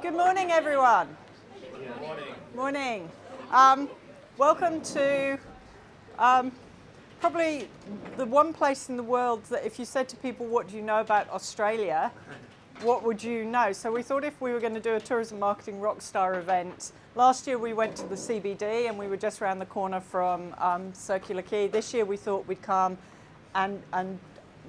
Good morning, everyone. Good morning. Morning. Welcome to probably the one place in the world that if you said to people, what do you know about Australia, what would you know? So we thought if we were going to do a tourism marketing rockstar event, last year we went to the CBD and we were just around the corner from Circular Quay. This year we thought we'd come and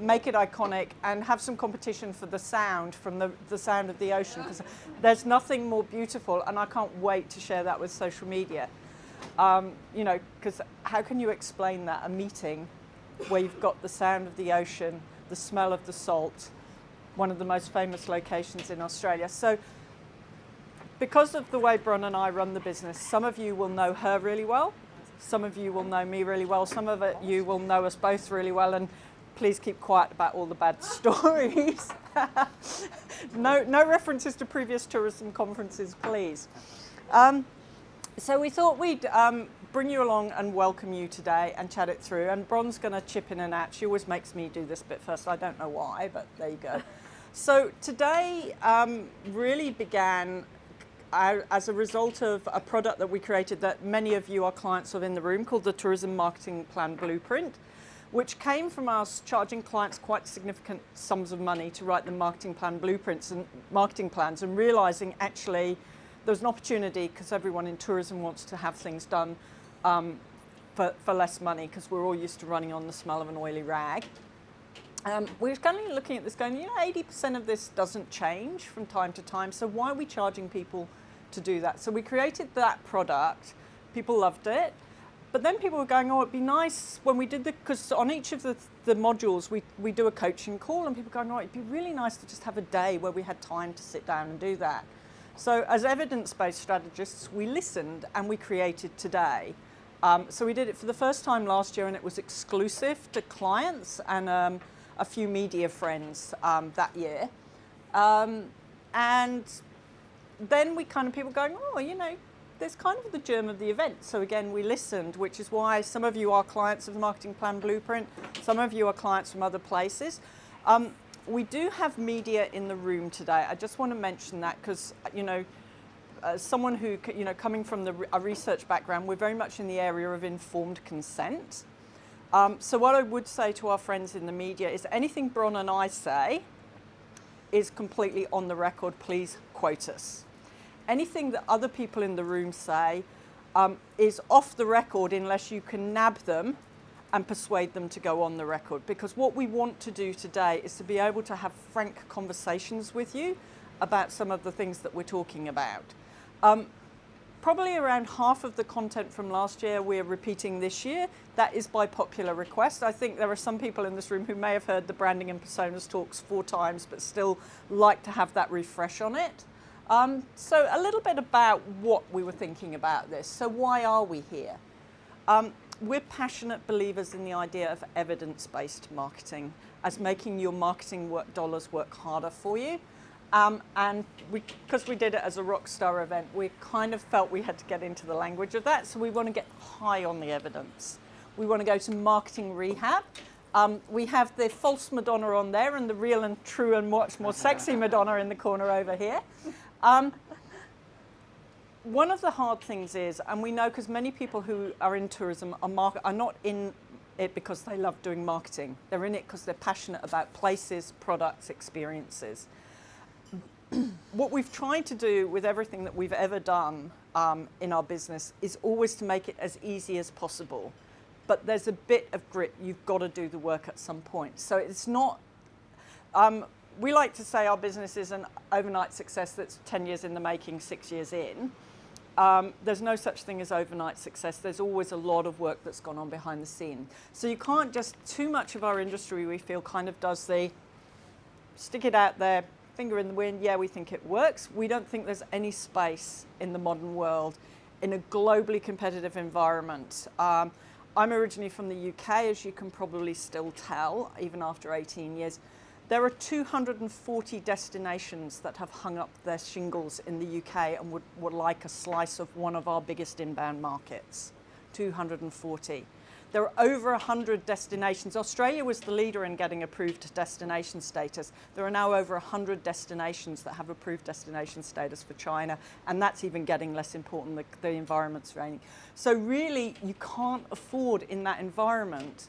make it iconic and have some competition for the sound, from the sound of the ocean, because there's nothing more beautiful, and I can't wait to share that with social media. You know, because how can you explain that, a meeting where you've got the sound of the ocean, the smell of the salt, one of the most famous locations in Australia. So because of the way Bron and I run the business, some of you will know her really well, some of you will know me really well, some of you will know us both really well, and please keep quiet about all the bad stories. No references to previous tourism conferences, please. So we thought we'd bring you along and welcome you today and chat it through. And Bron's going to chip in and out. She always makes me do this bit first. I don't know why, but there you go. So today really began as a result of a product that we created that many of you are clients of in the room, called the Tourism Marketing Plan Blueprint, which came from us charging clients quite significant sums of money to write the marketing plan blueprints and marketing plans, and realizing actually there's an opportunity, because everyone in tourism wants to have things done for less money, because we're all used to running on the smell of an oily rag. We're kind of looking at this going, you know, 80% of this doesn't change from time to time, so why are we charging people to do that? So we created that product, people loved it. But then people were going, oh, it'd be nice when we did because on each of the modules, we do a coaching call, and people going, oh, it'd be really nice to just have a day where we had time to sit down and do that. So as evidence-based strategists, we listened and we created today. So we did it for the first time last year, and it was exclusive to clients and a few media friends that year. And then we kind of, people going, oh, you know, there's kind of the germ of the event. So again, we listened, which is why some of you are clients of the Marketing Plan Blueprint. Some of you are clients from other places. We do have media in the room today. I just want to mention that because, you know, as someone who, you know, coming from a research background, we're very much in the area of informed consent. So what I would say to our friends in the media is anything Bron and I say is completely on the record. Please quote us. Anything that other people in the room say is off the record unless you can nab them and persuade them to go on the record. Because what we want to do today is to be able to have frank conversations with you about some of the things that we're talking about. Probably around half of the content from last year we're repeating this year. That is by popular request. I think there are some people in this room who may have heard the branding and personas talks 4 times but still like to have that refresh on it. So a little bit about what we were thinking about this. So why are we here? We're passionate believers in the idea of evidence-based marketing as making your marketing dollars work harder for you. And because we did it as a rockstar event, we kind of felt we had to get into the language of that. So we want to get high on the evidence. We want to go to marketing rehab. We have the false Madonna on there and the real and true and much more sexy Madonna in the corner over here. One of the hard things is, and we know because many people who are in tourism are not in it because they love doing marketing. They're in it because they're passionate about places, products, experiences. What we've tried to do with everything that we've ever done in our business is always to make it as easy as possible. But there's a bit of grit. You've got to do the work at some point. So it's not, we like to say our business is an overnight success that's 10 years in the making, 6 years in. There's no such thing as overnight success. There's always a lot of work that's gone on behind the scene. So you can't just, too much of our industry we feel kind of does the stick it out there, finger in the wind, yeah, we think it works. We don't think there's any space in the modern world in a globally competitive environment. I'm originally from the UK, as you can probably still tell, even after 18 years. There are 240 destinations that have hung up their shingles in the UK and would like a slice of one of our biggest inbound markets. 240. There are over 100 destinations. Australia was the leader in getting approved destination status. There are now over 100 destinations that have approved destination status for China, and that's even getting less important, the environment's raining. So really, you can't afford in that environment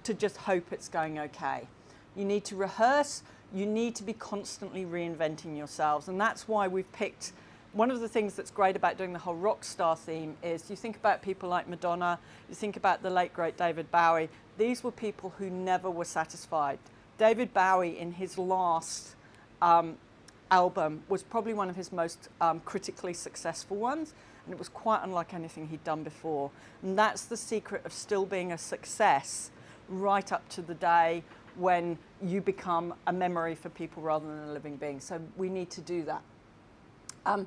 to just hope it's going okay. You need to rehearse, you need to be constantly reinventing yourselves, and that's why we've picked. One of the things that's great about doing the whole Rockstar theme is you think about people like Madonna, you think about the late great David Bowie. These were people who never were satisfied. David Bowie in his last album was probably one of his most critically successful ones, and it was quite unlike anything he'd done before. And that's the secret of still being a success right up to the day when you become a memory for people rather than a living being. So we need to do that.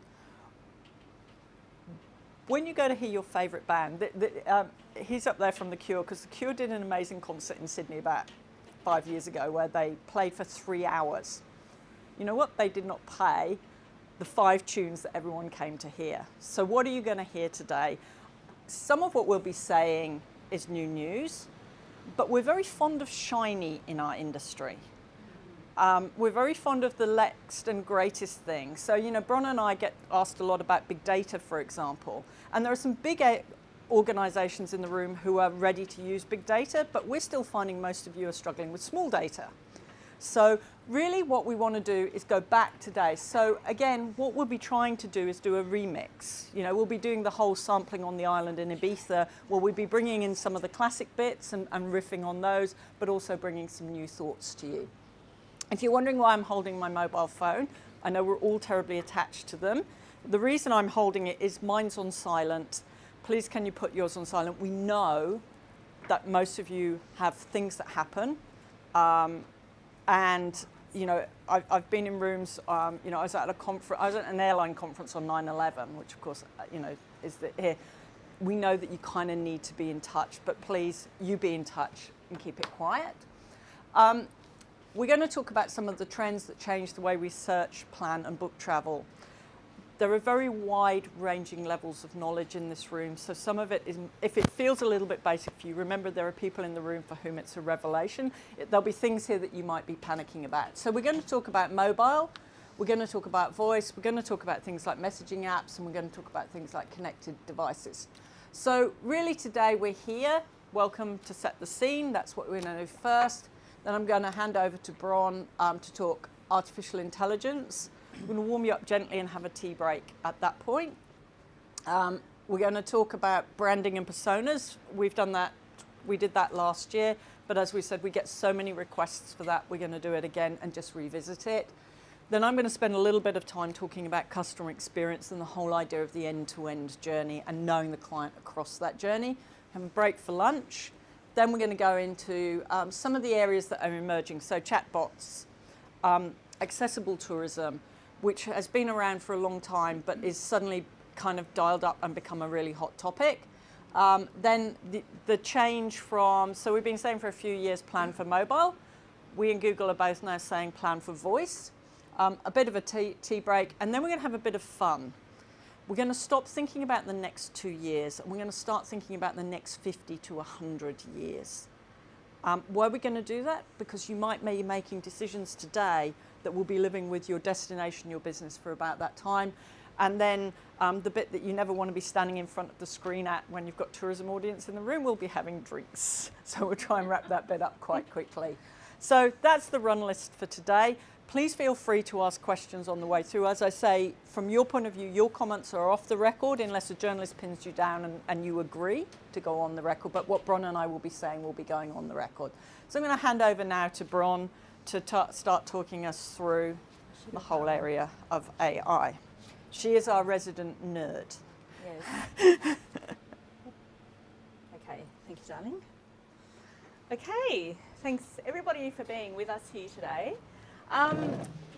When you go to hear your favourite band, he's up there from The Cure, because The Cure did an amazing concert in Sydney about 5 years ago where they played for 3 hours. You know what? They did not play the 5 tunes that everyone came to hear. So what are you going to hear today? Some of what we'll be saying is new news, but we're very fond of shiny in our industry. We're very fond of the next and greatest thing. So, you know, Bron and I get asked a lot about big data, for example. And there are some big organizations in the room who are ready to use big data, but we're still finding most of you are struggling with small data. So really what we want to do is go back today. So again, what we'll be trying to do is do a remix. You know, we'll be doing the whole sampling on the island in Ibiza, where we'll be bringing in some of the classic bits and riffing on those, but also bringing some new thoughts to you. If you're wondering why I'm holding my mobile phone, I know we're all terribly attached to them. The reason I'm holding it is mine's on silent. Please can you put yours on silent? We know that most of you have things that happen. And, you know, I've been in rooms, you know, I was at an airline conference on 9/11, which of course, you know, is here. We know that you kind of need to be in touch, but please, you be in touch and keep it quiet. We're going to talk about some of the trends that change the way we search, plan and book travel. There are very wide-ranging levels of knowledge in this room, so some of it is, if it feels a little bit basic for you, remember there are people in the room for whom it's a revelation. There'll be things here that you might be panicking about. So we're going to talk about mobile, we're going to talk about voice, we're going to talk about things like messaging apps, and we're going to talk about things like connected devices. So really today we're here. Welcome to set the scene. That's what we're going to do first. Then I'm going to hand over to Bron to talk artificial intelligence. I'm going to warm you up gently and have a tea break at that point. We're going to talk about branding and personas. We've done that, we did that last year, but as we said, we get so many requests for that, we're going to do it again and just revisit it. Then I'm going to spend a little bit of time talking about customer experience and the whole idea of the end-to-end journey and knowing the client across that journey. Have a break for lunch. Then we're going to go into some of the areas that are emerging. So chatbots, accessible tourism, which has been around for a long time, but is suddenly kind of dialed up and become a really hot topic. Then the change from, so we've been saying for a few years, plan for mobile. We and Google are both now saying plan for voice. A bit of a tea break, and then we're going to have a bit of fun. We're going to stop thinking about the next 2 years, and we're going to start thinking about the next 50 to 100 years. Why are we going to do that? Because you might be making decisions today that will be living with your destination, your business for about that time. And then the bit that you never want to be standing in front of the screen at when you've got tourism audience in the room, we'll be having drinks. So we'll try and wrap that bit up quite quickly. So that's the run list for today. Please feel free to ask questions on the way through. As I say, from your point of view, your comments are off the record unless a journalist pins you down and you agree to go on the record. But what Bron and I will be saying will be going on the record. So I'm going to hand over now to Bron to start talking us through the whole area of AI. She is our resident nerd. Yes. Okay, thank you, darling. Okay, thanks everybody for being with us here today.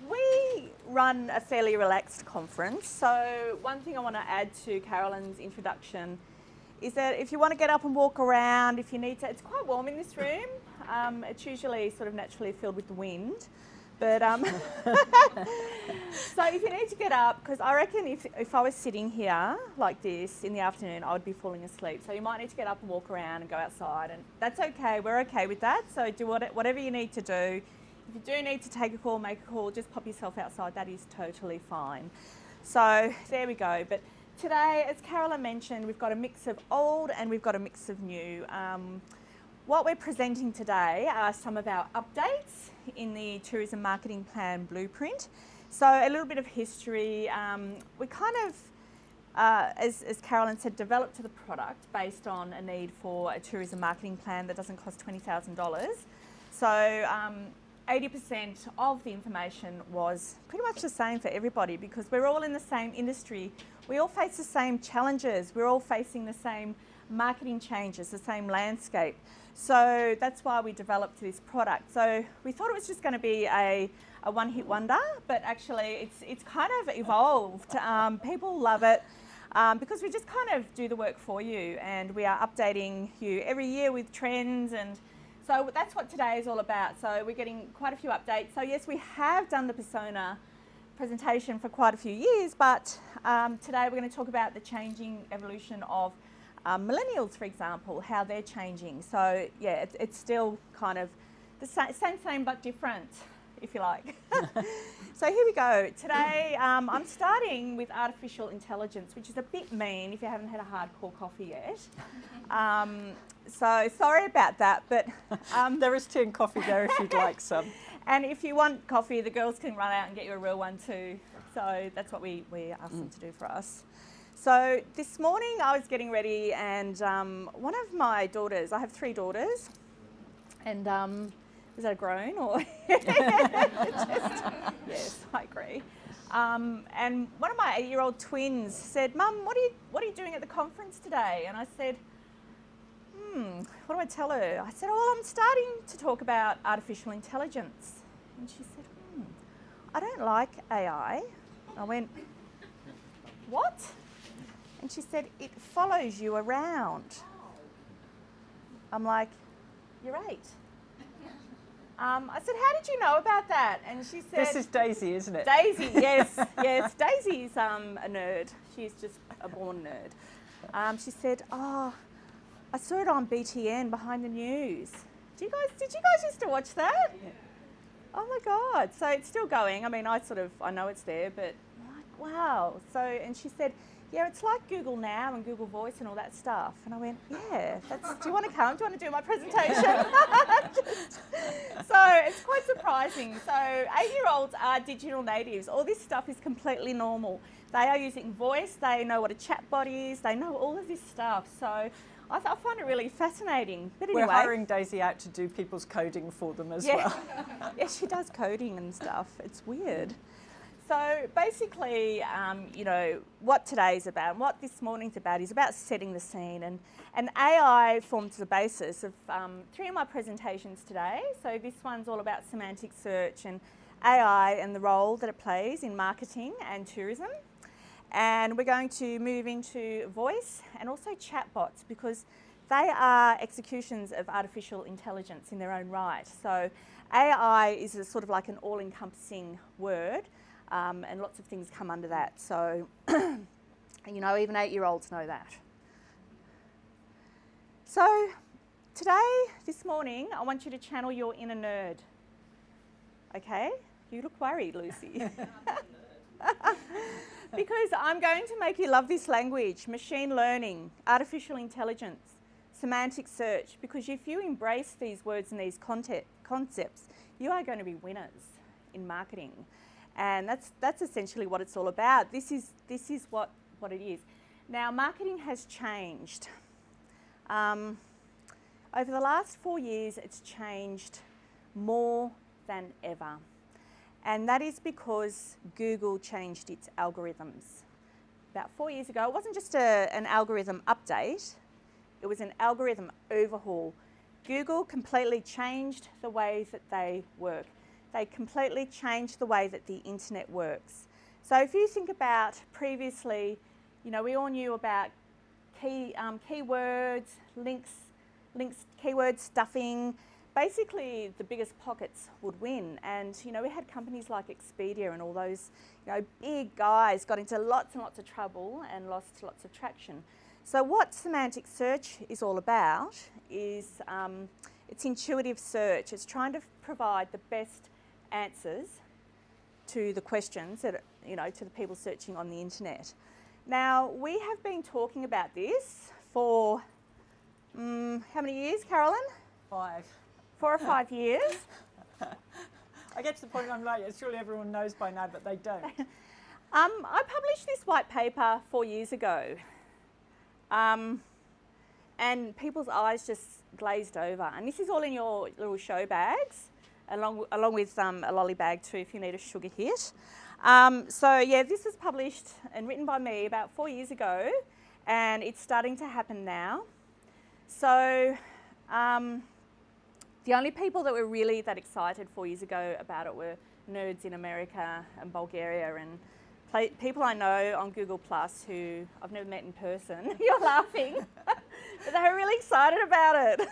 We run a fairly relaxed conference, so one thing I want to add to Carolyn's introduction is that if you want to get up and walk around, if you need to, it's quite warm in this room. It's usually sort of naturally filled with the wind, But so if you need to get up, because I reckon if I was sitting here like this in the afternoon, I would be falling asleep. So you might need to get up and walk around and go outside, and that's okay. We're okay with that. So do whatever you need to do. If you do need to take a call, make a call, just pop yourself outside. That is totally fine. So there we go. But today, as Carolyn mentioned, we've got a mix of old and we've got a mix of new. What we're presenting today are some of our updates in the Tourism Marketing Plan Blueprint. So a little bit of history. We kind of, as Carolyn said, developed the product based on a need for a tourism marketing plan that doesn't cost $20,000. So 80% of the information was pretty much the same for everybody because we're all in the same industry. We all face the same challenges. We're all facing the same marketing changes, the same landscape. So that's why we developed this product. So we thought it was just going to be a one-hit wonder, but actually it's kind of evolved. People love it because we just kind of do the work for you, and we are updating you every year with trends, and so that's what today is all about. So we're getting quite a few updates. So yes, we have done the persona presentation for quite a few years, but today we're going to talk about the changing evolution of millennials, for example, how they're changing. So yeah, it's still kind of the same but different, if you like. So here we go. Today I'm starting with artificial intelligence, which is a bit mean if you haven't had a hardcore coffee yet. So sorry about that, but there is tea and coffee there if you'd like some. And if you want coffee, the girls can run out and get you a real one too. So that's what we asked them to do for us. So this morning I was getting ready, and one of my daughters, I have 3 daughters, and is that a groan or? Yes, I agree. And one of my 8-year-old twins said, "Mum, what are you doing at the conference today?" And I said, what do I tell her? I said, "Oh, I'm starting to talk about artificial intelligence." And she said, "I don't like AI." I went, "What?" And she said, "It follows you around." I'm like, "You're 8." I said, "How did you know about that?" And she said... This is Daisy, isn't it? Daisy, yes, yes. Daisy's a nerd. She's just a born nerd. She said, "Oh, I saw it on BTN behind the news." Did you guys used to watch that? Yeah. Oh my God. So it's still going. I mean, I know it's there, but I'm like, wow. So, and she said, "Yeah, it's like Google Now and Google Voice and all that stuff." And I went, "Yeah, do you want to come? Do you want to do my presentation?" So it's quite surprising. So 8-year-olds are digital natives. All this stuff is completely normal. They are using voice. They know what a chatbot is. They know all of this stuff. So I find it really fascinating. But anyway, we're hiring Daisy out to do people's coding for them as well. Yeah, she does coding and stuff. It's weird. So basically, what today's about and what this morning's about is about setting the scene. And AI forms the basis of 3 of my presentations today. So this one's all about semantic search and AI and the role that it plays in marketing and tourism. And we're going to move into voice and also chatbots because they are executions of artificial intelligence in their own right. So AI is a sort of like an all-encompassing word. And lots of things come under that. So, even 8-year-olds know that. So, this morning, I want you to channel your inner nerd. Okay? You look worried, Lucy. Because I'm going to make you love this language, machine learning, artificial intelligence, semantic search, because if you embrace these words and these concepts, you are going to be winners in marketing. And that's essentially what it's all about. This is what it is. Now, marketing has changed. Over the last 4 years, it's changed more than ever. And that is because Google changed its algorithms. About 4 years ago, it wasn't just an algorithm update, it was an algorithm overhaul. Google completely changed the way that they work. They completely changed the way that the internet works. So if you think about previously, we all knew about keywords, links, keyword stuffing. basically the biggest pockets would win. And, you know, we had companies like Expedia and all those, you know, big guys got into lots and lots of trouble and lost lots of traction. So what semantic search is all about is it's intuitive search. It's trying to provide the best answers to the questions that, you know, to the people searching on the internet. Now, we have been talking about this for how many years, Carolyn? 5. 4 or 5 years. I get to the point I'm like, surely everyone knows by now, but they don't. I published this white paper 4 years ago, and people's eyes just glazed over. And this is all in your little show bags, along with a lolly bag too, if you need a sugar hit. So yeah, this was published and written by me about 4 years ago, and it's starting to happen now. So the only people that were really that excited 4 years ago about it were nerds in America and Bulgaria and people I know on Google Plus who I've never met in person. You're laughing, but they were really excited about it.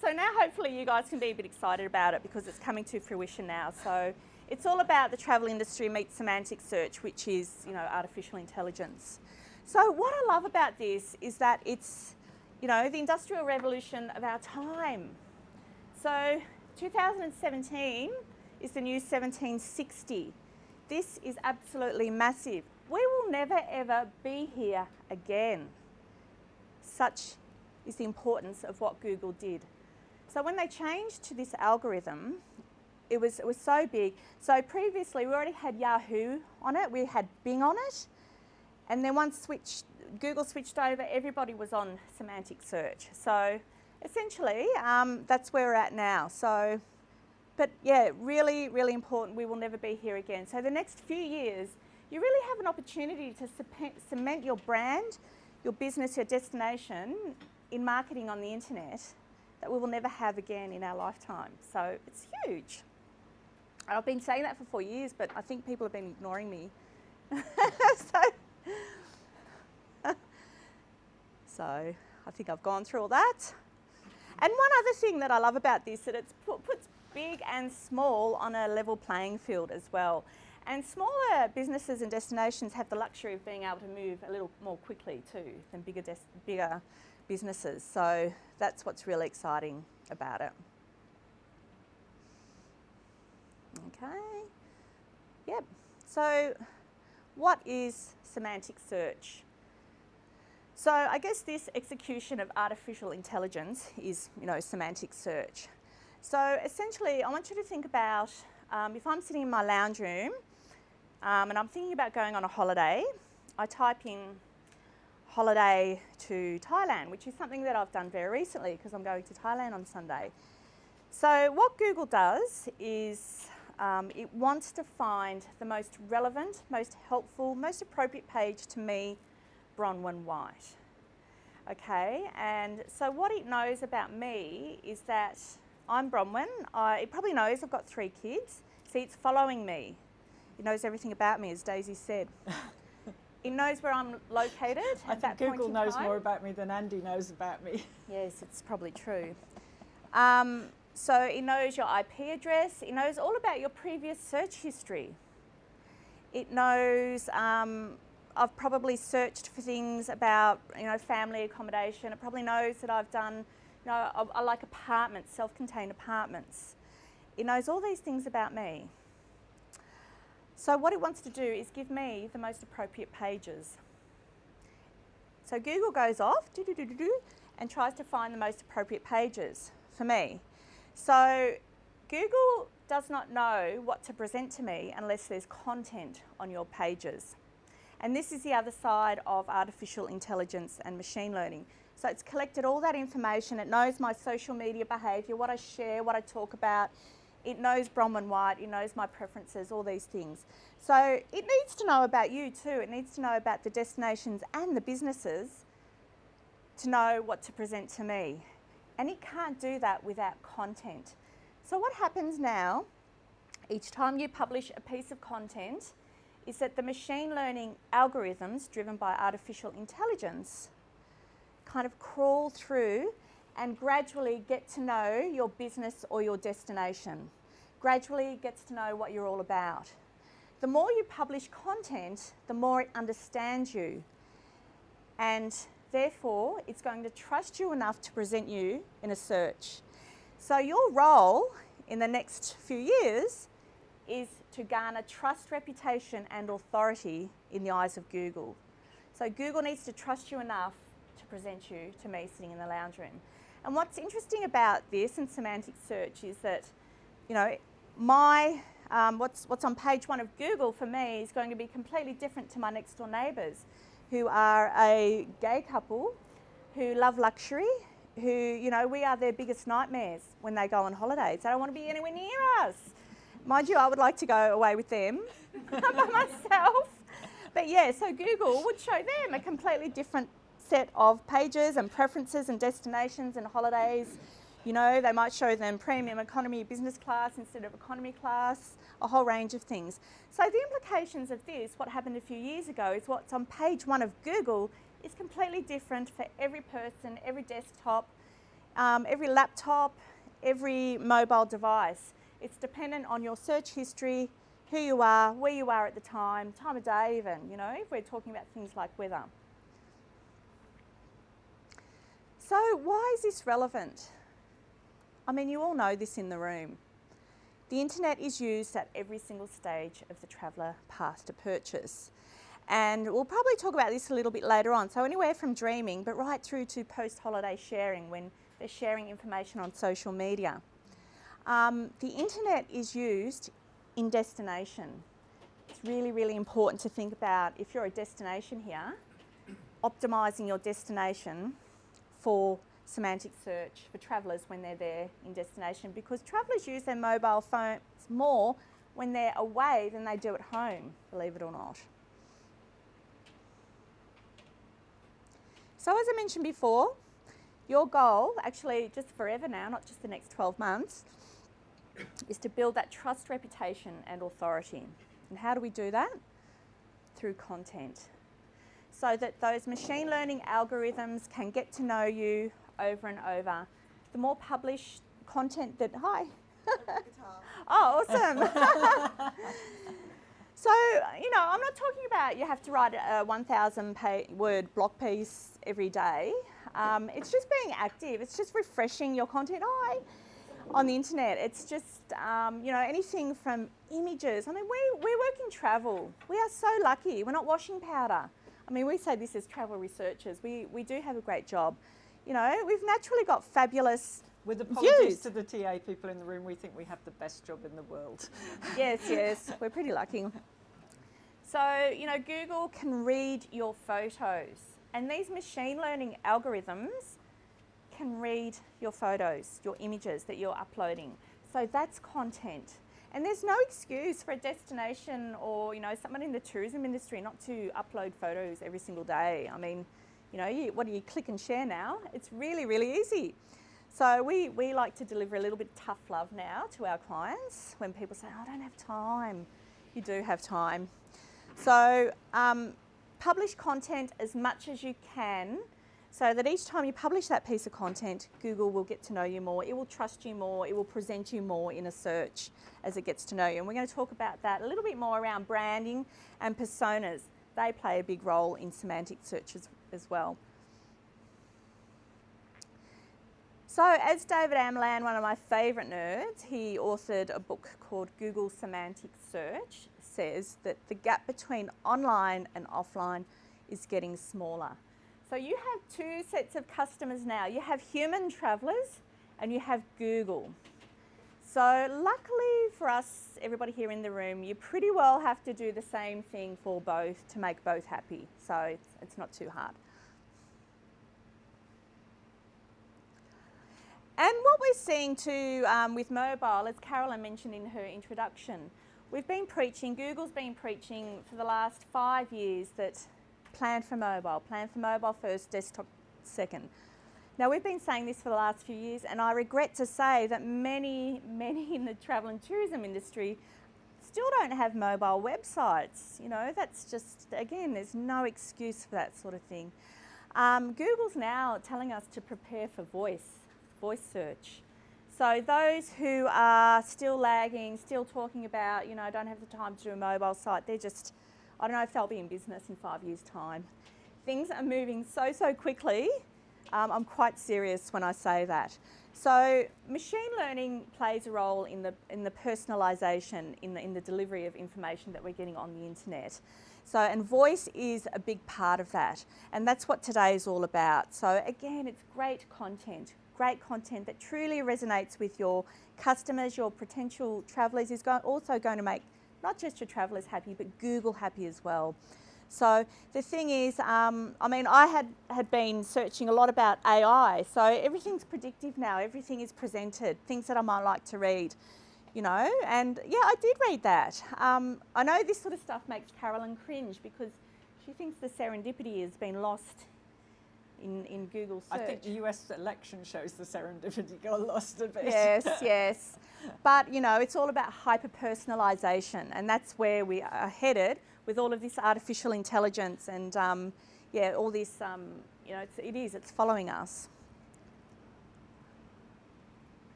So now hopefully you guys can be a bit excited about it because it's coming to fruition now. So it's all about the travel industry meets semantic search, which is, you know, artificial intelligence. So what I love about this is that it's, you know, the industrial revolution of our time. So 2017 is the new 1760. This is absolutely massive. We will never ever be here again. Such is the importance of what Google did. So when they changed to this algorithm, it was so big. So previously we already had Yahoo on it, we had Bing on it, and then once Google switched over, everybody was on semantic search. So essentially, that's where we're at now. So, but yeah, really, really important. We will never be here again. So the next few years, you really have an opportunity to cement your brand, your business, your destination in marketing on the internet that we will never have again in our lifetime. So it's huge. I've been saying that for 4 years, but I think people have been ignoring me. So I think I've gone through all that. And one other thing that I love about this is that it puts big and small on a level playing field as well. And smaller businesses and destinations have the luxury of being able to move a little more quickly too than bigger businesses. So that's what's really exciting about it. Okay. Yep. So what is semantic search? So I guess this execution of artificial intelligence is, you know, semantic search. So essentially, I want you to think about if I'm sitting in my lounge room and I'm thinking about going on a holiday, I type in holiday to Thailand, which is something that I've done very recently because I'm going to Thailand on Sunday. So what Google does is it wants to find the most relevant, most helpful, most appropriate page to me, Bronwyn White. Okay, and so what it knows about me is that I'm Bronwyn. It probably knows I've got 3 kids. See, it's following me. It knows everything about me, as Daisy said. It knows where I'm located I think Google knows more about me than Andy knows about me. Yes, it's probably true. So it knows your IP address. It knows all about your previous search history. It knows I've probably searched for things about, you know, family accommodation. It probably knows that I've done, you know, I like apartments, self-contained apartments. It knows all these things about me. So what it wants to do is give me the most appropriate pages. So Google goes off and tries to find the most appropriate pages for me. So Google does not know what to present to me unless there's content on your pages. And this is the other side of artificial intelligence and machine learning. So it's collected all that information. It knows my social media behaviour, what I share, what I talk about. It knows Bronwyn White, it knows my preferences, all these things. So it needs to know about you too. It needs to know about the destinations and the businesses to know what to present to me. And it can't do that without content. So what happens now, each time you publish a piece of content, is that the machine learning algorithms driven by artificial intelligence kind of crawl through and gradually get to know your business or your destination. Gradually gets to know what you're all about. The more you publish content, the more it understands you, and therefore it's going to trust you enough to present you in a search. So your role in the next few years is to garner trust, reputation and authority in the eyes of Google. So Google needs to trust you enough to present you to me sitting in the lounge room. And what's interesting about this and semantic search is that, you know, what's on page 1 of Google for me is going to be completely different to my next door neighbours, who are a gay couple who love luxury, who, you know, we are their biggest nightmares when they go on holidays. They don't want to be anywhere near us. Mind you, I would like to go away with them by myself. But yeah, so Google would show them a completely different set of pages and preferences and destinations and holidays. You know, they might show them premium economy business class instead of economy class, a whole range of things. So the implications of this, what happened a few years ago, is what's on page 1 of Google is completely different for every person, every desktop, every laptop, every mobile device. It's dependent on your search history, who you are, where you are at the time of day even, you know, if we're talking about things like weather. So why is this relevant? I mean, you all know this in the room. The internet is used at every single stage of the traveller path to purchase. And we'll probably talk about this a little bit later on. So anywhere from dreaming, but right through to post-holiday sharing, when they're sharing information on social media. The internet is used in destination. It's really, really important to think about, if you're a destination here, optimising your destination for semantic search for travellers when they're there in destination, because travellers use their mobile phones more when they're away than they do at home, believe it or not. So as I mentioned before, your goal, actually just forever now, not just the next 12 months, is to build that trust, reputation and authority. And how do we do that? Through content. So that those machine learning algorithms can get to know you over and over. The more published content that, hi. Oh, awesome. So, you know, I'm not talking about you have to write a 1,000 word blog piece every day. It's just being active. It's just refreshing your content on the internet. It's just, you know, anything from images. I mean, we work in travel. We are so lucky. We're not washing powder. I mean, we say this as travel researchers. We do have a great job. You know, we've naturally got fabulous With apologies views. to the TA people in the room, we think we have the best job in the world. Yes, we're pretty lucky. So, you know, Google can read your photos, and these machine learning algorithms can read your photos, your images that you're uploading. So that's content. And there's no excuse for a destination or, you know, someone in the tourism industry not to upload photos every single day. I mean, you know, what do you click and share now? It's really, really easy. So we like to deliver a little bit of tough love now to our clients when people say, oh, I don't have time. You do have time. So publish content as much as you can, so that each time you publish that piece of content, Google will get to know you more, it will trust you more, it will present you more in a search as it gets to know you. And we're going to talk about that a little bit more around branding and personas. They play a big role in semantic search as well. So as David Amland, one of my favourite nerds, he authored a book called Google Semantic Search, says that the gap between online and offline is getting smaller. So you have two sets of customers now. You have human travellers and you have Google. So luckily for us, everybody here in the room, you pretty well have to do the same thing for both to make both happy. So it's not too hard. And what we're seeing too with mobile, as Carolyn mentioned in her introduction, we've been preaching, Google's been preaching for the last 5 years that plan for mobile first, desktop second. Now we've been saying this for the last few years, and I regret to say that many in the travel and tourism industry still don't have mobile websites. You know, that's just, again, there's no excuse for that sort of thing. Google's now telling us to prepare for voice. voice search. So those who are still lagging, still talking about, you know, don't have the time to do a mobile site, they're just, I don't know if they'll be in business in 5 years' time. Things are moving so quickly. I'm quite serious when I say that. So machine learning plays a role in the personalisation, in the delivery of information that we're getting on the internet. So, and voice is a big part of that. And that's what today is all about. So again, it's great content that truly resonates with your customers, your potential travellers, is also going to make not just your travellers happy, but Google happy as well. So the thing is, I mean, I had been searching a lot about AI, so everything's predictive now, everything is presented, things that I might like to read, you know, and yeah, I did read that. I know this sort of stuff makes Carolyn cringe because she thinks the serendipity has been lost in Google search. I think the US election shows the serendipity got lost a bit. Yes. But, you know, it's all about hyper-personalisation, and that's where we are headed with all of this artificial intelligence and, yeah, all this, you know, it's following us.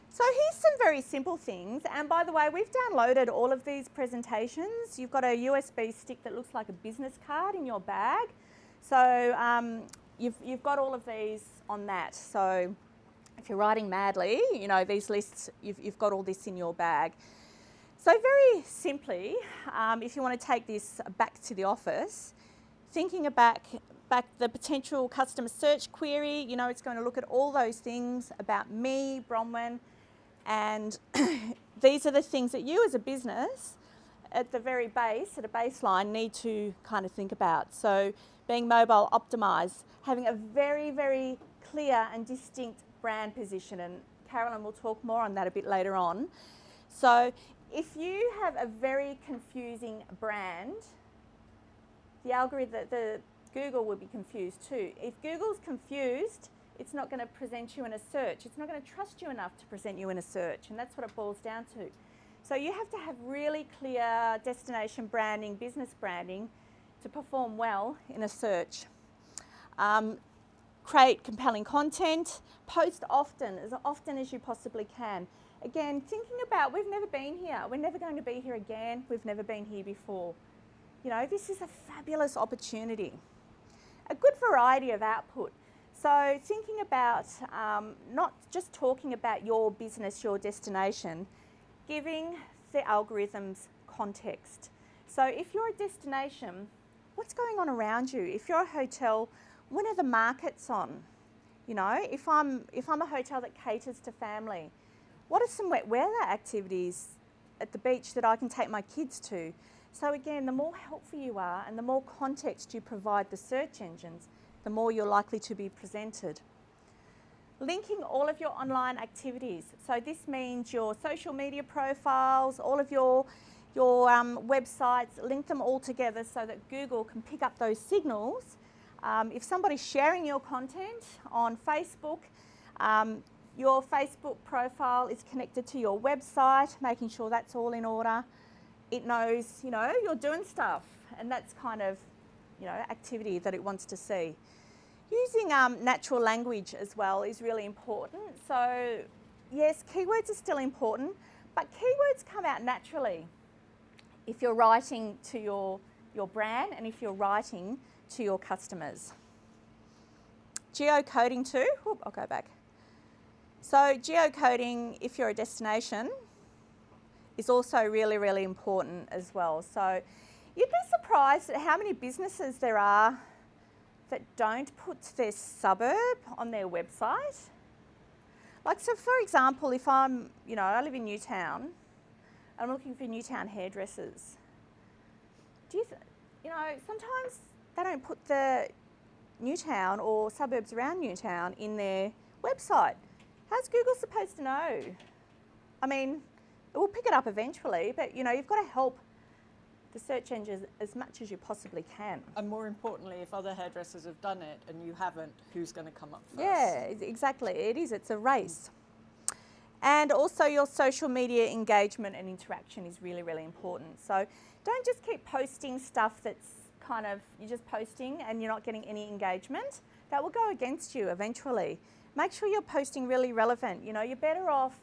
So here's some very simple things, and by the way, we've downloaded all of these presentations. You've got a USB stick that looks like a business card in your bag. So you've got all of these on that. So if you're writing madly, you know, these lists, you've got all this in your bag. So very simply, if you want to take this back to the office, thinking back the potential customer search query, you know, it's going to look at all those things about me, Bronwyn, and these are the things that you as a business at the very base, at a baseline, need to kind of think about. So being mobile optimized, having a very clear and distinct brand position, and Carolyn will talk more on that a bit later on. So if you have a very confusing brand, the algorithm, the Google will be confused too. If Google's confused, it's not going to present you in a search. It's not going to trust you enough to present you in a search, and that's what it boils down to. So you have to have really clear destination branding, business branding to perform well in a search. Create compelling content, post often as you possibly can. Again, thinking about, we've never been here, we're never going to be here again, we've never been here before. You know, this is a fabulous opportunity. A good variety of output. So thinking about not just talking about your business, your destination, giving the algorithms context. So if you're a destination, what's going on around you? If you're a hotel, when are the markets on? You know, if I'm a hotel that caters to family, what are some wet weather activities at the beach that I can take my kids to? So again, the more helpful you are and the more context you provide the search engines, the more you're likely to be presented. Linking all of your online activities. So this means your social media profiles, all of your websites, link them all together so that Google can pick up those signals. If somebody's sharing your content on Facebook, your Facebook profile is connected to your website, making sure that's all in order. It knows, you know, you're doing stuff, and that's kind of, you know, activity that it wants to see. Using natural language as well is really important. So yes, keywords are still important, but keywords come out naturally if you're writing to your brand and if you're writing to your customers. Geocoding too. Oop, I'll go back. So geocoding, if you're a destination, is also really important as well. So you'd be surprised at how many businesses there are that don't put their suburb on their website. Like, so for example, if I'm, you know, I live in Newtown, I'm looking for Newtown hairdressers. You know, sometimes they don't put the Newtown or suburbs around Newtown in their website. How's Google supposed to know? I mean, it will pick it up eventually, but you know, you've got to help the search engines as much as you possibly can. And more importantly, if other hairdressers have done it and you haven't, who's going to come up first? Yeah, exactly. It is. It's a race. And also your social media engagement and interaction is really important. So don't just keep posting stuff that's you're just posting and you're not getting any engagement. That will go against you eventually. make sure you're posting really relevant. You know, you're better off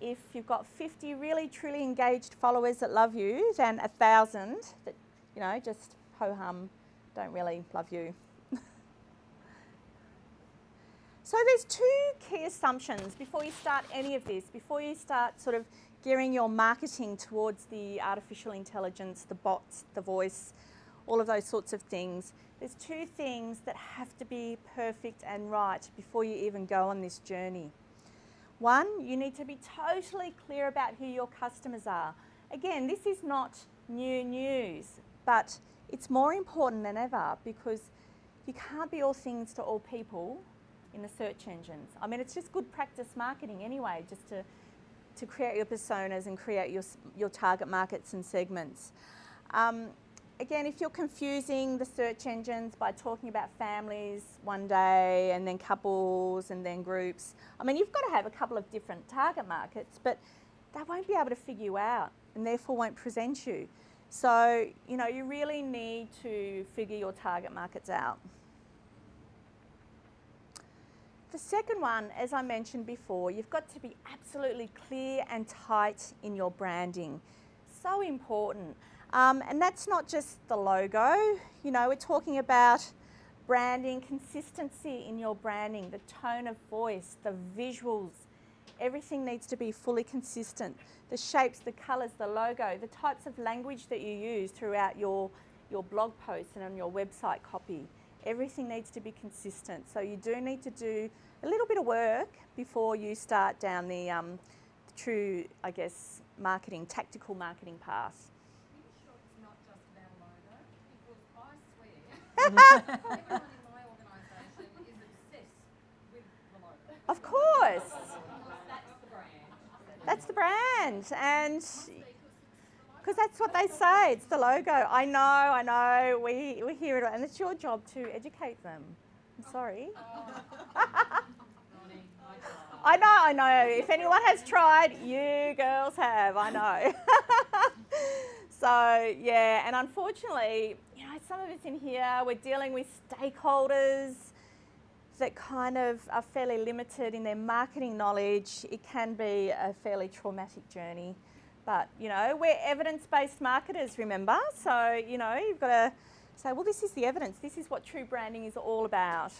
if you've got 50 really truly engaged followers that love you than 1,000 that, you know, just ho-hum, don't really love you. So there's two key assumptions before you start any of this, before you start sort of gearing your marketing towards the artificial intelligence, the bots, the voice, all of those sorts of things. There's two things that have to be perfect and right before you even go on this journey. One, you need to be totally clear about who your customers are. Again, this is not new news, but it's more important than ever because you can't be all things to all people in the search engines. I mean, it's just good practice marketing anyway, just to create your personas and create your target markets and segments. Again, if you're confusing the search engines by talking about families one day and then couples and then groups, I mean, you've got to have a couple of different target markets, but they won't be able to figure you out and therefore won't present you. So, you know, you really need to figure your target markets out. The second one, as I mentioned before, you've got to be absolutely clear and tight in your branding. So important. And that's not just the logo, you know, we're talking about branding, consistency in your branding, the tone of voice, the visuals, everything needs to be fully consistent. The shapes, the colours, the logo, the types of language that you use throughout your blog posts and on your website copy, everything needs to be consistent. So you do need to do a little bit of work before you start down the true, I guess, marketing, tactical marketing path. Everyone in my organisation is obsessed with the logo. Of course. That's the brand. That's the brand. And because that's what they say, it's the logo. I know, we hear it, and it's your job to educate them. I'm sorry. I know. If anyone has tried, you girls have, I know. So, yeah, and unfortunately, you know, some of us in here, we're dealing with stakeholders that kind of are fairly limited in their marketing knowledge. It can be a fairly traumatic journey. But, you know, we're evidence-based marketers, remember? So, you know, you've got to say, well, this is the evidence. This is what true branding is all about.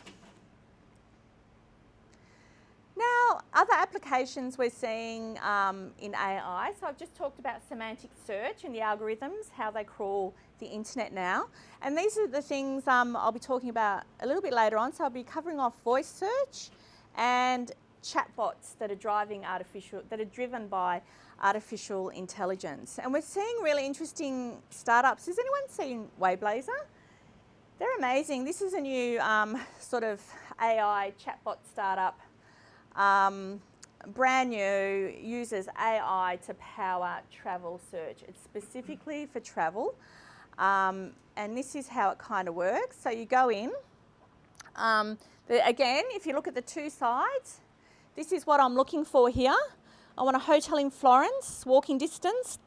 Now, other applications we're seeing in AI. So I've just talked about semantic search and the algorithms, how they crawl the internet now. And these are the things I'll be talking about a little bit later on. So I'll be covering off voice search and chatbots that are driven by artificial intelligence. And we're seeing really interesting startups. Has anyone seen Wayblazer? They're amazing. This is a new sort of AI chatbot startup. Brand new, uses AI to power travel search. It's specifically for travel, and this is how it kind of works. So you go in, again, if you look at the two sides, this is what I'm looking for here. I want a hotel in Florence, walking distance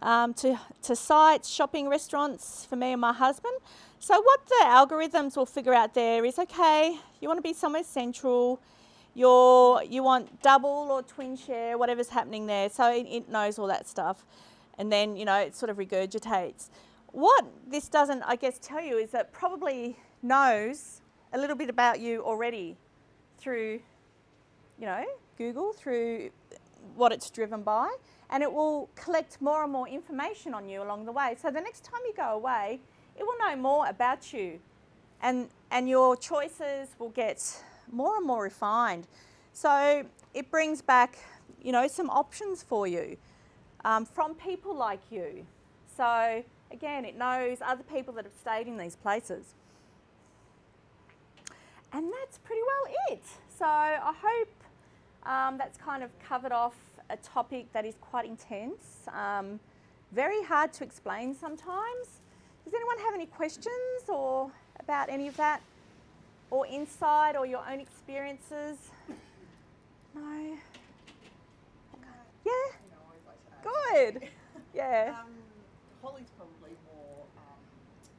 to sites, shopping, restaurants for me and my husband. So what the algorithms will figure out there is, okay, you want to be somewhere central, you want double or twin share, whatever's happening there. So it knows all that stuff. And then, you know, it sort of regurgitates. What this doesn't, I guess, tell you is that it probably knows a little bit about you already through, you know, Google, through what it's driven by. And it will collect more and more information on you along the way. So the next time you go away, it will know more about you. And your choices will get more and more refined. So it brings back, you know, some options for you from people like you. So again, it knows other people that have stayed in these places. And that's pretty well it. So I hope that's kind of covered off a topic that is quite intense, very hard to explain sometimes. Does anyone have any questions or about any of that? Or insight or your own experiences? No? Yeah? You know, I always like to add. Good. Yeah. Holly's probably more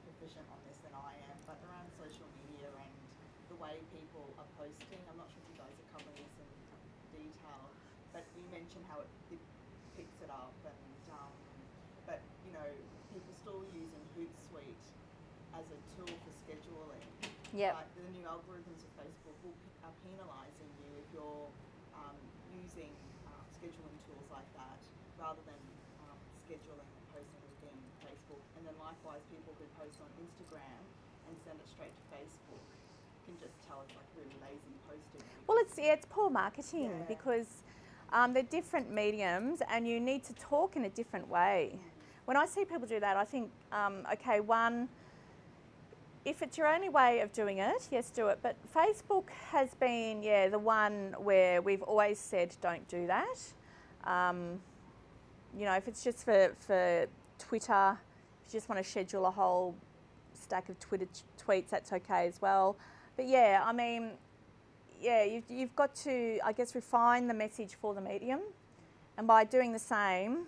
proficient on this than I am, but around social media and the way people are posting, I'm not sure if you guys are covering and how it picks it up, and but you know, people still using Hootsuite as a tool for scheduling. Yep. But the new algorithms of Facebook are penalising you if you're using scheduling tools like that rather than scheduling and posting within Facebook. And then likewise, people who post on Instagram and send it straight to Facebook can just tell it's like really lazy posting. Well, it's poor marketing because they're different mediums and you need to talk in a different way. When I see people do that, I think, okay, one, if it's your only way of doing it, yes, do it. But Facebook has been, the one where we've always said don't do that. You know, if it's just for Twitter, if you just want to schedule a whole stack of Twitter tweets, that's okay as well. But yeah, I mean, you've got to, I guess, refine the message for the medium. And by doing the same,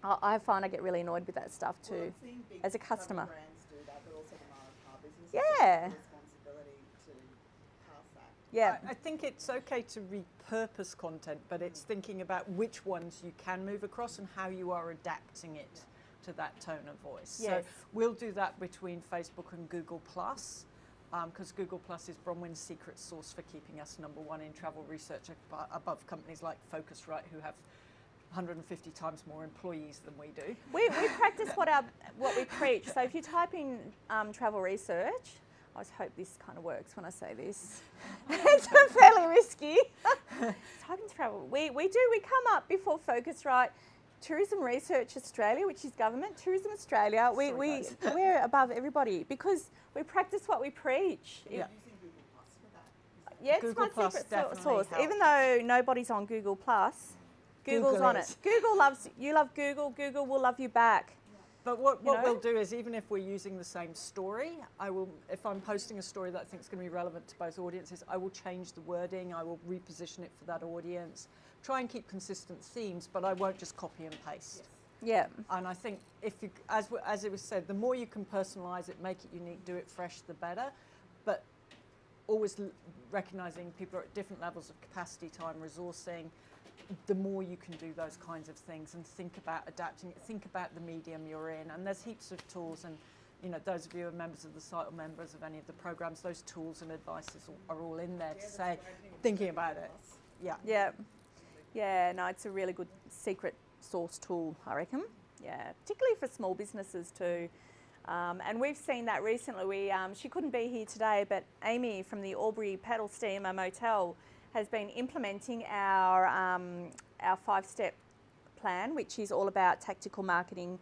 I find I get really annoyed with that stuff too, as a customer. Brands do that, but also the car businesses Yeah. have a responsibility to pass that. Yeah. I think it's okay to repurpose content, but it's thinking about which ones you can move across and how you are adapting it to that tone of voice. Yes. So we'll do that between Facebook and Google+, because Google Plus is Bronwyn's secret sauce for keeping us #1 in travel research above companies like Focusrite, who have 150 times more employees than we do. We practice what we preach. So if you type in travel research, I just hope this kind of works when I say this. It's fairly risky. Type in travel. We come up before Focusrite, Tourism Research Australia, which is government, Tourism Australia. We're above everybody because we practice what we preach. Yeah. Using Google Plus for that. Yeah, it's Google my Plus secret definitely sauce. helps. Even though nobody's on Google Plus, Google's Google on is. it. Google loves you. Love Google. Google will love you back. But what You know? we'll do is, even if we're using the same story, if I'm posting a story that I think is going to be relevant to both audiences, I will change the wording, I will reposition it for that audience, try and keep consistent themes, but I won't just copy and paste. Yeah. And I think if you, as it was said, the more you can personalise it, make it unique, do it fresh, the better. But always recognising people are at different levels of capacity, time, resourcing. The more you can do those kinds of things and think about adapting it, think about the medium you're in. And there's heaps of tools, and you know, those of you who are members of the site or members of any of the programs, those tools and advices are all in there to say, thinking about it. Yeah. Yeah. Yeah, no, it's a really good secret source tool, I reckon. Yeah, particularly for small businesses too. And we've seen that recently. She couldn't be here today, but Amy from the Albury Paddle Steamer Motel has been implementing our 5-step plan, which is all about tactical marketing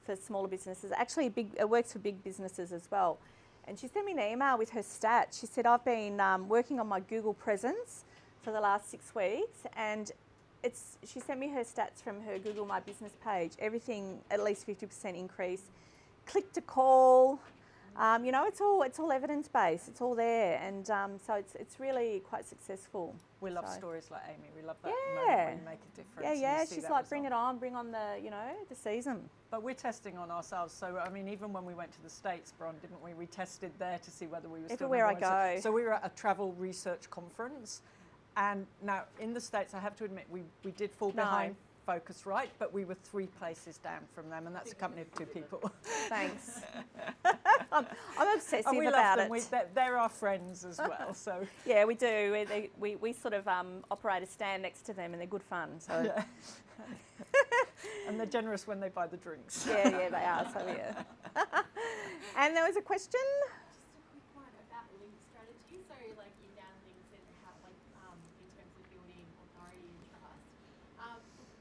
for smaller businesses. Actually, it works for big businesses as well. And she sent me an email with her stats. She said, I've been working on my Google presence for the last 6 weeks, and she sent me her stats from her Google My Business page. Everything at least 50% increase. Click to call. You know, it's all evidence based. It's all there, and so it's really quite successful. We love So- stories like Amy. We love that Yeah. moment when you make a difference. and you Yeah. see She's that like, bring it result. on, bring on the season. But we're testing on ourselves. So, I mean, even when we went to the States, Bron, didn't we? We tested there to see whether we were still Everywhere I number one. go. So we were at a travel research conference. And now in the States, I have to admit, we did fall No. behind Focusrite, but we were 3 places down from them. And that's a company of 2 people. Thanks. I'm obsessive And we about love them. it. They're our friends as well. So Yeah, we do. We sort of operate a stand next to them, and they're good fun. So yeah. And they're generous when they buy the drinks. yeah, they are. So yeah. And there was a question. Just a quick one about link strategy. So like inbound links and how in terms of building authority and trust.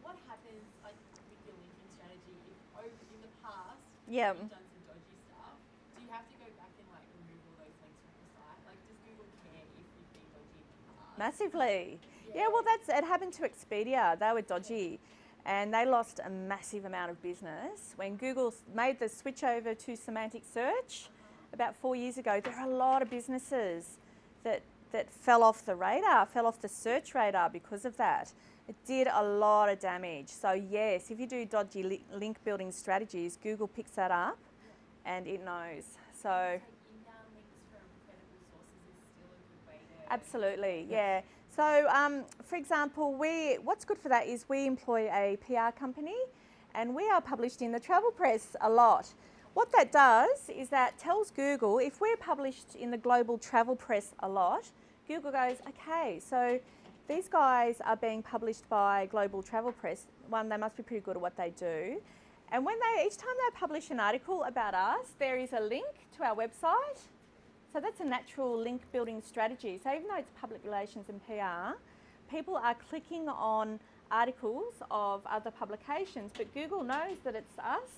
What happens like with your linking strategy if over in the past Yeah. you've done some dodgy stuff? Do you have to go back and like remove all those links from the site? Like does Google care if you've been dodgy in the past? Massively. Yeah, well, it happened to Expedia. They were dodgy, and they lost a massive amount of business when Google made the switch over to semantic search about 4 years ago. There are a lot of businesses that fell off the radar, fell off the search radar because of that. It did a lot of damage. So yes, if you do dodgy link building strategies, Google picks that up, and it knows. So. Inbound links from credible sources is still a good way to. Absolutely, yeah. So, for example, what's good for that is we employ a PR company and we are published in the travel press a lot. What that does is that tells Google, if we're published in the global travel press a lot, Google goes, okay, so these guys are being published by global travel press. One, they must be pretty good at what they do. And when each time they publish an article about us, there is a link to our website. So that's a natural link building strategy. So even though it's public relations and PR, people are clicking on articles of other publications, but Google knows that it's us.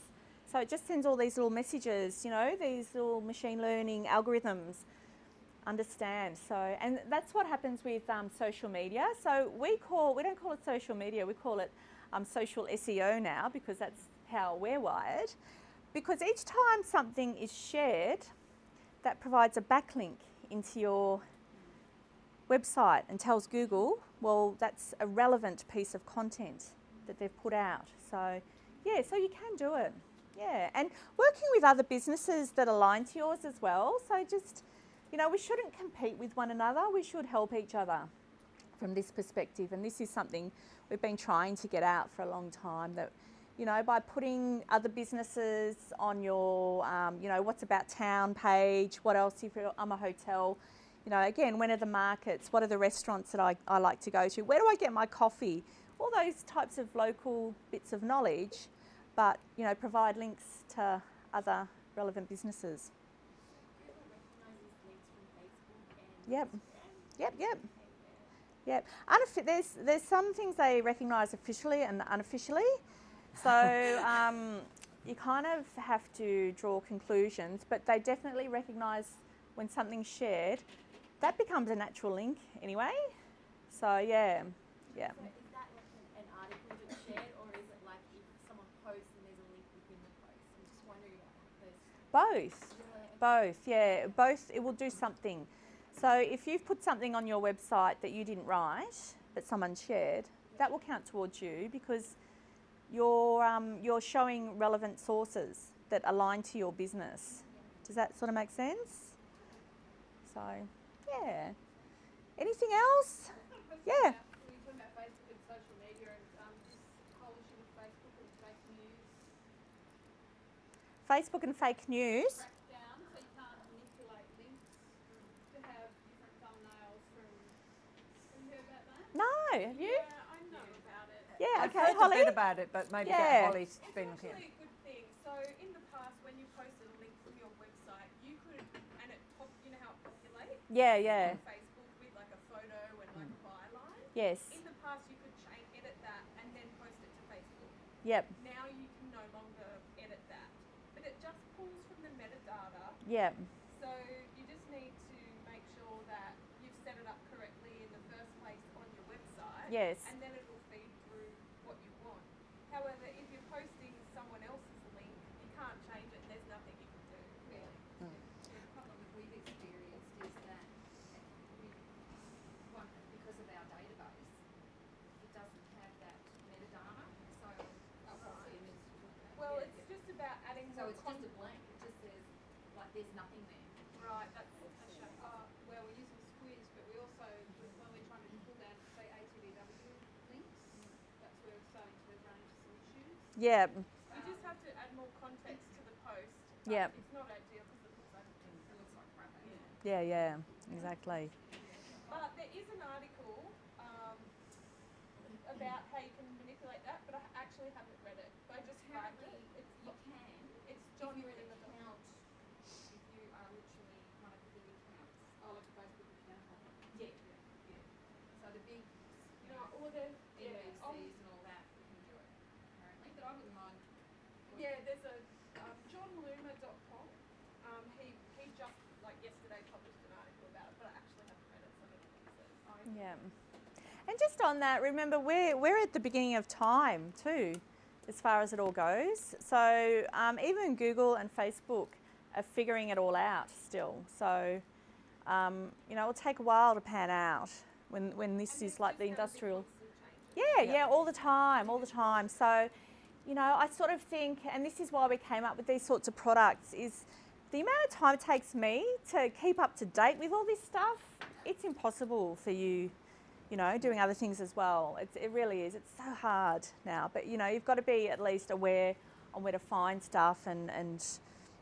So it just sends all these little messages, you know, these little machine learning algorithms understand. So, and that's what happens with social media. So we don't call it social media, we call it social SEO now, because that's how we're wired. Because each time something is shared, that provides a backlink into your website and tells Google, well, that's a relevant piece of content that they've put out. So yeah, so you can do it. Yeah, and working with other businesses that align to yours as well. So just, you know, we shouldn't compete with one another. We should help each other from this perspective. And this is something we've been trying to get out for a long time, that, you know, by putting other businesses on your, you know, what's about town page, what else if I'm a hotel, you know, again, when are the markets, what are the restaurants that I like to go to, where do I get my coffee, all those types of local bits of knowledge, but, you know, provide links to other relevant businesses. Google recognises links from Facebook and Yep. Yep. There's some things they recognise officially and unofficially. So you kind of have to draw conclusions, but they definitely recognise when something's shared, that becomes a natural link anyway. So yeah. So is that like an article that's shared, or is it like if someone posts and there's a link within the post? I'm just wondering about this. Both. It will do something. So if you've put something on your website that you didn't write, but someone shared, that will count towards you, because you're showing relevant sources that align to your business. Does that sort of make sense? So, yeah. Anything else? Yeah. We were talking about Facebook and social media and this whole issue with Facebook and fake news. Facebook and fake news. Cracked down, so you can't manipulate links to have different thumbnails from. Have you heard about that? No, have you? Yeah, I know about it. Yeah, I've okay, heard Holly. a bit about it, but maybe Yeah. get Holly's It's been looking. actually a good thing. So in the past, when you posted a link from your website, you could, and you know how it populates Yeah. on Facebook with like a photo and like a byline. Yes. In the past, you could edit that and then post it to Facebook. Yep. Now you can no longer edit that, but it just pulls from the metadata. Yep. So you just need to make sure that you've set it up correctly in the first place on your website. Yes. And then it will feed through what you want. However, if you're posting someone else's link, you can't change it. There's nothing you can do. Really. The problem that we've experienced is that because of our database, it doesn't have that metadata, so obviously it needs to put that. Well, it's just about adding So more it's just a blank, it just says, like, there's nothing there. Right, that's a shame. Well, we're using Squiz, but we also, when we're trying to pull down, say, ATVW links, that's where we're starting to run into some issues. Yep. We just have to add more context to the post. But Yep. it's not ideal because it looks like crap. Yeah. Exactly. But there is an article about how you can manipulate that, but I actually haven't read it. I just found it. It's You can, it's if John you Written in the account, if you are literally one of the big accounts. Oh, like a Facebook account. Yeah. So the big, You know, or there's NBCs and all that, you can do it, apparently, but I wouldn't mind. there's a johnloomer.com. He just like yesterday published an article about it, but I actually haven't read it, so I don't know what it says. Yeah. And just on that, remember we're at the beginning of time too, as far as it all goes. So even Google and Facebook are figuring it all out still. So you know, it'll take a while to pan out when this is like the industrial. Yeah, all the time. So, you know, I sort of think, and this is why we came up with these sorts of products, is the amount of time it takes me to keep up to date with all this stuff, it's impossible for you you know, doing other things as well. It really is. It's so hard now. But, you know, you've got to be at least aware on where to find stuff and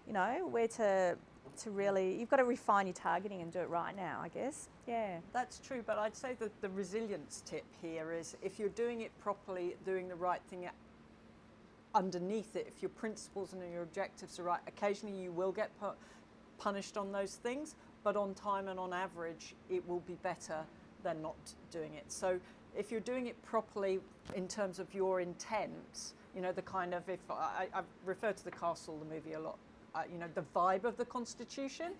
you know, where to really, you've got to refine your targeting and do it right now, I guess. Yeah. That's true, but I'd say that the resilience tip here is if you're doing it properly, doing the right thing underneath it, if your principles and your objectives are right, occasionally you will get punished on those things, but on time and on average, it will be better than not doing it. So if you're doing it properly in terms of your intent, you know, the kind of, if I refer to the Castle, the movie a lot, you know, the vibe of the Constitution.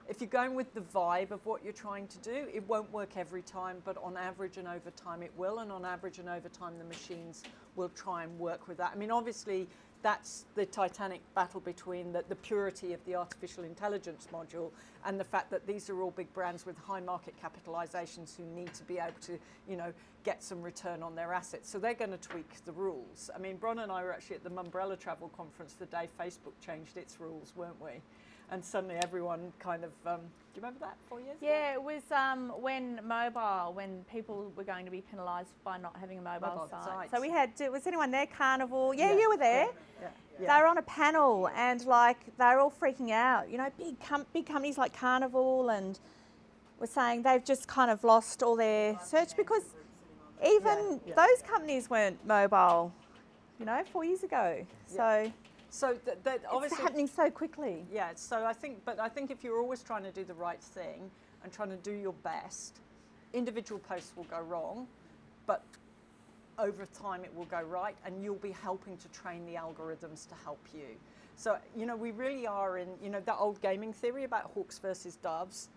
If you're going with the vibe of what you're trying to do, it won't work every time, but on average and over time it will, and on average and over time the machines will try and work with that. I mean, obviously that's the titanic battle between the purity of the artificial intelligence module and the fact that these are all big brands with high market capitalizations who need to be able to, you know, get some return on their assets. So they're going to tweak the rules. I mean, Bron and I were actually at the Mumbrella Travel Conference the day Facebook changed its rules, weren't we? And suddenly everyone kind of, do you remember that 4 years ago? Yeah, it was when people were going to be penalised by not having a mobile site. So we had, was anyone there? Carnival? Yeah, you were there. Yeah. They were on a panel and like they were all freaking out. You know, big companies like Carnival and were saying they've just kind of lost all their search because even those companies weren't mobile, you know, 4 years ago. So that obviously it's happening so quickly. Yeah. So I think if you're always trying to do the right thing and trying to do your best, individual posts will go wrong, but over time it will go right, and you'll be helping to train the algorithms to help you. So, you know, we really are in, you know, that old gaming theory about hawks versus doves.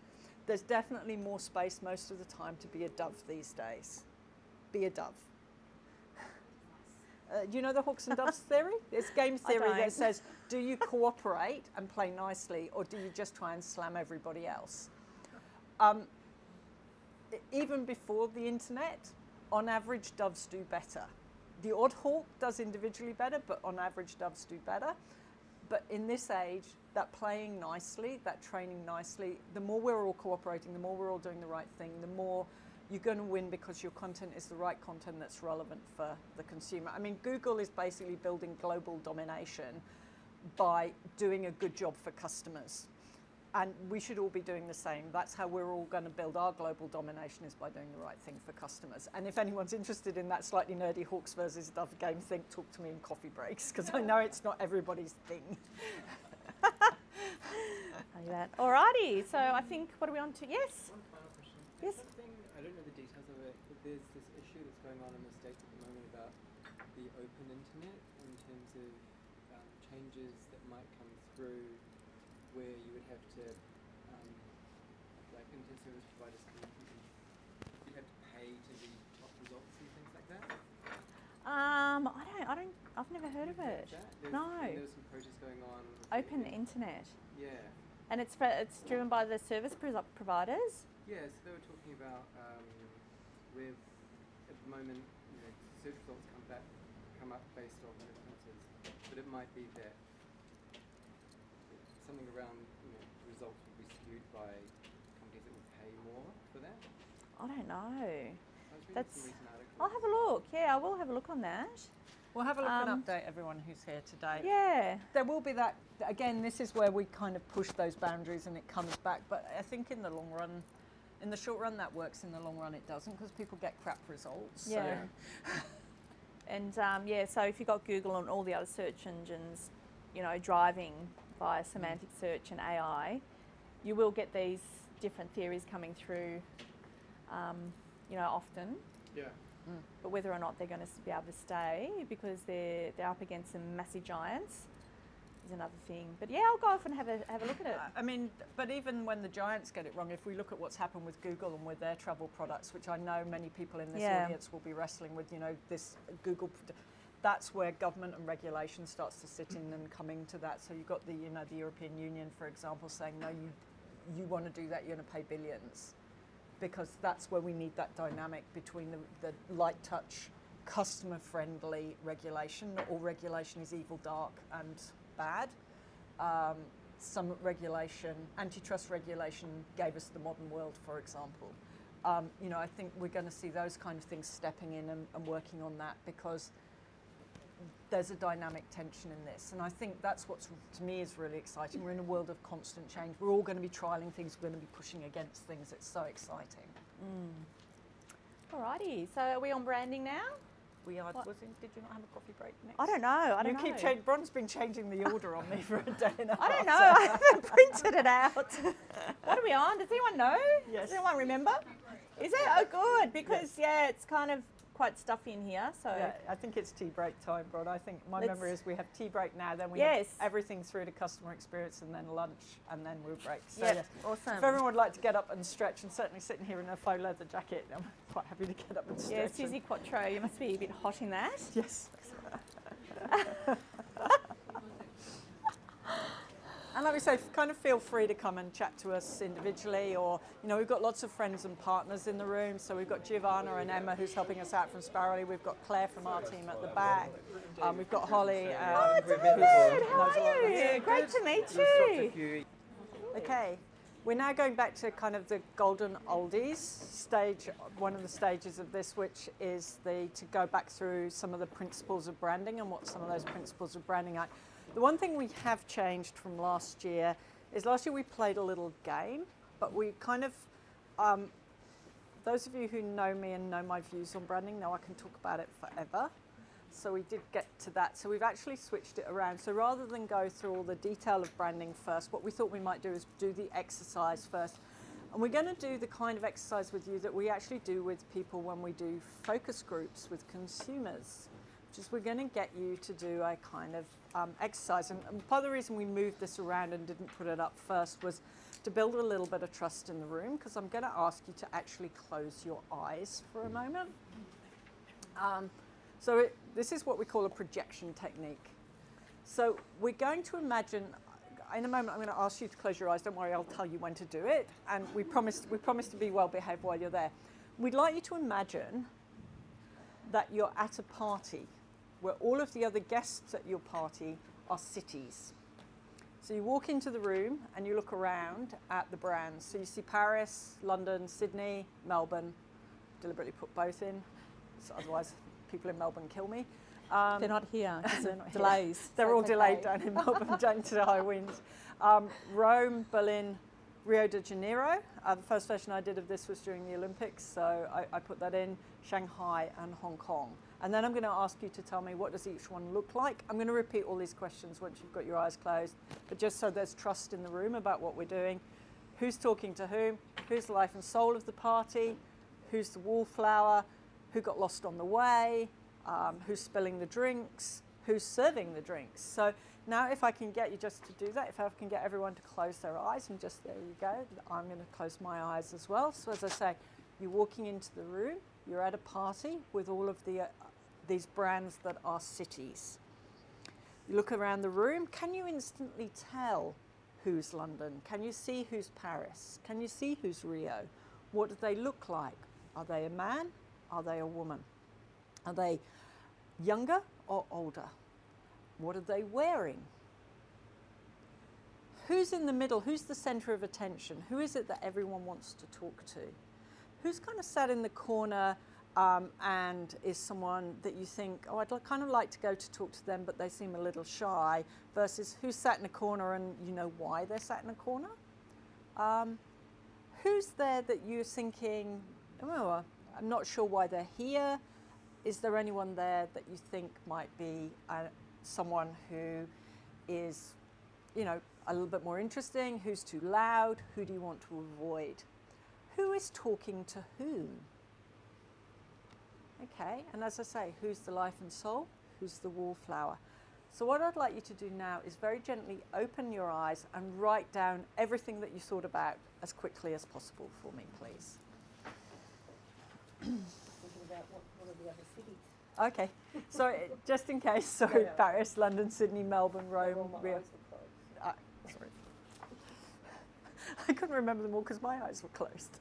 There's definitely more space most of the time to be a dove these days. Be a dove. Do you know the hawks and doves theory? There's game theory that says, do you cooperate and play nicely, or do you just try and slam everybody else? Even before the internet, on average, doves do better. The odd hawk does individually better, but on average, doves do better. But in this age, that playing nicely, that training nicely, the more we're all cooperating, the more we're all doing the right thing, the more you're going to win because your content is the right content that's relevant for the consumer. I mean, Google is basically building global domination by doing a good job for customers. And we should all be doing the same. That's how we're all going to build our global domination, is by doing the right thing for customers. And if anyone's interested in that slightly nerdy hawks versus dove game thing, talk to me in coffee breaks, because I know it's not everybody's thing. Alrighty, so I think, what are we on to? Yes? One final question. Yes. Something, I don't know the details of it, but there's this issue that's going on in the States at the moment about the open internet in terms of changes that might come through where you would have to, like internet service providers, you'd have to pay to read top results and things like that. I've never heard of it. No. There's some protests going on. Open internet. Yeah. And it's driven by the service providers? Yeah, so they were talking about with, at the moment, you know, search results come up based on references, but it might be that something around, you know, results would be skewed by companies that would pay more for that. I don't know. I was reading some recent articles. I'll have a look. Yeah, I will have a look on that. We'll have a look and update everyone who's here today. Yeah. There will be that, again, this is where we kind of push those boundaries and it comes back. But I think in the long run, in the short run that works, in the long run it doesn't, because people get crap results. Yeah. So. And so if you've got Google and all the other search engines, you know, driving via semantic search and AI, you will get these different theories coming through, you know, often. Yeah. But whether or not they're going to be able to stay because they're up against some massive giants is another thing. But yeah, I'll go off and have a look at it. I mean, but even when the giants get it wrong, if we look at what's happened with Google and with their travel products, which I know many people in this audience will be wrestling with, you know, this Google, that's where government and regulation starts to sit in and coming to that. So you've got the, you know, the European Union, for example, saying, no, you want to do that, you're going to pay billions. Because that's where we need that dynamic between the light touch, customer-friendly regulation. Not all regulation is evil, dark and bad. Some regulation, antitrust regulation gave us the modern world, for example. you know, I think we're going to see those kind of things stepping in and working on that, because there's a dynamic tension in this. And I think that's what, to me, is really exciting. We're in a world of constant change. We're all going to be trialing things. We're going to be pushing against things. It's so exciting. Alrighty, so are we on branding now? We are. What? Did you not have a coffee break next? I don't know. I don't You know. keep changing. Bron's been changing the order on me for a day and a half. I don't know. I haven't printed it out. What are we on? Does anyone know? Yes. Does anyone remember? Is it? Oh, good. Because yeah, it's kind of quite stuffy in here. So Yeah, I think it's tea break time, Bron. I think my Let's- memory is we have tea break now, then we Yes. have everything through to customer experience, and then lunch, and then we'll break. So Yep, yes. awesome. If everyone would like to get up and stretch, and certainly sitting here in a faux leather jacket, I'm quite happy to get up and stretch. Yeah, and- Susie Quattro, you must be a bit hot in that. Yes. And like we say, kind of feel free to come and chat to us individually, or, you know, we've got lots of friends and partners in the room. So we've got Giovanna and Emma, who's helping us out from Sparrowley. We've got Claire from our team at the back. We've got Holly. Oh, who's David, knows a how lot are of us. you? Great to meet you. Okay, we're now going back to kind of the golden oldies stage, one of the stages of this, which is to go back through some of the principles of branding and what some of those principles of branding are. The one thing we have changed from last year is last year we played a little game, but we kind of, those of you who know me and know my views on branding know I can talk about it forever. So we did get to that. So we've actually switched it around. So rather than go through all the detail of branding first, what we thought we might do is do the exercise first. And we're going to do the kind of exercise with you that we actually do with people when we do focus groups with consumers, which is we're going to get you to do a kind of exercise. And part of the reason we moved this around and didn't put it up first was to build a little bit of trust in the room, because I'm going to ask you to actually close your eyes for a moment. This is what we call a projection technique. So we're going to imagine, in a moment I'm going to ask you to close your eyes. Don't worry, I'll tell you when to do it. And we promise to be well behaved while you're there. We'd like you to imagine that you're at a party where all of the other guests at your party are cities. So you walk into the room and you look around at the brands. So you see Paris, London, Sydney, Melbourne. Deliberately put both in, so otherwise people in Melbourne kill me. They're not here because They're of not here. delays. They're so all it's delayed okay. down in Melbourne due to the high winds. Rome, Berlin, Rio de Janeiro. The first version I did of this was during the Olympics, so I put that in. Shanghai and Hong Kong. And then I'm going to ask you to tell me, what does each one look like? I'm going to repeat all these questions once you've got your eyes closed, but just so there's trust in the room about what we're doing. Who's talking to whom? Who's the life and soul of the party? Who's the wallflower? Who got lost on the way? Who's spilling the drinks? Who's serving the drinks? So now if I can get you just to do that, if I can get everyone to close their eyes, and just there you go, I'm going to close my eyes as well. So as I say, you're walking into the room, you're at a party with all of these brands that are cities. You look around the room, can you instantly tell who's London? Can you see who's Paris? Can you see who's Rio? What do they look like? Are they a man? Are they a woman? Are they younger or older? What are they wearing? Who's in the middle? Who's the center of attention? Who is it that everyone wants to talk to? Who's kind of sat in the corner and is someone that you think, oh, I'd kind of like to go to talk to them, but they seem a little shy, versus who's sat in a corner and you know why they're sat in a corner? Who's there that you're thinking, oh, I'm not sure why they're here? Is there anyone there that you think might be someone who is, you know, a little bit more interesting? Who's too loud? Who do you want to avoid? Who is talking to whom? Okay, and as I say, who's the life and soul? Who's the wallflower? So what I'd like you to do now is very gently open your eyes and write down everything that you thought about as quickly as possible for me, please. Thinking about what are the other cities? Okay, so just in case, sorry, Yeah. Paris, London, Sydney, Melbourne, Rome, All my Rio. eyes were closed. Sorry. I couldn't remember them all because my eyes were closed.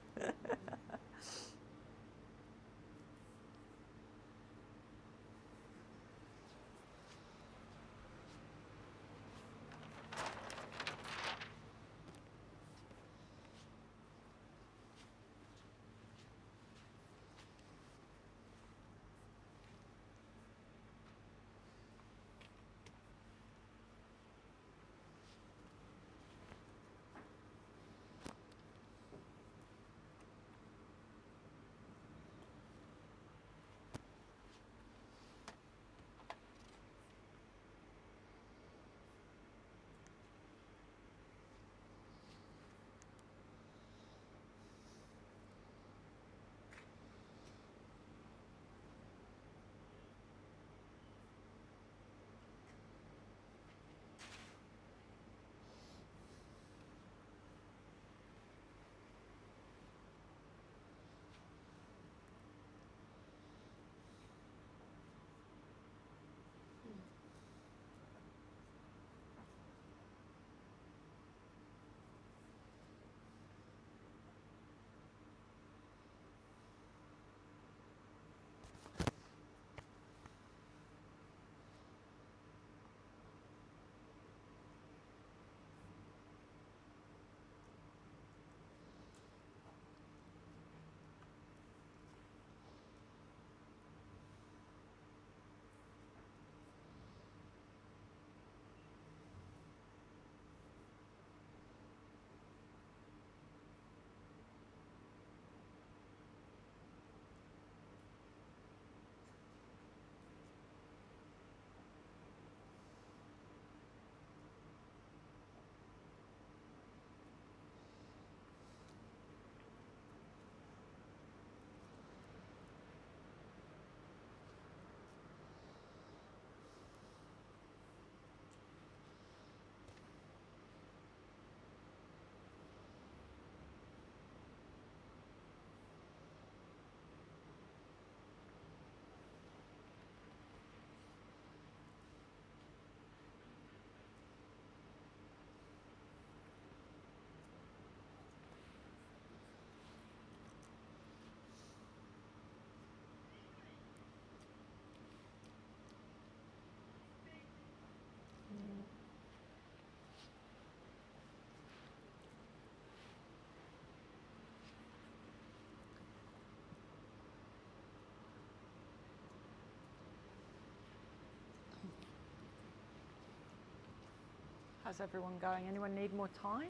How's everyone going? Anyone need more time?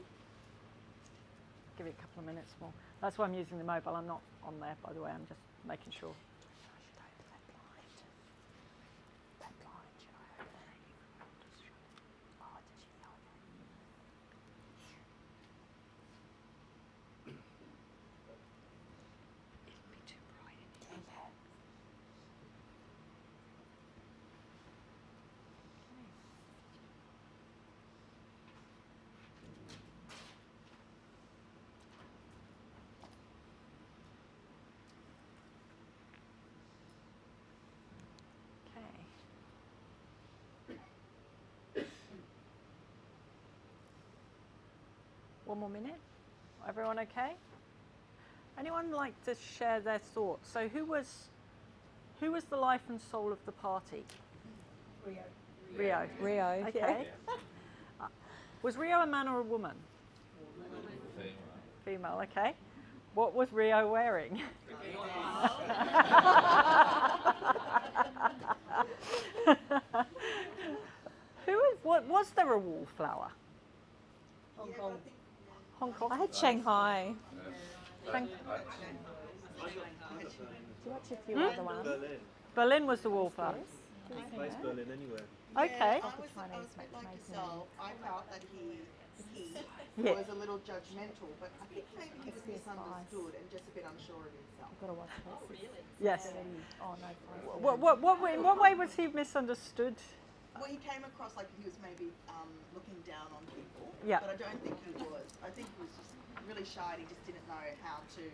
Give it a couple of minutes more. That's why I'm using the mobile. I'm not on there, by the way. I'm just making sure. One more minute. Everyone okay? Anyone like to share their thoughts? So who was the life and soul of the party? Rio. Rio. Okay. Was Rio a man or a woman? Female. Okay. What was Rio wearing? Was there a wallflower? Hong Kong. Hong Kong. I had Shanghai. Shanghai. Do you watch a few other ones? Berlin was the wallflower. Place Berlin anywhere. Okay. I was a bit like yourself. I felt that he Yeah. was a little judgmental, but I think maybe he was misunderstood and just a bit unsure of himself. I've got to watch this. Yes. Oh no. In what way was he misunderstood? Well, he came across like he was maybe looking down on people, Yeah. but I don't think he was. I think he was just really shy and he just didn't know how to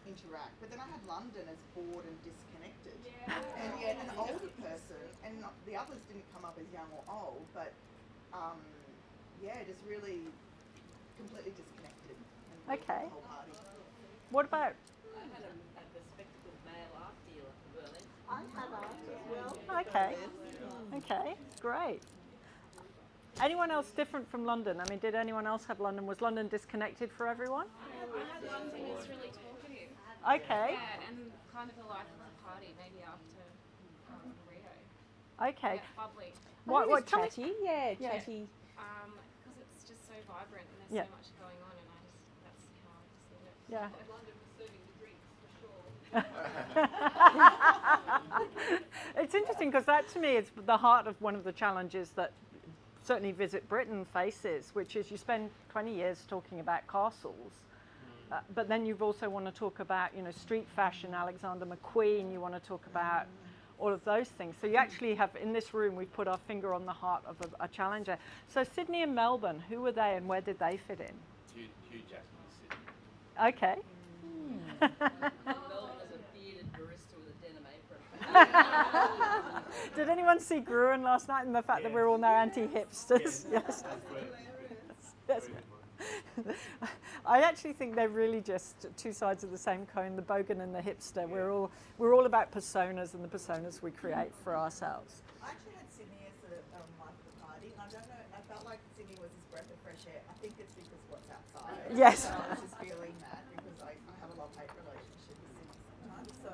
interact. But then I had London as bored and disconnected. And yet an older person, and the others didn't come up as young or old, but just really completely disconnected. And Okay. The whole party. What about? I had a bespectacled male art dealer in Berlin. I had art as well. Okay. Okay. Great. Anyone else different from London? I mean, did anyone else have London? Was London disconnected for everyone? I had London was really talkative. Okay. Yeah, and kind of the life of the party, maybe after Rio. Okay. Yeah, bubbly. What? Tell me. Chatty? Yeah, chatty. Because it's just so vibrant and there's Yeah. so much going on, and that's how I perceive it. Yeah. London was serving the drinks for sure. It's interesting because that to me is the heart of one of the challenges that certainly Visit Britain faces, which is you spend 20 years talking about castles, but then you've also want to talk about, street fashion, Alexander McQueen, you want to talk about all of those things. So you actually have, in this room, we've put our finger on the heart of a challenger. So Sydney and Melbourne, who were they and where did they fit in? Hugh Jackman was Sydney. Okay. Melbourne was a bearded barista with a denim apron. Did anyone see Gruen last night and the fact that we're all now anti-hipsters? Yes. Yes. I actually think they're really just two sides of the same coin, the bogan and the hipster. We're all about personas and the personas we create for ourselves. I actually had Sydney as the life of the party, and I don't know, I felt like Sydney was his breath of fresh air. I think it's because what's outside. Yes. So I was just feeling that because I have a love-hate relationship with Sydney sometimes. So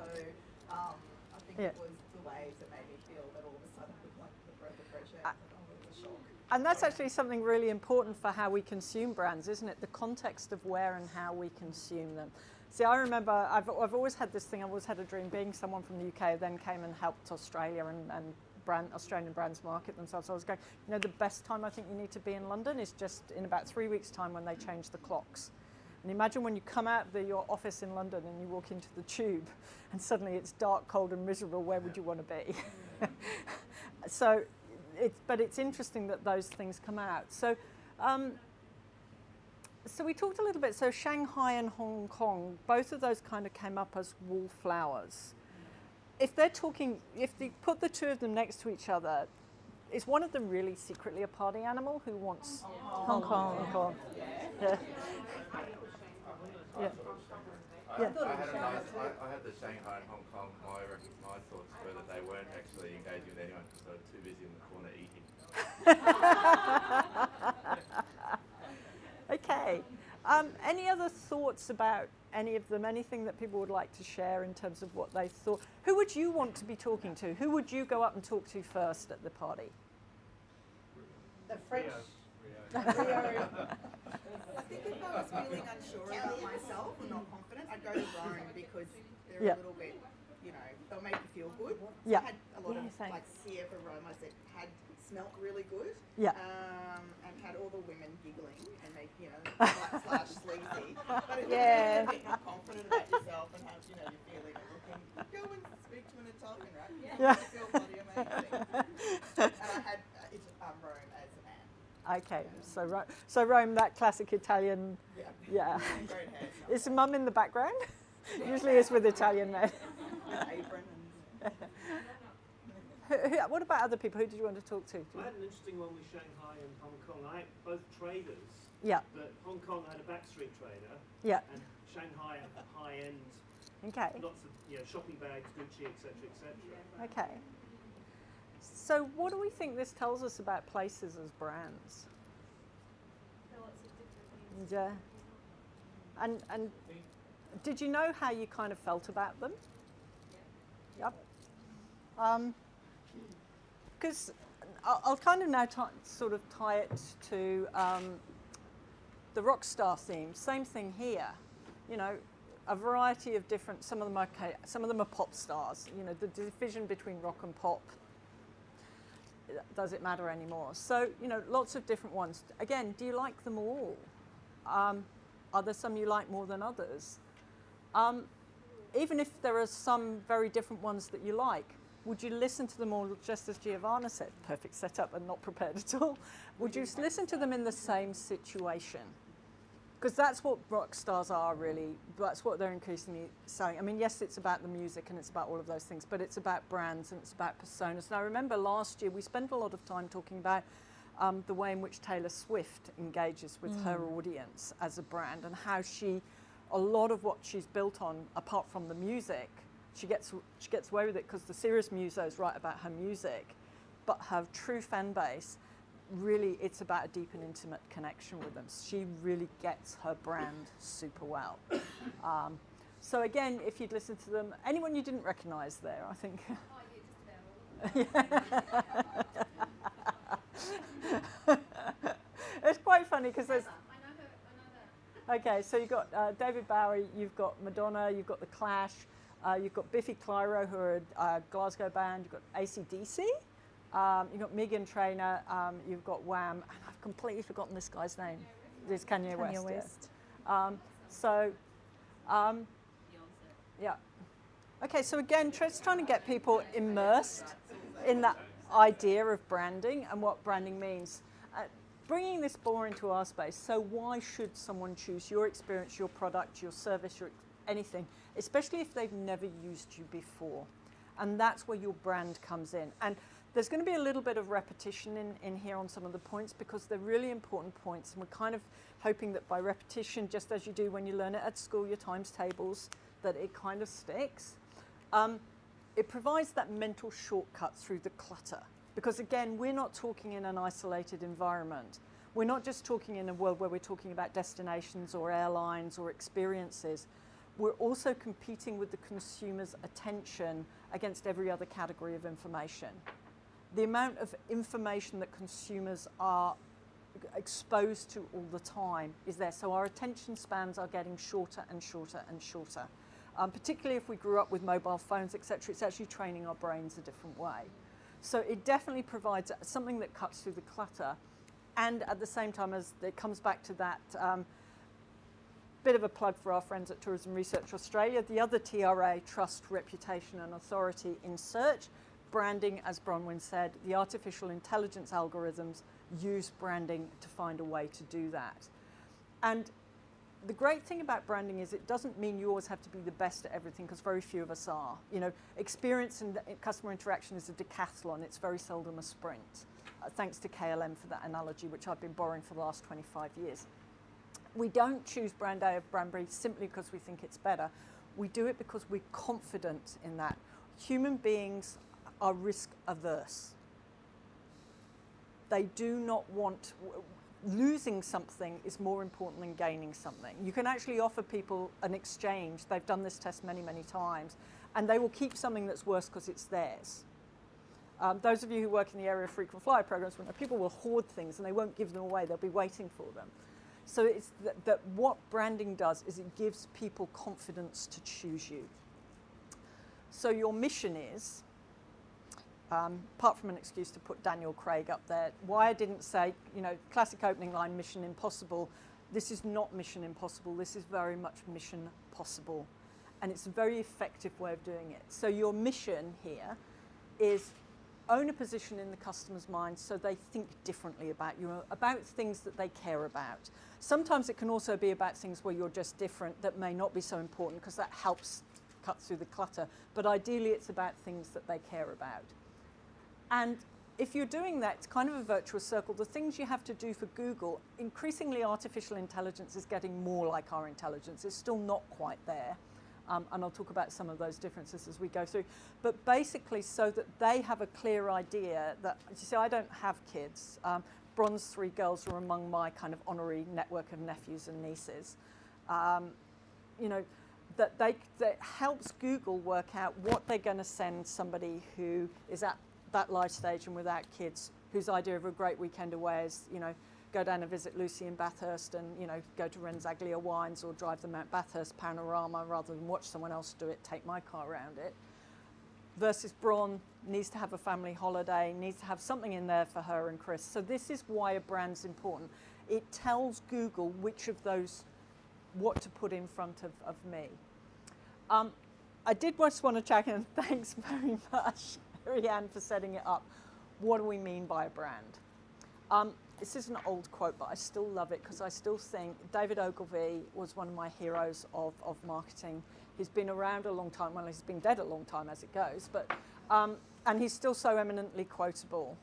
I think it was the waves that made me feel that all of a sudden it was like the breath of fresh air. It was a shock. And that's actually something really important for how we consume brands, isn't it? The context of where and how we consume them. See, I remember I've always had this thing, I've always had a dream being someone from the UK who then came and helped Australia and Australian brands market themselves. So I was going, the best time I think you need to be in London is just in about 3 weeks' time when they change the clocks. And imagine when you come out of your office in London and you walk into the tube and suddenly it's dark, cold and miserable, where would you want to be? But it's interesting that those things come out. So we talked a little bit, so Shanghai and Hong Kong, both of those kind of came up as wallflowers. If you put the two of them next to each other, is one of them really secretly a party animal who wants Hong Kong. Hong Kong. Yeah. Yeah. Yeah. I had the Shanghai and Hong Kong. My thoughts were that they weren't actually engaging with anyone because they were too busy in the corner eating. Okay. Any other thoughts about any of them? Anything that people would like to share in terms of what they thought? Who would you want to be talking to? Who would you go up and talk to first at the party? The French. I think if I was feeling unsure about myself or not confident, I'd go to Rome because they're Yeah. a little bit, they'll make you feel good. Yeah. I had a lot of, thanks. like, here for Rome, I said, smelt really good. Yeah. And had all the women giggling and make, slash sleazy. But it Yeah. makes you a bit more confident about yourself and have, you're feeling and looking. Go and speak to an Italian, right? Yeah. You feel bloody amazing. And I had Rome as a man. Okay, so Rome, that classic Italian. Yeah. Yeah. Great hair. Is Mum in the background? Usually it's with Italian men. Apron and What about other people? Who did you want to talk to? I had an interesting one with Shanghai and Hong Kong. I had both traders, Yeah, but Hong Kong had a backstreet trader, yeah. and Shanghai had a high-end, Okay, lots of shopping bags, Gucci, etc., etc. okay. So what do we think this tells us about places as brands? Yeah. And did you know how you kind of felt about them? Yep. Because I'll kind of now sort of tie it to the Rockstar theme. Same thing here. A variety of different. Some of them are okay. Some of them are pop stars. The division between rock and pop. Does it matter anymore? So lots of different ones. Again, do you like them all? Are there some you like more than others? Even if there are some very different ones that you like, would you listen to them all just as Giovanna said? Perfect setup and not prepared at all. Would you listen to them in the same situation? Because that's what rock stars are really. That's what they're increasingly saying. I mean, yes, it's about the music and it's about all of those things, but it's about brands and it's about personas. And I remember last year we spent a lot of time talking about the way in which Taylor Swift engages with her audience as a brand and how a lot of what she's built on, apart from the music, she gets away with it because the serious musos write about her music, but her true fan base, really it's about a deep and intimate connection with them. She really gets her brand super well. So again, if you'd listen to them, anyone you didn't recognise there, I think. Oh, yeah, just about all of them. It's quite funny because there's. I know her. Okay, so you've got David Bowie, you've got Madonna, you've got The Clash, you've got Biffy Clyro, who are a Glasgow band, you've got AC/DC, you've got Meghan Trainor, you've got Wham, and I've completely forgotten this guy's name. It's Kanye West. Yeah. Okay, so again, just trying to get people immersed in that idea of branding and what branding means. Bringing this more into our space, so why should someone choose your experience, your product, your service, your anything, especially if they've never used you before? And that's where your brand comes in. And there's going to be a little bit of repetition in here on some of the points because they're really important points. And we're kind of hoping that by repetition, just as you do when you learn it at school, your times tables, that it kind of sticks. It provides that mental shortcut through the clutter. Because again, we're not talking in an isolated environment. We're not just talking in a world where we're talking about destinations or airlines or experiences. We're also competing with the consumer's attention against every other category of information. The amount of information that consumers are exposed to all the time is there. So our attention spans are getting shorter and shorter and shorter. Particularly if we grew up with mobile phones, etc., it's actually training our brains a different way. So it definitely provides something that cuts through the clutter, and at the same time as it comes back to that bit of a plug for our friends at Tourism Research Australia, the other TRA, trust, reputation and authority in search. Branding, as Bronwyn said, the artificial intelligence algorithms use branding to find a way to do that. And the great thing about branding is it doesn't mean you always have to be the best at everything, because very few of us are. Experience and customer interaction is a decathlon. It's very seldom a sprint. Thanks to KLM for that analogy, which I've been borrowing for the last 25 years. We don't choose brand A or brand B simply because we think it's better. We do it because we're confident in that. Human beings are risk averse. They do not want. Losing something is more important than gaining something. You can actually offer people an exchange. They've done this test many, many times, and they will keep something that's worse because it's theirs. Those of you who work in the area of frequent flyer programs will know people will hoard things and they won't give them away. They'll be waiting for them. So it's that what branding does is it gives people confidence to choose you. So your mission is, apart from an excuse to put Daniel Craig up there, why I didn't say, classic opening line, mission impossible. This is not mission impossible. This is very much mission possible. And it's a very effective way of doing it. So your mission here is own a position in the customer's mind so they think differently about you, about things that they care about. Sometimes it can also be about things where you're just different that may not be so important because that helps cut through the clutter. But ideally it's about things that they care about. And if you're doing that, it's kind of a virtuous circle. The things you have to do for Google, increasingly artificial intelligence is getting more like our intelligence. It's still not quite there. And I'll talk about some of those differences as we go through. But basically so that they have a clear idea that, you see, I don't have kids. Bronze 3 girls are among my kind of honorary network of nephews and nieces. That helps Google work out what they're going to send somebody who is at that life stage and without kids, whose idea of a great weekend away is, go down and visit Lucy in Bathurst and, go to Renzaglia Wines or drive the Mount Bathurst panorama rather than watch someone else do it, take my car around it. Versus Bron needs to have a family holiday, needs to have something in there for her and Chris. So this is why a brand's important. It tells Google which of those, what to put in front of me. I did just want to check in, thanks very much, Marianne, for setting it up. What do we mean by a brand? This is an old quote, but I still love it because I still think David Ogilvy was one of my heroes of marketing. He's been around a long time. Well, he's been dead a long time as it goes, but and he's still so eminently quotable.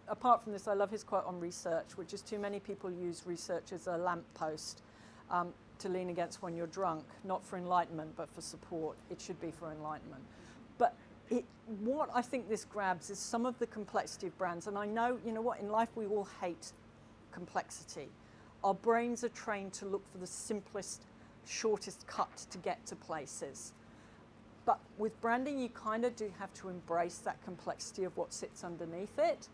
Apart from this, I love his quote on research, which is too many people use research as a lamppost to lean against when you're drunk, not for enlightenment, but for support. It should be for enlightenment. But what I think this grabs is some of the complexity of brands. And I know, in life we all hate complexity. Our brains are trained to look for the simplest, shortest cut to get to places. But with branding, you kind of do have to embrace that complexity of what sits underneath it.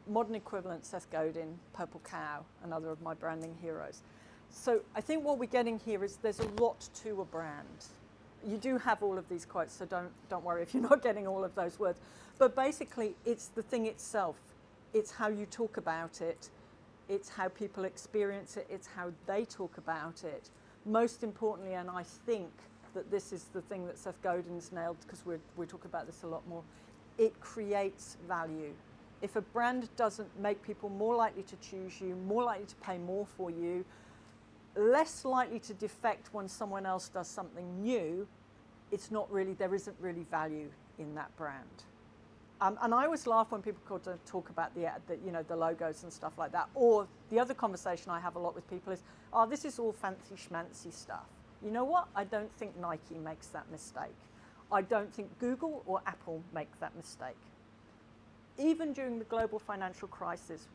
Modern equivalent, Seth Godin, Purple Cow, another of my branding heroes. So I think what we're getting here is there's a lot to a brand. You do have all of these quotes, so don't worry if you're not getting all of those words. But basically, it's the thing itself. It's how you talk about it. It's how people experience it. It's how they talk about it. Most importantly, and I think that this is the thing that Seth Godin's nailed, because we talk about this a lot more, it creates value. If a brand doesn't make people more likely to choose you, more likely to pay more for you, less likely to defect when someone else does something new, there isn't really value in that brand. And I always laugh when people talk about the logos and stuff like that. Or the other conversation I have a lot with people is, oh, this is all fancy schmancy stuff. You know what? I don't think Nike makes that mistake. I don't think Google or Apple make that mistake. Even during the global financial crisis,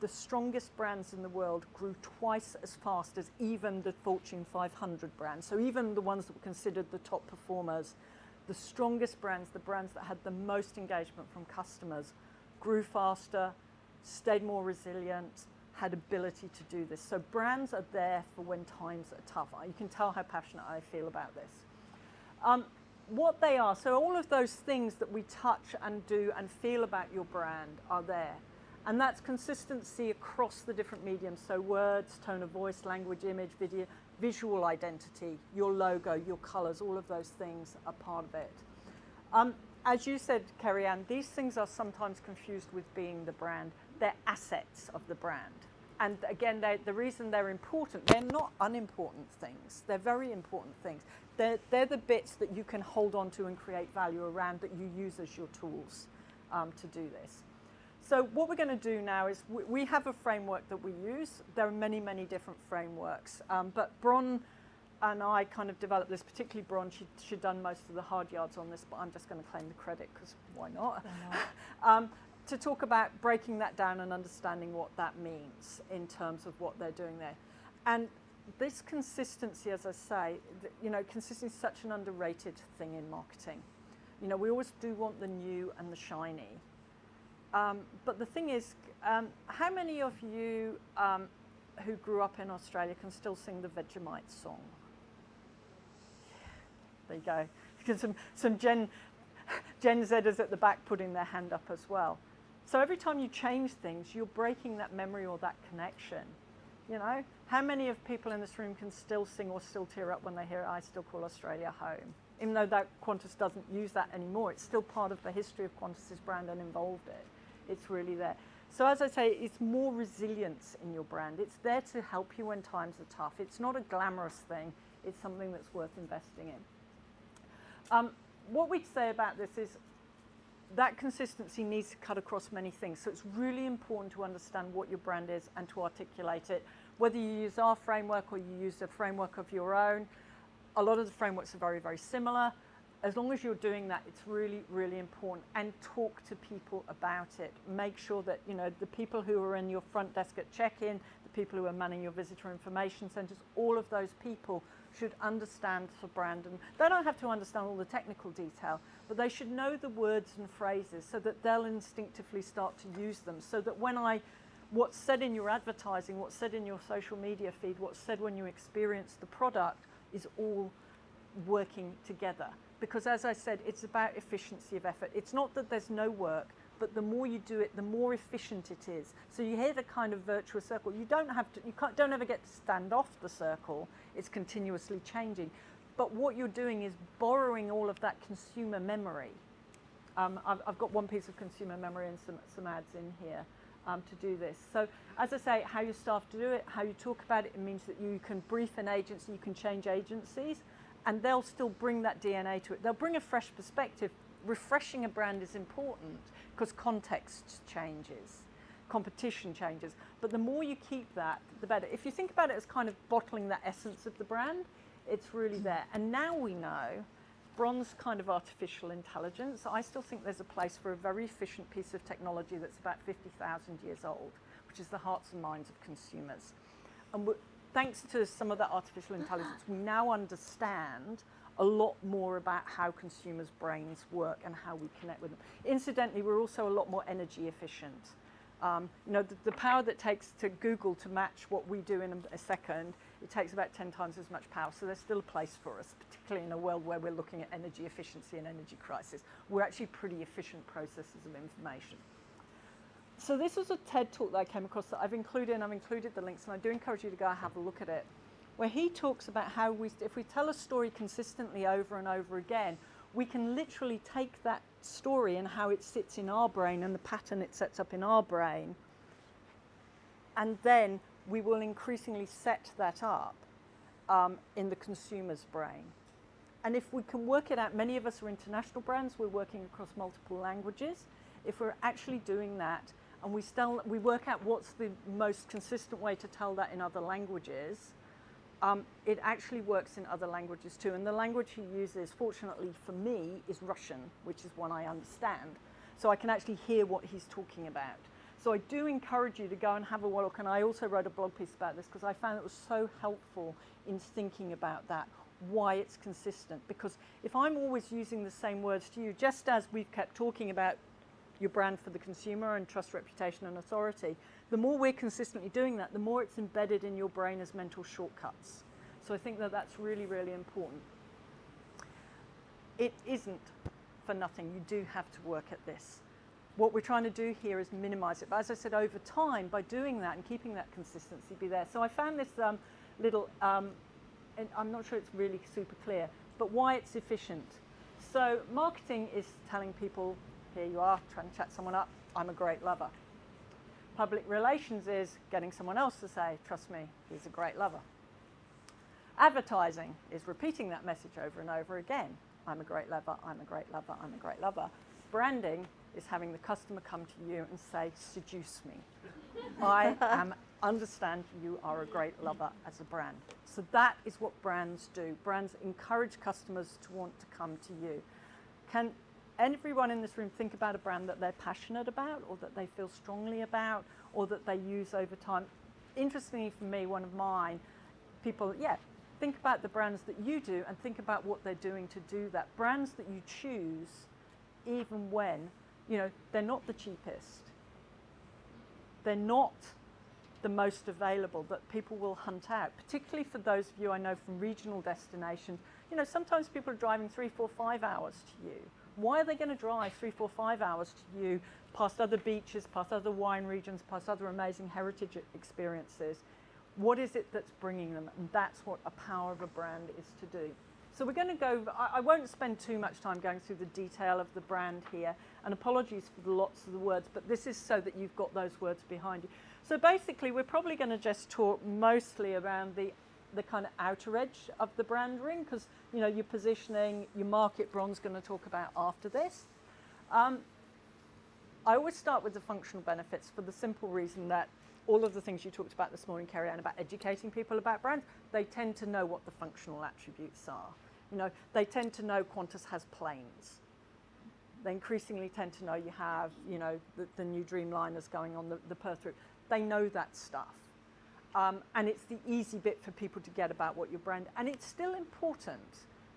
the strongest brands in the world grew twice as fast as even the Fortune 500 brands. So even the ones that were considered the top performers, the strongest brands, the brands that had the most engagement from customers, grew faster, stayed more resilient, had ability to do this. So brands are there for when times are tough. You can tell how passionate I feel about this. What they are, so all of those things that we touch and do and feel about your brand are there. And that's consistency across the different mediums. So words, tone of voice, language, image, video, visual identity, your logo, your colors, all of those things are part of it. As you said, Carrie-Anne, these things are sometimes confused with being the brand. They're assets of the brand. And again, the reason they're important, they're not unimportant things. They're very important things. They're the bits that you can hold on to and create value around that you use as your tools to do this. So what we're going to do now is we have a framework that we use. There are many, many different frameworks. But Bron and I kind of developed this, particularly Bron. She'd done most of the hard yards on this, but I'm just going to claim the credit because why not? To talk about breaking that down and understanding what that means in terms of what they're doing there. And this consistency, as I say, consistency is such an underrated thing in marketing. You know, we always do want the new and the shiny. But the thing is, how many of you who grew up in Australia can still sing the Vegemite song? There you go. Because some Gen Zers at the back putting their hand up as well. So every time you change things, you're breaking that memory or that connection. You know, how many of people in this room can still sing or still tear up when they hear "I Still Call Australia Home"? Even though that Qantas doesn't use that anymore, it's still part of the history of Qantas's brand and involved it. It's really there. So as I say, it's more resilience in your brand. It's there to help you when times are tough. It's not a glamorous thing. It's something that's worth investing in. What we'd say about this is that consistency needs to cut across many things. So it's really important to understand what your brand is and to articulate it. Whether you use our framework or you use a framework of your own, a lot of the frameworks are very, very similar. As long as you're doing that, it's really, really important. And talk to people about it. Make sure that, you know, the people who are in your front desk at check-in, the people who are manning your visitor information centres, all of those people should understand the brand. And they don't have to understand all the technical detail, but they should know the words and phrases so that they'll instinctively start to use them. So that what's said in your advertising, what's said in your social media feed, what's said when you experience the product is all working together. Because as I said, it's about efficiency of effort. It's not that there's no work, but the more you do it, the more efficient it is. So you hear the kind of virtuous circle. You don't ever get to stand off the circle. It's continuously changing. But what you're doing is borrowing all of that consumer memory. I've got one piece of consumer memory and some ads in here to do this. So as I say, how you staff to do it, how you talk about it, it means that you can brief an agency, you can change agencies, and they'll still bring that DNA to it. They'll bring a fresh perspective. Refreshing a brand is important because context changes, competition changes. But the more you keep that, the better. If you think about it as kind of bottling the essence of the brand, it's really there. And now we know, bronze kind of artificial intelligence, I still think there's a place for a very efficient piece of technology that's about 50,000 years old, which is the hearts and minds of consumers. And thanks to some of that artificial intelligence, we now understand a lot more about how consumers' brains work and how we connect with them. Incidentally, we're also a lot more energy efficient. You know, the power that takes to Google to match what we do in a second, it takes about 10 times as much power. So there's still a place for us, particularly in a world where we're looking at energy efficiency and energy crisis. We're actually pretty efficient processors of information. So this was a TED talk that I came across that I've included the links, and I do encourage you to go and have a look at it, where he talks about how if we tell a story consistently over and over again, we can literally take that story and how it sits in our brain and the pattern it sets up in our brain, and then we will increasingly set that up in the consumer's brain. And if we can work it out, many of us are international brands, we're working across multiple languages. If we're actually doing that, and we work out what's the most consistent way to tell that in other languages, it actually works in other languages too. And the language he uses, fortunately for me, is Russian, which is one I understand. So I can actually hear what he's talking about. So I do encourage you to go and have a look. And I also wrote a blog piece about this because I found it was so helpful in thinking about that, why it's consistent. Because if I'm always using the same words to you, just as we've kept talking about your brand for the consumer and trust, reputation, and authority, the more we're consistently doing that, the more it's embedded in your brain as mental shortcuts. So I think that that's really, really important. It isn't for nothing. You do have to work at this. What we're trying to do here is minimize it. But as I said, over time, by doing that and keeping that consistency be there. So I found this little, and I'm not sure it's really super clear, but why it's efficient. So marketing is telling people, here you are, trying to chat someone up, I'm a great lover. Public relations is getting someone else to say, trust me, he's a great lover. Advertising is repeating that message over and over again. I'm a great lover, I'm a great lover, I'm a great lover. Branding is having the customer come to you and say, seduce me. I understand you are a great lover as a brand. So that is what brands do. Brands encourage customers to want to come to you. Can everyone in this room think about a brand that they're passionate about or that they feel strongly about or that they use over time? Interestingly for me, one of mine, people, think about the brands that you do and think about what they're doing to do that. Brands that you choose even when, you know, they're not the cheapest. They're not the most available, that people will hunt out, particularly for those of you I know from regional destinations. You know, sometimes people are driving 3, 4, 5 hours to you. Why are they going to drive 3, 4, 5 hours to you, past other beaches, past other wine regions, past other amazing heritage experiences? What is it that's bringing them? And that's what a power of a brand is to do. So we're going to go, I won't spend too much time going through the detail of the brand here, and apologies for the lots of the words, but this is so that you've got those words behind you. So basically, we're probably going to just talk mostly around the kind of outer edge of the brand ring, because, you know, your positioning, your market, Bron's going to talk about after this. I always start with the functional benefits for the simple reason that all of the things you talked about this morning, Carolyn, about educating people about brands, they tend to know what the functional attributes are. You know, they tend to know Qantas has planes. They increasingly tend to know you have, you know, the new Dreamliners going on the Perth route. They know that stuff. And it's the easy bit for people to get about what your brand, and it's still important.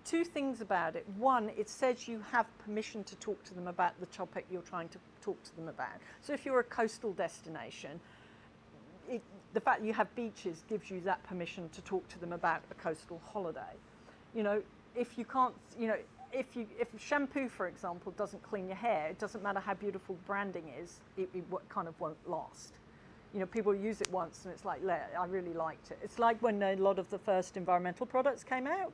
Two things about it. One, it says you have permission to talk to them about the topic you're trying to talk to them about. So if you're a coastal destination, the fact you have beaches gives you that permission to talk to them about a coastal holiday. You know, if you can't, you know, if shampoo, for example, doesn't clean your hair, it doesn't matter how beautiful branding is, it kind of won't last. You know, people use it once and it's like, I really liked it. It's like when a lot of the first environmental products came out.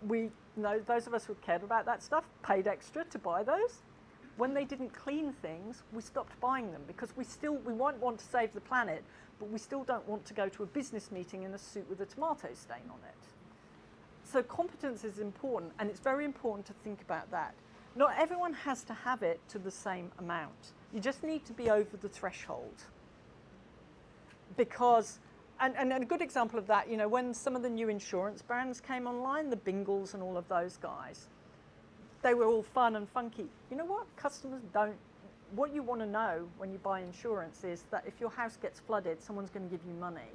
We, you know, those of us who cared about that stuff paid extra to buy those. When they didn't clean things, we stopped buying them because we might want to save the planet, but we still don't want to go to a business meeting in a suit with a tomato stain on it. So competence is important, and it's very important to think about that. Not everyone has to have it to the same amount. You just need to be over the threshold. Because, and a good example of that, you know, when some of the new insurance brands came online, the Bingles and all of those guys, they were all fun and funky. You know what? Customers don't, what you want to know when you buy insurance is that if your house gets flooded, someone's going to give you money.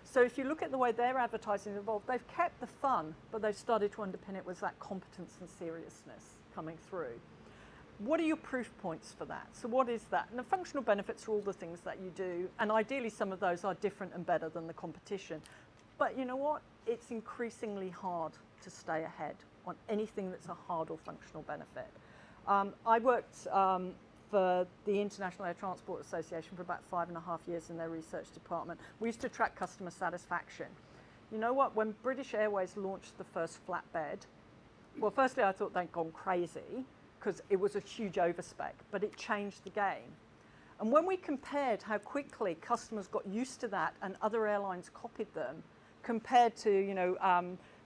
So if you look at the way their advertising evolved, they've kept the fun, but they've started to underpin it with that competence and seriousness coming through. What are your proof points for that? So what is that? And the functional benefits are all the things that you do, and ideally some of those are different and better than the competition. But you know what? It's increasingly hard to stay ahead on anything that's a hard or functional benefit. I worked for the International Air Transport Association for about 5.5 years in their research department. We used to track customer satisfaction. You know what? When British Airways launched the first flatbed, well, firstly I thought they'd gone crazy because it was a huge overspec, but it changed the game. And when we compared how quickly customers got used to that and other airlines copied them, compared to, you know,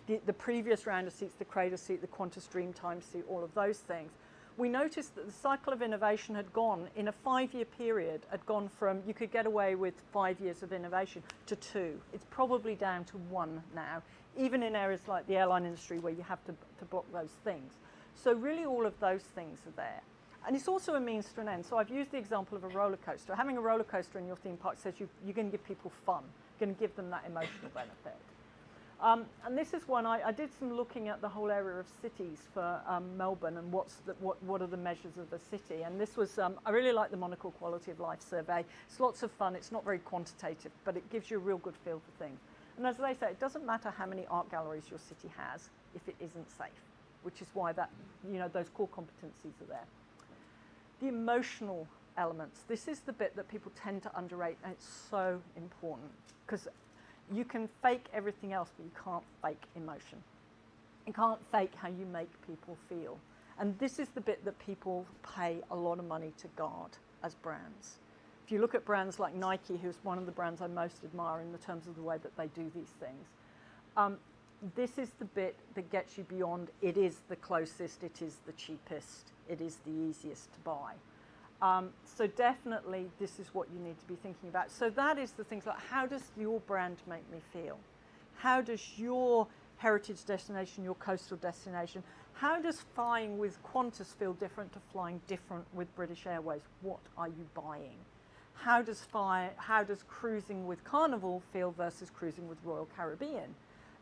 the previous round of seats, the Cradle seat, the Qantas Dreamtime seat, all of those things, we noticed that the cycle of innovation had gone, in a 5-year period, had gone from you could get away with 5 years of innovation to 2. It's probably down to 1 now, even in areas like the airline industry where you have to block those things. So really all of those things are there. And it's also a means to an end. So I've used the example of a roller coaster. Having a roller coaster in your theme park says you're going to give people fun, you're going to give them that emotional benefit. And this is one, I did some looking at the whole area of cities for Melbourne and what are the measures of a city. And this was, I really like the Monocle Quality of Life survey. It's lots of fun, it's not very quantitative, but it gives you a real good feel for things. And as they say, it doesn't matter how many art galleries your city has if it isn't safe, which is why that, you know, those core competencies are there. The emotional elements, this is the bit that people tend to underrate, and it's so important because you can fake everything else, but you can't fake emotion. You can't fake how you make people feel. And this is the bit that people pay a lot of money to guard as brands. If you look at brands like Nike, who's one of the brands I most admire in the terms of the way that they do these things, this is the bit that gets you beyond, it is the closest, it is the cheapest, it is the easiest to buy. So definitely this is what you need to be thinking about. So that is the things like, how does your brand make me feel? How does your heritage destination, your coastal destination, how does flying with Qantas feel different to flying different with British Airways? What are you buying? How does cruising with Carnival feel versus cruising with Royal Caribbean?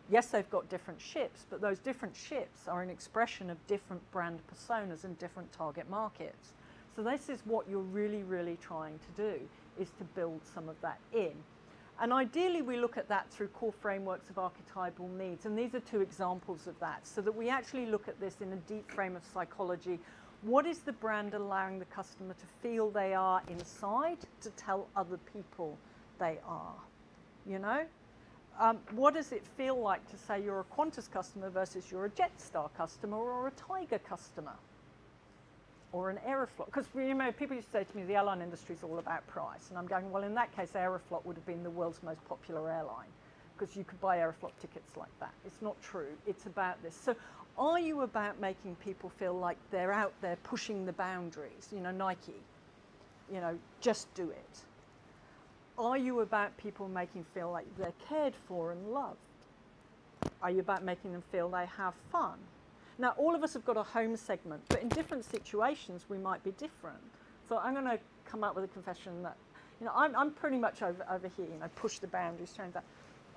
Yes, they've got different ships, but those different ships are an expression of different brand personas and different target markets. So this is what you're really, really trying to do, is to build some of that in. And ideally, we look at that through core frameworks of archetypal needs. And these are two examples of that, so that we actually look at this in a deep frame of psychology. What is the brand allowing the customer to feel they are inside to tell other people they are? You know? What does it feel like to say you're a Qantas customer versus you're a Jetstar customer or a Tiger customer or an Aeroflot? Because you know, people used to say to me, the airline industry is all about price. And I'm going, well, in that case, Aeroflot would have been the world's most popular airline because you could buy Aeroflot tickets like that. It's not true. It's about this. So are you about making people feel like they're out there pushing the boundaries? You know, Nike, you know, just do it. Are you about people making feel like they're cared for and loved? Are you about making them feel they have fun? Now, all of us have got a home segment, but in different situations, we might be different. So I'm going to come up with a confession that, you know, I'm pretty much over here, you know, push the boundaries, change that.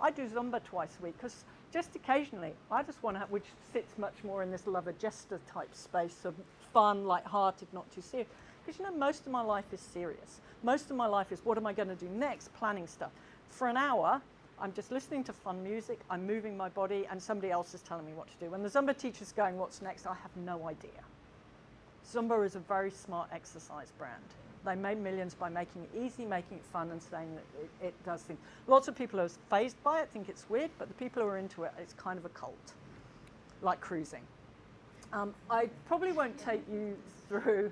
I do Zumba twice a week because just occasionally, I just want to have, which sits much more in this lover jester type space of fun, light-hearted, not too serious. Because, you know, most of my life is serious. Most of my life is what am I going to do next, planning stuff. For an hour, I'm just listening to fun music, I'm moving my body, and somebody else is telling me what to do. When the Zumba teacher's going, what's next, I have no idea. Zumba is a very smart exercise brand. They made millions by making it easy, making it fun, and saying that it does things. Lots of people are fazed by it, think it's weird, but the people who are into it, it's kind of a cult, like cruising. I probably won't take you through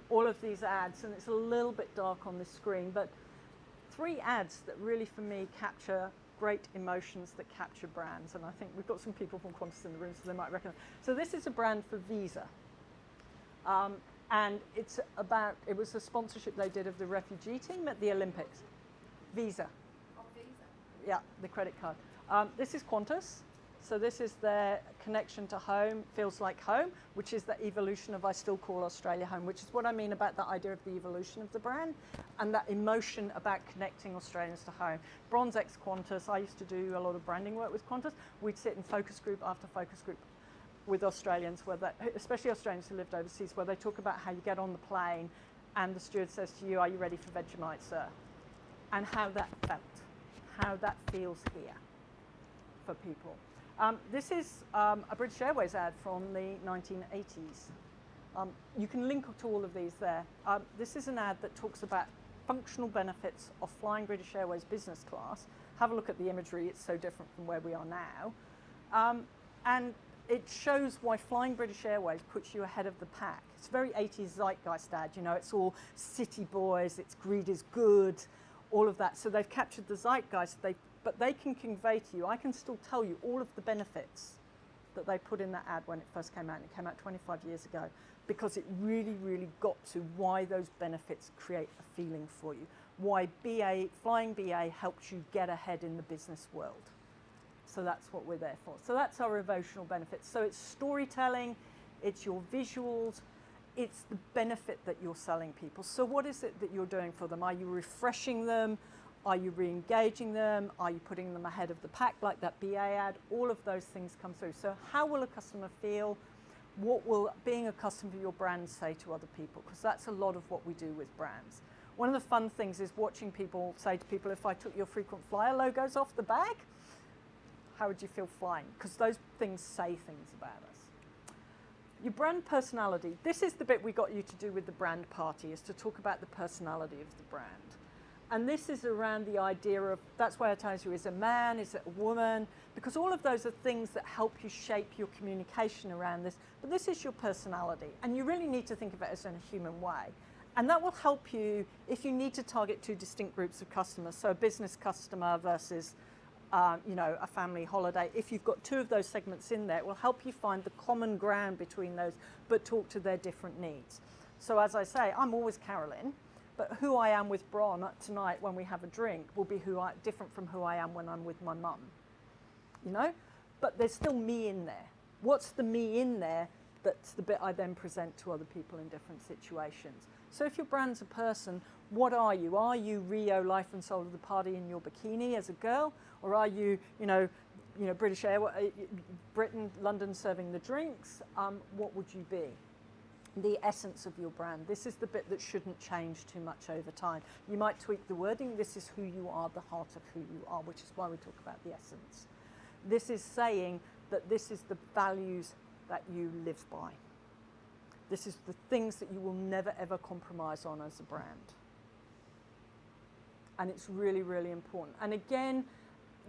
all of these ads, and it's a little bit dark on this screen, but 3 ads that really, for me, capture great emotions that capture brands. And I think we've got some people from Qantas in the room, so they might recognize. So this is a brand for Visa. And it's about, it was a sponsorship they did of the refugee team at the Olympics. Visa. Oh, Visa. Yeah, the credit card. This is Qantas. So this is their connection to home, feels like home, which is the evolution of I still call Australia home, which is what I mean about the idea of the evolution of the brand and that emotion about connecting Australians to home. Bronze ex Qantas, I used to do a lot of branding work with Qantas. We'd sit in focus group after focus group with Australians, where they, especially Australians who lived overseas, where they talk about how you get on the plane and the steward says to you, are you ready for Vegemite, sir? And how that felt, how that feels here for people. This is a British Airways ad from the 1980s. You can link to all of these there. This is an ad that talks about functional benefits of flying British Airways business class. Have a look at the imagery, it's so different from where we are now. And it shows why flying British Airways puts you ahead of the pack. It's a very 80s zeitgeist ad, you know, it's all city boys, it's greed is good, all of that. So they've captured the zeitgeist, but they can convey to you, I can still tell you all of the benefits that they put in that ad when it first came out, and it came out 25 years ago, because it really, really got to why those benefits create a feeling for you, why flying BA helps you get ahead in the business world. So that's what we're there for. So that's our emotional benefits. So it's storytelling, it's your visuals, it's the benefit that you're selling people. So what is it that you're doing for them? Are you refreshing them? Are you re-engaging them? Are you putting them ahead of the pack like that BA ad? All of those things come through. So how will a customer feel? What will being a customer for your brand say to other people? Because that's a lot of what we do with brands. One of the fun things is watching people say to people, if I took your frequent flyer logos off the bag, how would you feel flying? Because those things say things about us. Your brand personality. This is the bit we got you to do with the brand party, is to talk about the personality of the brand. And this is around the idea of, that's why I tell you, is a man, is it a woman? Because all of those are things that help you shape your communication around this. But this is your personality. And you really need to think of it as in a human way. And that will help you if you need to target 2 distinct groups of customers. So a business customer versus you know, a family holiday. If you've got 2 of those segments in there, it will help you find the common ground between those, but talk to their different needs. So as I say, I'm always Carolyn. But who I am with Bron tonight when we have a drink will be different from who I am when I'm with my mum, you know? But there's still me in there. What's the me in there that's the bit I then present to other people in different situations? So if your brand's a person, what are you? Are you Rio, life and soul of the party in your bikini as a girl? Or are you, you know, you know, British Airways, Britain, London serving the drinks, what would you be? The essence of your brand. This is the bit that shouldn't change too much over time. You might tweak the wording. This is who you are, the heart of who you are, which is why we talk about the essence. This is saying that this is the values that you live by. This is the things that you will never ever compromise on as a brand. And it's really, really important. And again,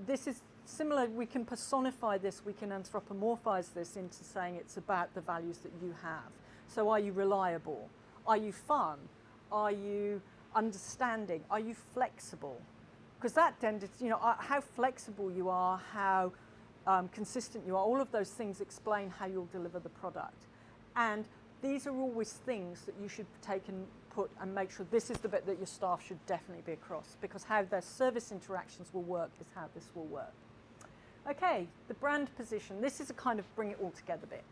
this is similar. We can personify this, we can anthropomorphize this into saying it's about the values that you have. So are you reliable? Are you fun? Are you understanding? Are you flexible? Because that tended, you know, how flexible you are, how consistent you are, all of those things explain how you'll deliver the product. And these are always things that you should take and put and make sure this is the bit that your staff should definitely be across, because how their service interactions will work is how this will work. Okay, the brand position. This is a kind of bring it all together bit.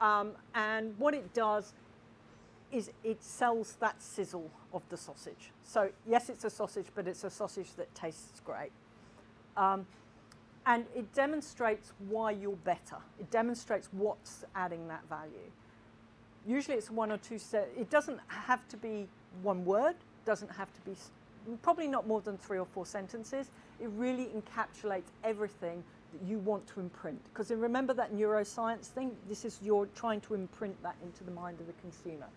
And what it does is it sells that sizzle of the sausage. So yes, it's a sausage, but it's a sausage that tastes great. And it demonstrates why you're better. It demonstrates what's adding that value. Usually it's one or two, it doesn't have to be one word, doesn't have to be, probably not more than 3 or 4 sentences. It really encapsulates everything that you want to imprint. Because remember that neuroscience thing? This is, you're trying to imprint that into the mind of the consumer.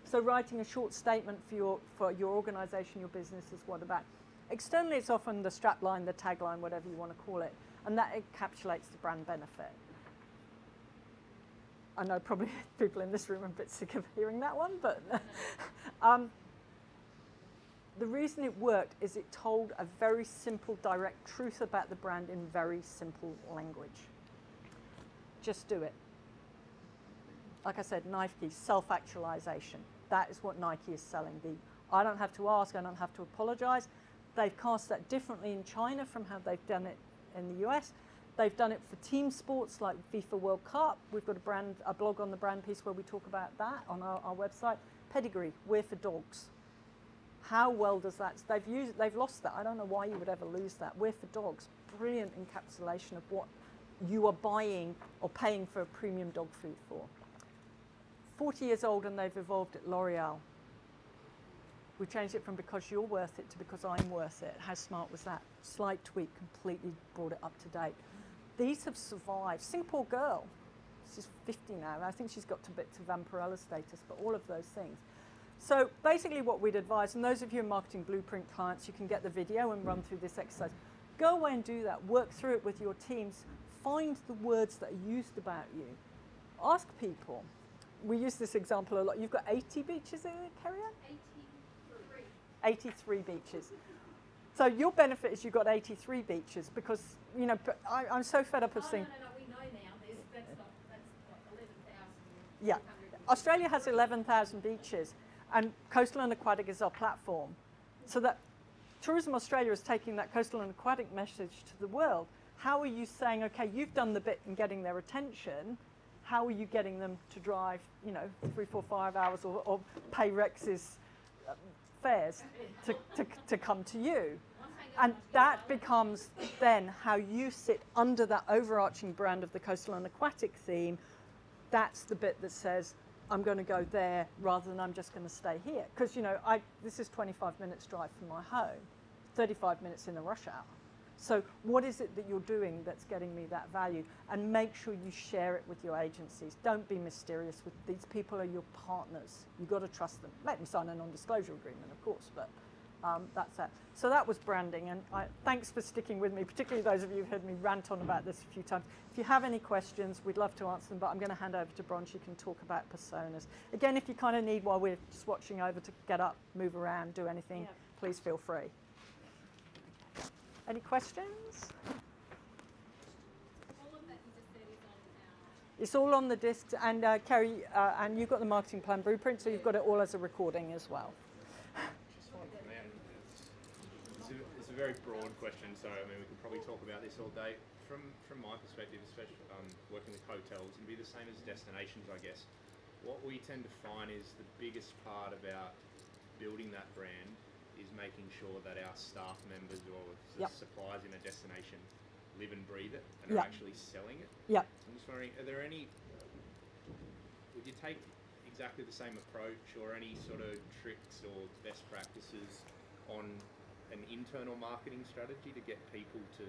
So writing a short statement for your organization, your business is what about. Externally, it's often the strapline, the tagline, whatever you want to call it, and that encapsulates the brand benefit. I know probably people in this room are a bit sick of hearing that one, but the reason it worked is it told a very simple, direct truth about the brand in very simple language. Just do it. Like I said, Nike, self-actualization. That is what Nike is selling. I don't have to ask, I don't have to apologize. They've cast that differently in China from how they've done it in the US. They've done it for team sports like FIFA World Cup. We've got a blog on the brand piece where we talk about that on our website. Pedigree, we're for dogs. How well does that, they've lost that. I don't know why you would ever lose that. We're for dogs, brilliant encapsulation of what you are buying or paying for a premium dog food for. 40 years old and they've evolved at L'Oreal. We changed it from because you're worth it to because I'm worth it. How smart was that? Slight tweak, completely brought it up to date. These have survived. Singapore girl, she's 50 now. I think she's got to bits of Vampirella status, but all of those things. So basically what we'd advise, and those of you in Marketing Blueprint clients, you can get the video and run through this exercise. Go away and do that. Work through it with your teams. Find the words that are used about you. Ask people. We use this example a lot. You've got 80 beaches in it, Carolyn? 83 beaches. So your benefit is you've got 83 beaches because, you know, I'm so fed up of seeing. No, we know now. That's what, 11,000. Yeah. Australia has 11,000 beaches, and Coastal and Aquatic is our platform. So that Tourism Australia is taking that coastal and aquatic message to the world. How are you saying, okay, you've done the bit in getting their attention, how are you getting them to drive, you know, 3, 4, 5 hours or pay Rex's fares to come to you? And that becomes then how you sit under that overarching brand of the coastal and aquatic theme. That's the bit that says, I'm going to go there rather than I'm just going to stay here. Because, you know, this is 25 minutes drive from my home, 35 minutes in the rush hour. So what is it that you're doing that's getting me that value? And make sure you share it with your agencies. Don't be mysterious. These people are your partners. You've got to trust them. Let them sign a non-disclosure agreement, of course, but that's that. So that was branding, and thanks for sticking with me, particularly those of you who've heard me rant on about this a few times. If you have any questions, we'd love to answer them, but I'm going to hand over to Bron. She can talk about personas. Again, if you kind of need, while we're swatching over, to get up, move around, do anything, please feel free. Any questions? All of that you just said is on our... It's all on the disc, and Kerry, and you've got the marketing plan blueprint, so you've got it all as a recording as well. It's a very broad question, so I mean we could probably talk about this all day. From my perspective, especially working with hotels, it'd be the same as destinations, I guess. What we tend to find is the biggest part about building that brand is making sure that our staff members or suppliers in a destination live and breathe it and Yeah. are actually selling it. Yeah. I'm just wondering, are there any, would you take exactly the same approach or any sort of tricks or best practices on an internal marketing strategy to get people to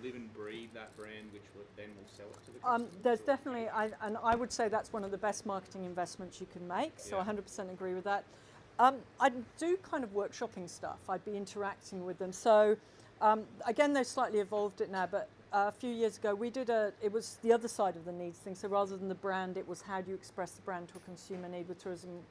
live and breathe that brand, which then will sell it to the customers? There's definitely, and I would say that's one of the best marketing investments you can make, so Yeah. 100% agree with that. I do kind of workshopping stuff. I'd be interacting with them. So again, they've slightly evolved it now, but a few years ago we did it was the other side of the needs thing. So rather than the brand, it was how do you express the brand to a consumer need with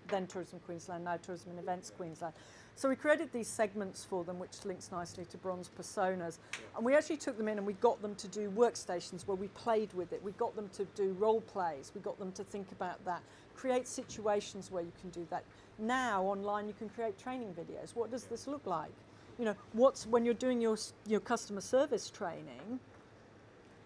then Tourism Queensland, now Tourism and Events Queensland. So we created these segments for them, which links nicely to bronze personas. And we actually took them in and we got them to do workstations where we played with it. We got them to do role plays. We got them to think about that. Create situations where you can do that. Now online you can create training videos. What does this look like? You know, when you're doing your customer service training,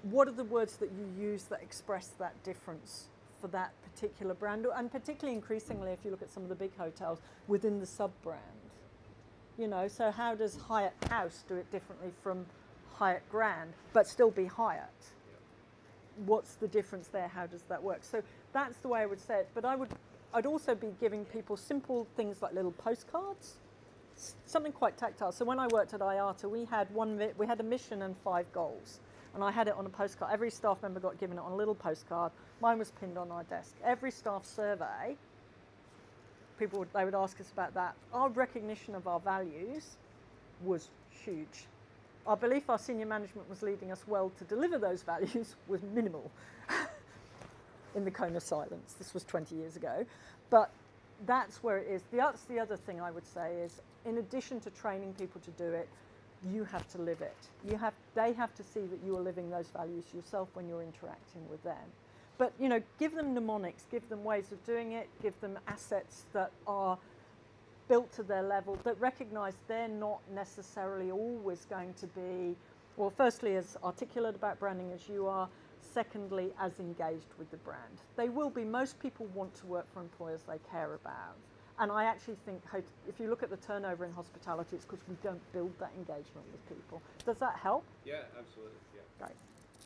what are the words that you use that express that difference for that particular brand? And particularly increasingly, if you look at some of the big hotels within the sub-brand. You know, so how does Hyatt House do it differently from Hyatt Grand, but still be Hyatt? What's the difference there? How does that work? So that's the way I would say it. But I'd also be giving people simple things like little postcards, something quite tactile. So when I worked at IATA, we had a mission and 5 goals, and I had it on a postcard. Every staff member got given it on a little postcard. Mine was pinned on our desk. Every staff survey, they would ask us about that. Our recognition of our values was huge. Our belief our senior management was leading us well to deliver those values was minimal. In the cone of silence. This was 20 years ago. But that's where it is. That's the other thing I would say is, in addition to training people to do it, you have to live it. They have to see that you are living those values yourself when you're interacting with them. But, you know, give them mnemonics, give them ways of doing it, give them assets that are built to their level, that recognise they're not necessarily always going to be, well, firstly, as articulate about branding as you are, secondly, as engaged with the brand. They will be. Most people want to work for employers they care about. And I actually think, if you look at the turnover in hospitality, it's because we don't build that engagement with people. Does that help? Yeah, absolutely. Yeah. Great.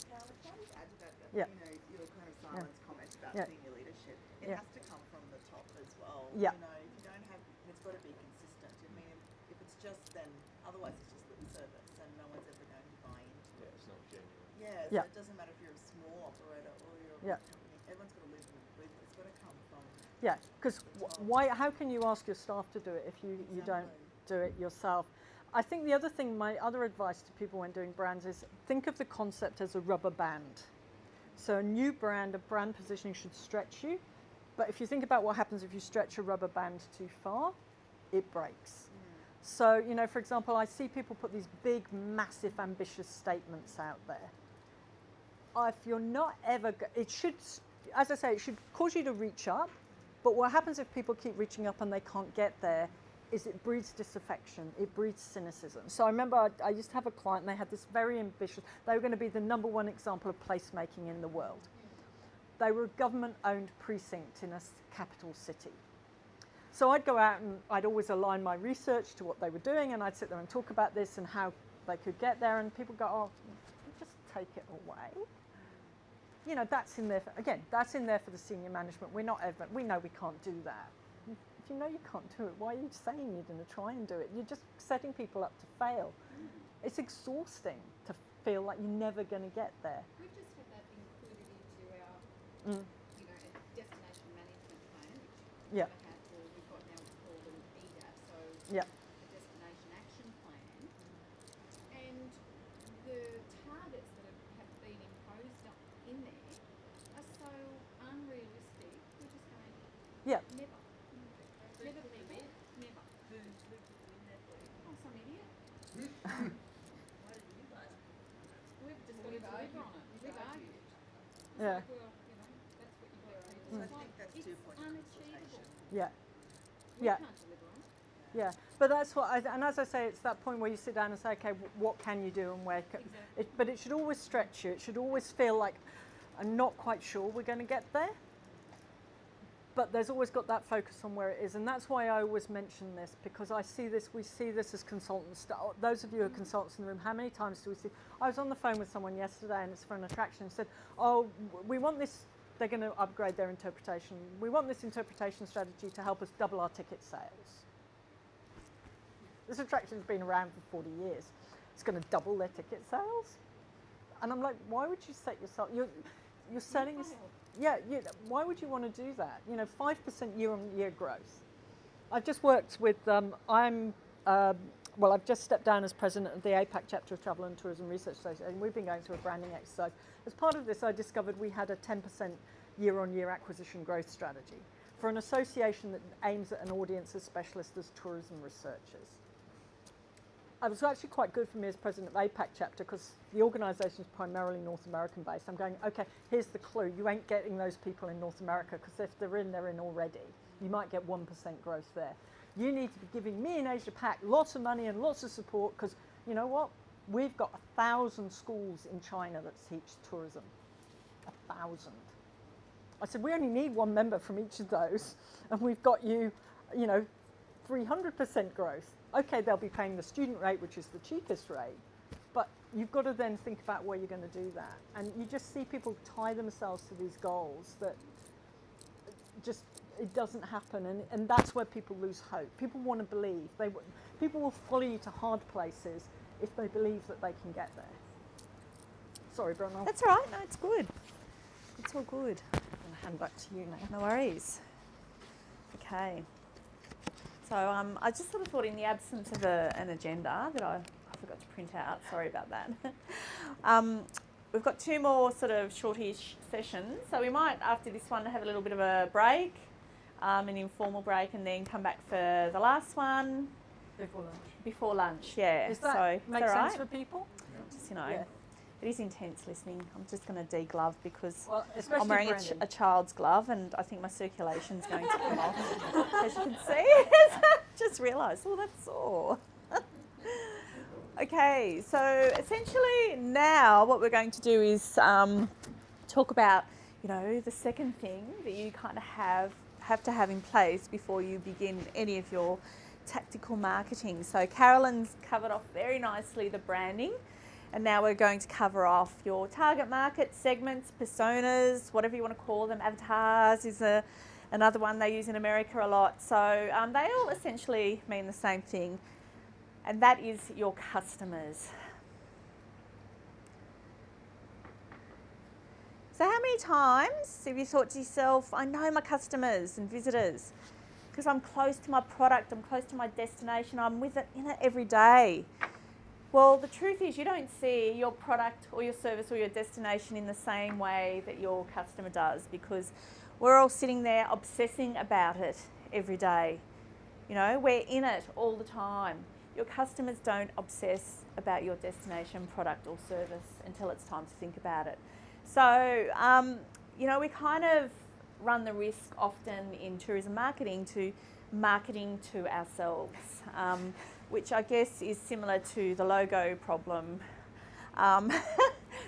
Carolyn, can I just add to that, Yeah. you know, your kind of silence comment about Yeah. senior leadership? It Yeah. has to come from the top as well. Yeah. You know, if you don't have, it's got to be consistent. I mean, if it's just then, otherwise it's just lip service and no one's ever going to buy into Yeah, it. it's not genuine. Yeah, so Yeah. it doesn't matter if you're a small operator or you're a Yeah. big company. Everyone's got to live and breathe it. It's got to come from. Yeah, because how can you ask your staff to do it if you don't do it yourself? I think the other thing, my other advice to people when doing brands is think of the concept as a rubber band. So a new brand, a brand positioning should stretch you. But if you think about what happens if you stretch a rubber band too far, it breaks. So, you know, for example, I see people put these big, massive, ambitious statements out there. If you're not ever, it should, as I say, it should cause you to reach up. But what happens if people keep reaching up and they can't get there is it breeds disaffection, it breeds cynicism. So I remember I used to have a client and they had this very ambitious, they were going to be the #1 example of placemaking in the world. They were a government-owned precinct in a capital city. So I'd go out and I'd always align my research to what they were doing, and I'd sit there and talk about this and how they could get there, and people go, oh, just take it away. You know, that's in there, that's in there for the senior management. We know we can't do that. If you know you can't do it, why are you saying you're going to try and do it? You're just setting people up to fail. It's exhausting to feel like you're never going to get there. We've just had that included into our, destination management plan, which Yeah. we've had for, we've got now what's called an EDAP, so Yeah. a destination action plan. And the targets that have been imposed in there are so unrealistic. We're just going, Yeah. never people, never. Who's in there for you? Oh, some idiot. Why didn't you guys? We've just got to We've deliver argued. on it. We've We've argued. argued. It's Yeah. like, well, that's what you get people. So I It's think like, that's it's 2 points of unachievable. consultation. Yeah. We Yeah. can't deliver on it. Yeah, but that's what, and as I say, it's that point where you sit down and say, okay, what can you do and where can, Exactly. but it should always stretch you. It should always feel like, I'm not quite sure we're going to get there, but there's always got that focus on where it is, and that's why I always mention this, because we see this as consultants. Those of you who are consultants in the room, how many times do we see? I was on the phone with someone yesterday, and it's for an attraction, and said, oh, we want this, they're going to upgrade their interpretation. We want this interpretation strategy to help us double our ticket sales. This attraction's been around for 40 years. It's going to double their ticket sales? And I'm like, why would you set yourself, you're setting, why would you want to do that? 5% year-on-year growth. I've just worked with, I've just stepped down as president of the APAC chapter of Travel and Tourism Research Association, and we've been going through a branding exercise. As part of this, I discovered we had a 10% year-on-year acquisition growth strategy for an association that aims at an audience as specialist as tourism researchers. It was actually quite good for me as president of APAC chapter, because the organisation is primarily North American based. I'm going, okay, here's the clue. You ain't getting those people in North America, because if they're in already. You might get 1% growth there. You need to be giving me in Asia Pac lots of money and lots of support, because you know what? We've got 1,000 schools in China that teach tourism. 1,000. I said, we only need one member from each of those, and we've got you, 300% growth. Okay, they'll be paying the student rate, which is the cheapest rate, but you've got to then think about where you're going to do that. And you just see people tie themselves to these goals that just, it doesn't happen, and that's where people lose hope. People want to believe. People will follow you to hard places if they believe that they can get there. Sorry, Brenna. That's all right. No, it's good. It's all good. I'm going to hand back to you now. No worries. Okay. So I just sort of thought, in the absence of an agenda that I forgot to print out, sorry about that. We've got 2 more sort of shortish sessions, so we might, after this one, have a little bit of a break, an informal break, and then come back for the last one. Before lunch. Before lunch, yeah. Does that so, make sense right? For people? Just, Yeah. It is intense listening. I'm just going to de-glove because especially I'm wearing a child's glove, and I think my circulation's going to come off. As you can see, just realised, that's sore. Okay, so essentially now what we're going to do is talk about, the second thing that you kind of have to have in place before you begin any of your tactical marketing. So Carolyn's covered off very nicely the branding. And now we're going to cover off your target market, segments, personas, whatever you want to call them. Avatars is another one they use in America a lot. So they all essentially mean the same thing, and that is your customers. So how many times have you thought to yourself, I know my customers and visitors because I'm close to my product, I'm close to my destination, I'm with it every day. Well, the truth is you don't see your product or your service or your destination in the same way that your customer does, because we're all sitting there obsessing about it every day. We're in it all the time. Your customers don't obsess about your destination, product or service until it's time to think about it. So, we kind of run the risk often in tourism marketing to marketing to ourselves. Which I guess is similar to the logo problem.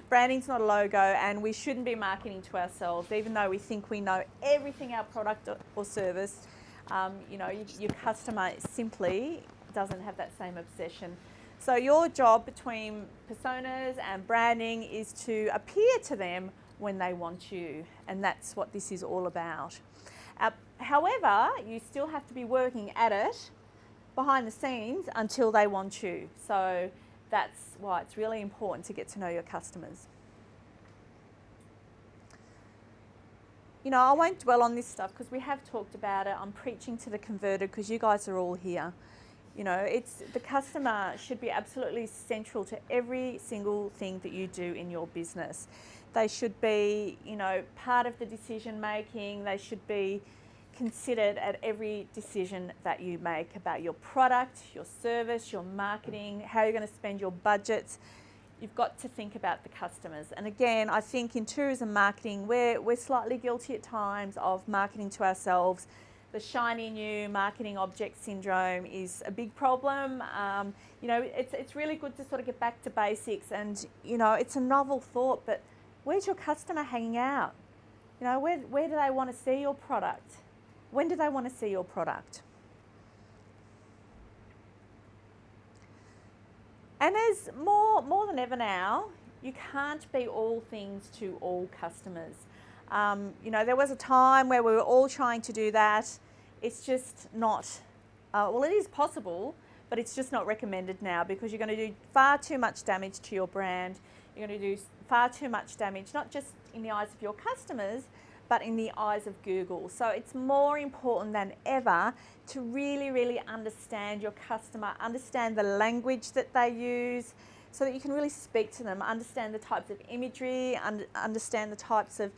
Branding's not a logo, and we shouldn't be marketing to ourselves, even though we think we know everything our product or service. Your customer simply doesn't have that same obsession. So your job between personas and branding is to appear to them when they want you, and that's what this is all about. However, you still have to be working at it behind the scenes until they want you. So that's why it's really important to get to know your customers. I won't dwell on this stuff because we have talked about it. I'm preaching to the converted because you guys are all here. The customer should be absolutely central to every single thing that you do in your business. They should be, part of the decision making. They should be considered at every decision that you make about your product, your service, your marketing, how you're going to spend your budgets. You've got to think about the customers. And again, I think in tourism marketing, we're slightly guilty at times of marketing to ourselves. The shiny new marketing object syndrome is a big problem. It's really good to sort of get back to basics, and it's a novel thought, but where's your customer hanging out? Where do they want to see your product? When do they want to see your product? And as more than ever now, you can't be all things to all customers. You know, there was a time where we were all trying to do that. It's just not, well, it is possible, but it's just not recommended now because you're going to do far too much damage to your brand. You're going to do far too much damage, not just in the eyes of your customers, but in the eyes of Google. So it's more important than ever to really, really understand your customer, understand the language that they use so that you can really speak to them, understand the types of imagery, understand the types of,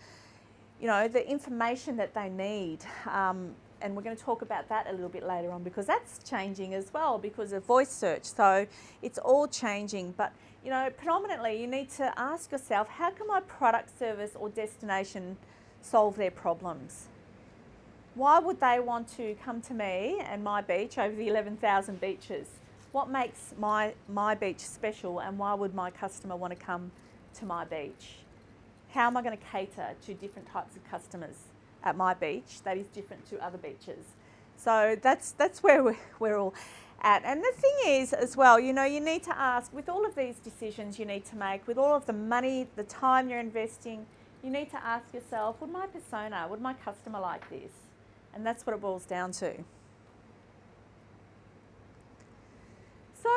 you know, the information that they need. And we're going to talk about that a little bit later on because that's changing as well because of voice search. So it's all changing. But, you know, predominantly you need to ask yourself, how can my product, service or destination solve their problems? Why would they want to come to me and my beach over the 11,000 beaches? What makes my beach special and why would my customer want to come to my beach? How am I going to cater to different types of customers at my beach that is different to other beaches? So that's where we're all at. And the thing is as well, you know, you need to ask, with all of these decisions you need to make, with all of the money, the time you're investing, you need to ask yourself, would my persona, would my customer like this? And that's what it boils down to. So,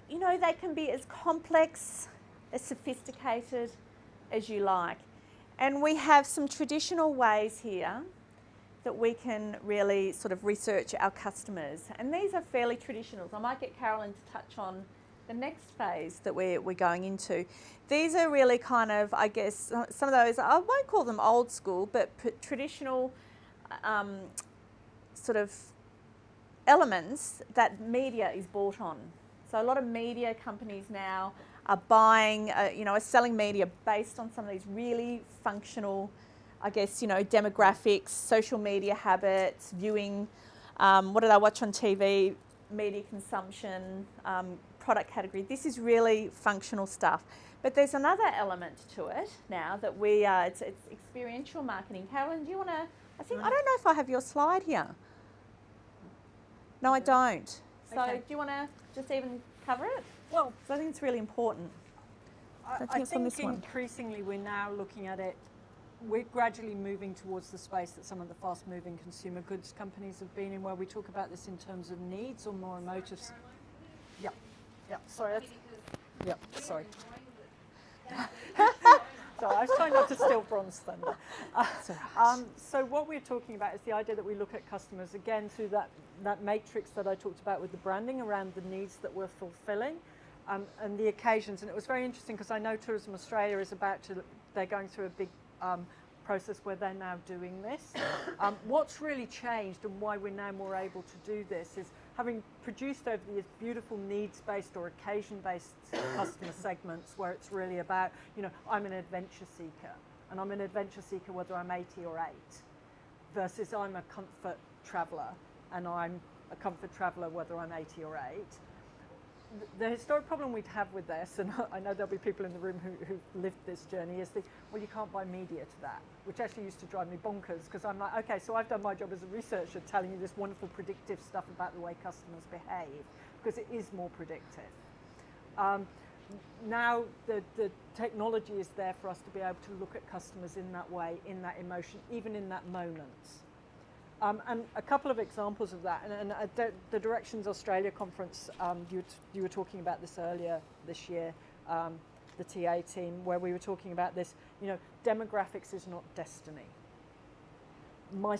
you know, they can be as complex, as sophisticated as you like. And we have some traditional ways here that we can really sort of research our customers. And these are fairly traditional. So I might get Carolyn to touch on the next phase that we're going into. These are really kind of, I guess, some of those, I won't call them old school, but traditional sort of elements that media is bought on. So a lot of media companies now are buying, you know, are selling media based on some of these really functional, I guess, you know, demographics, social media habits, viewing, what did I watch on TV, media consumption, product category. This is really functional stuff. But there's another element to it now that it's experiential marketing. Carolyn, do you want to, I don't know if I have your slide here. No, I don't. So Okay. do you want to just even cover it? Well, So I think it's really important. I think increasingly we're now looking at it, we're gradually moving towards the space that some of the fast-moving consumer goods companies have been in, where we talk about this in terms of needs or more emotive. Yeah, yeah, sorry. Yeah, sorry. So I was trying not to steal bronze thunder. So what we're talking about is the idea that we look at customers again through that matrix that I talked about with the branding around the needs that we're fulfilling and the occasions. And it was very interesting because I know Tourism Australia is they're going through a big process where they're now doing this. What's really changed and why we're now more able to do this is having produced over the years beautiful needs-based or occasion-based customer segments where it's really about, you know, I'm an adventure seeker and I'm an adventure seeker whether I'm 80 or 8 versus I'm a comfort traveller and I'm a comfort traveller whether I'm 80 or 8. The historic problem we'd have with this, and I know there'll be people in the room who lived this journey, is well, you can't buy media to that, which actually used to drive me bonkers because I'm like, okay, so I've done my job as a researcher telling you this wonderful predictive stuff about the way customers behave because it is more predictive. Now the technology is there for us to be able to look at customers in that way, in that emotion, even in that moment. And a couple of examples of that, and the Directions Australia conference, you were talking about this earlier this year, the TA team, where we were talking about this, you know, demographics is not destiny. My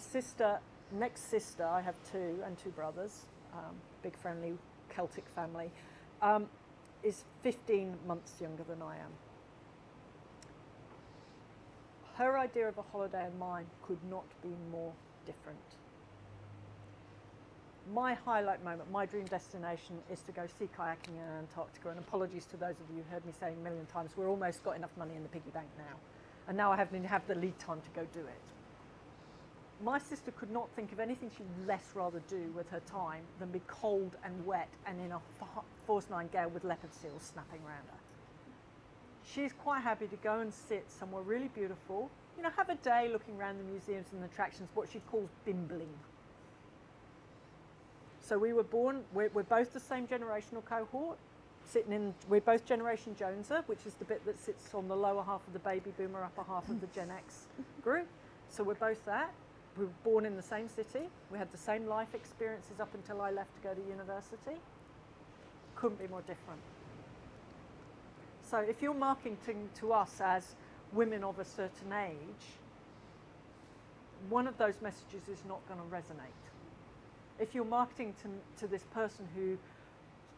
next sister, I have two brothers, big friendly Celtic family, is 15 months younger than I am. Her idea of a holiday and mine could not be more different. My highlight moment, my dream destination is to go sea kayaking in Antarctica, and apologies to those of you who heard me say a million times, we're almost got enough money in the piggy bank now, and now I have the lead time to go do it. My sister could not think of anything she'd less rather do with her time than be cold and wet and in a force 9 gale with leopard seals snapping around her. she's quite happy to go and sit somewhere really beautiful, you know, have a day looking around the museums and the attractions, what she calls bimbling. So we were born, we're both the same generational cohort, we're both Generation Joneser, which is the bit that sits on the lower half of the baby boomer, upper half of the Gen X group. So we're both that. We were born in the same city. We had the same life experiences up until I left to go to university. Couldn't be more different. So if you're marketing to us as women of a certain age, one of those messages is not going to resonate. If you're marketing to this person whose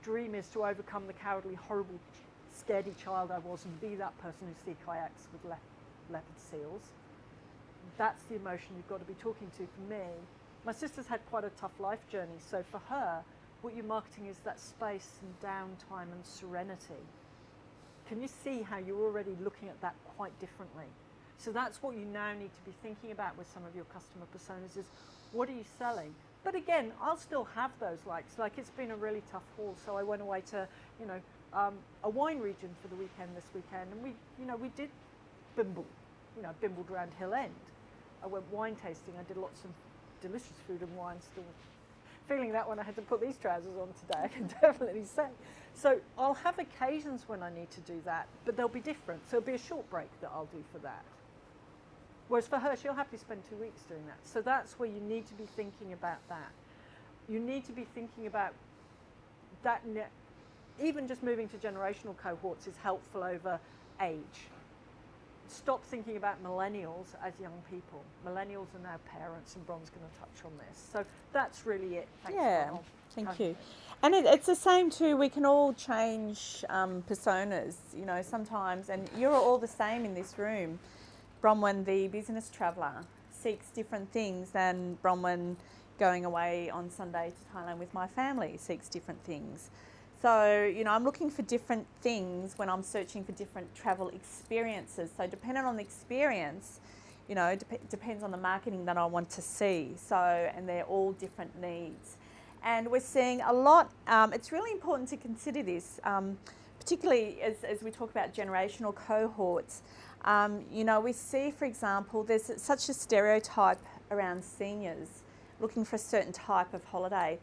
dream is to overcome the cowardly, horrible, scaredy child I was and be that person who sea kayaks with leopard seals, that's the emotion you've got to be talking to. For me, my sister's had quite a tough life journey, so for her, what you're marketing is that space and downtime and serenity. Can you see how you're already looking at that quite differently? So that's what you now need to be thinking about with some of your customer personas is, what are you selling? But again, I'll still have those likes. Like, it's been a really tough haul, so I went away to, you know, a wine region for the weekend this weekend, and we did bimble, bimbled around Hill End. I went wine tasting. I did lots of delicious food and wine. Still feeling that when I had to put these trousers on today, I can definitely say. So I'll have occasions when I need to do that, but they'll be different. So it'll be a short break that I'll do for that. Whereas for her, she'll happily spend 2 weeks doing that. So that's where you need to be thinking about that. You need to be thinking about that. Even just moving to generational cohorts is helpful over age. Stop thinking about millennials as young people. Millennials are now parents, and Bron's going to touch on this. So that's really it. Thanks, Bron. Thank you. And it's the same too. We can all change personas, sometimes, and you're all the same in this room. Bronwyn, the business traveller, seeks different things than Bronwyn going away on Sunday to Thailand with my family seeks different things. So, I'm looking for different things when I'm searching for different travel experiences. So depending on the experience, depends on the marketing that I want to see. So, and they're all different needs. And we're seeing a lot, it's really important to consider this, particularly as we talk about generational cohorts. We see, for example, there's such a stereotype around seniors looking for a certain type of holiday.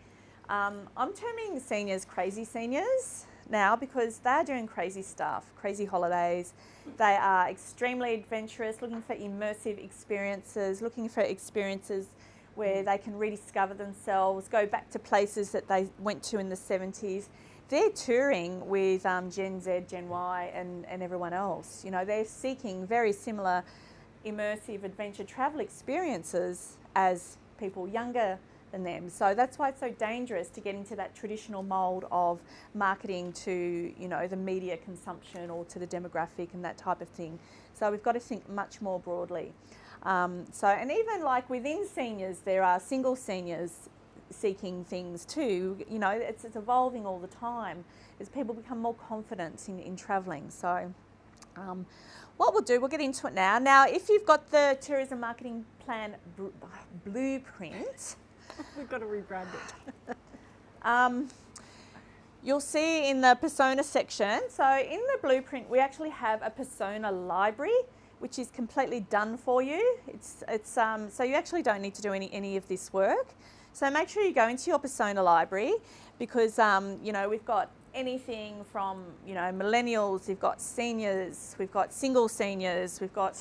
I'm terming seniors crazy seniors now because they're doing crazy stuff, crazy holidays. They are extremely adventurous, looking for immersive experiences, looking for experiences where they can rediscover themselves, go back to places that they went to in the 70s. They're touring with Gen Z, Gen Y and everyone else. They're seeking very similar immersive adventure travel experiences as people younger than them. So that's why it's so dangerous to get into that traditional mould of marketing to, the media consumption or to the demographic and that type of thing. So we've got to think much more broadly. And even like within seniors, there are single seniors seeking things too. It's evolving all the time as people become more confident in travelling. So what we'll do, we'll get into it now. Now, if you've got the tourism marketing plan blueprint, we've got to rebrand it. You'll see in the persona section. So in the blueprint, we actually have a persona library, which is completely done for you. So you actually don't need to do any of this work. So make sure you go into your persona library because, we've got anything from, millennials, we've got seniors, we've got single seniors, we've got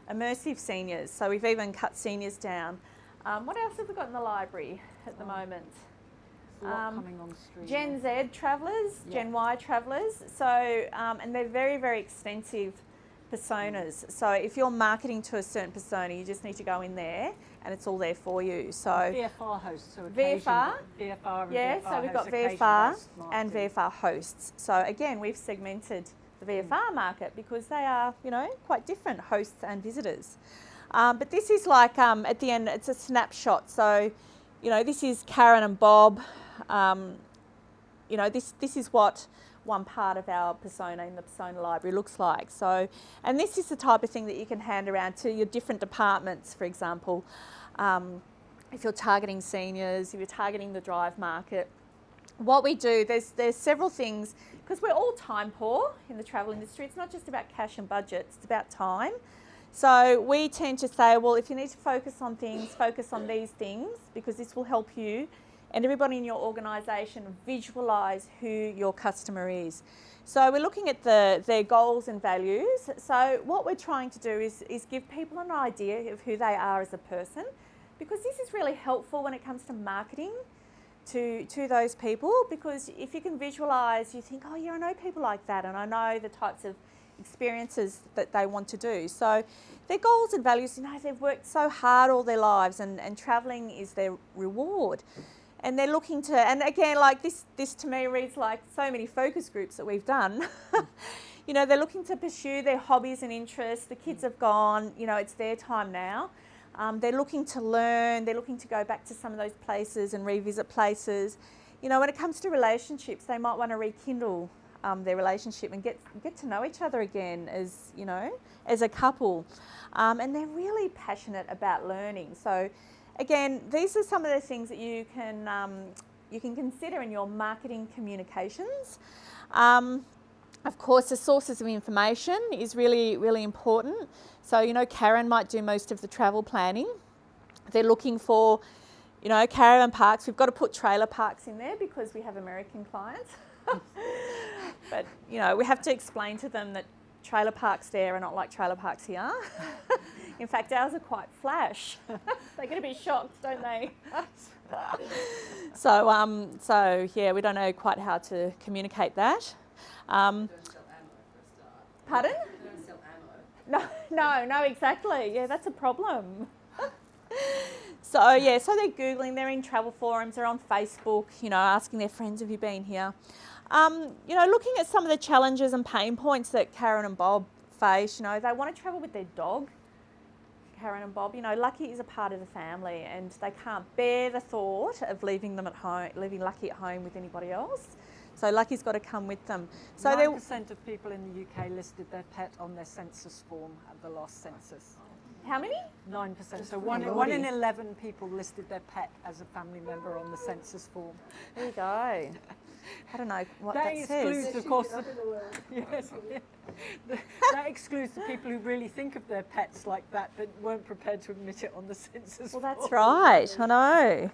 immersive seniors. So we've even cut seniors down. What else have we got in the library at the moment? There's a lot coming on the street. Gen Z travellers, Gen Y travellers. So, and they're very, very extensive personas. So if you're marketing to a certain persona, you just need to go in there and it's all there for you. So VFR hosts. So VFR. VFR and yeah, VFR so we've got VFR and VFR hosts. So again, we've segmented the VFR market because they are, quite different hosts and visitors. But this is like, at the end, it's a snapshot. So, this is Karen and Bob. This is what one part of our persona in the persona library looks like. So, and this is the type of thing that you can hand around to your different departments, for example. If you're targeting seniors, if you're targeting the drive market, what we do, there's several things, because we're all time poor in the travel industry. It's not just about cash and budget, it's about time. So we tend to say, well, if you need to focus on things, focus on these things, because this will help you and everybody in your organisation visualise who your customer is. So we're looking at their goals and values. So what we're trying to do is give people an idea of who they are as a person, because this is really helpful when it comes to marketing to those people, because if you can visualise, you think, oh yeah, I know people like that, and I know the types of experiences that they want to do. So their goals and values, they've worked so hard all their lives, and travelling is their reward. And they're looking to, and again, like this to me reads like so many focus groups that we've done. They're looking to pursue their hobbies and interests. The kids have gone, it's their time now. They're looking to learn, they're looking to go back to some of those places and revisit places. When it comes to relationships, they might want to rekindle their relationship and get to know each other again as a couple. And they're really passionate about learning. So again, these are some of the things that you can consider in your marketing communications. Of course, the sources of information is really, really important. So, Karen might do most of the travel planning. They're looking for, caravan parks. We've got to put trailer parks in there because we have American clients. But, we have to explain to them that trailer parks there are not like trailer parks here. In fact, ours are quite flash. They're going to be shocked, don't they? So yeah, we don't know quite how to communicate that. Don't sell ammo for a start. Pardon? You don't sell ammo. No, exactly. Yeah, that's a problem. So they're Googling, they're in travel forums, they're on Facebook, asking their friends, have you been here? Looking at some of the challenges and pain points that Karen and Bob face, they want to travel with their dog. Karen and Bob, Lucky is a part of the family, and they can't bear the thought of leaving Lucky at home with anybody else. So Lucky's got to come with them. So 9% of people in the UK listed their pet on their census form at the last census. How many? 9%. So one in 11 people listed their pet as a family member on the census form. There you go. I don't know what that excludes, says. of course, that excludes the people who really think of their pets like that, but weren't prepared to admit it on the census form. Well, that's right. I know.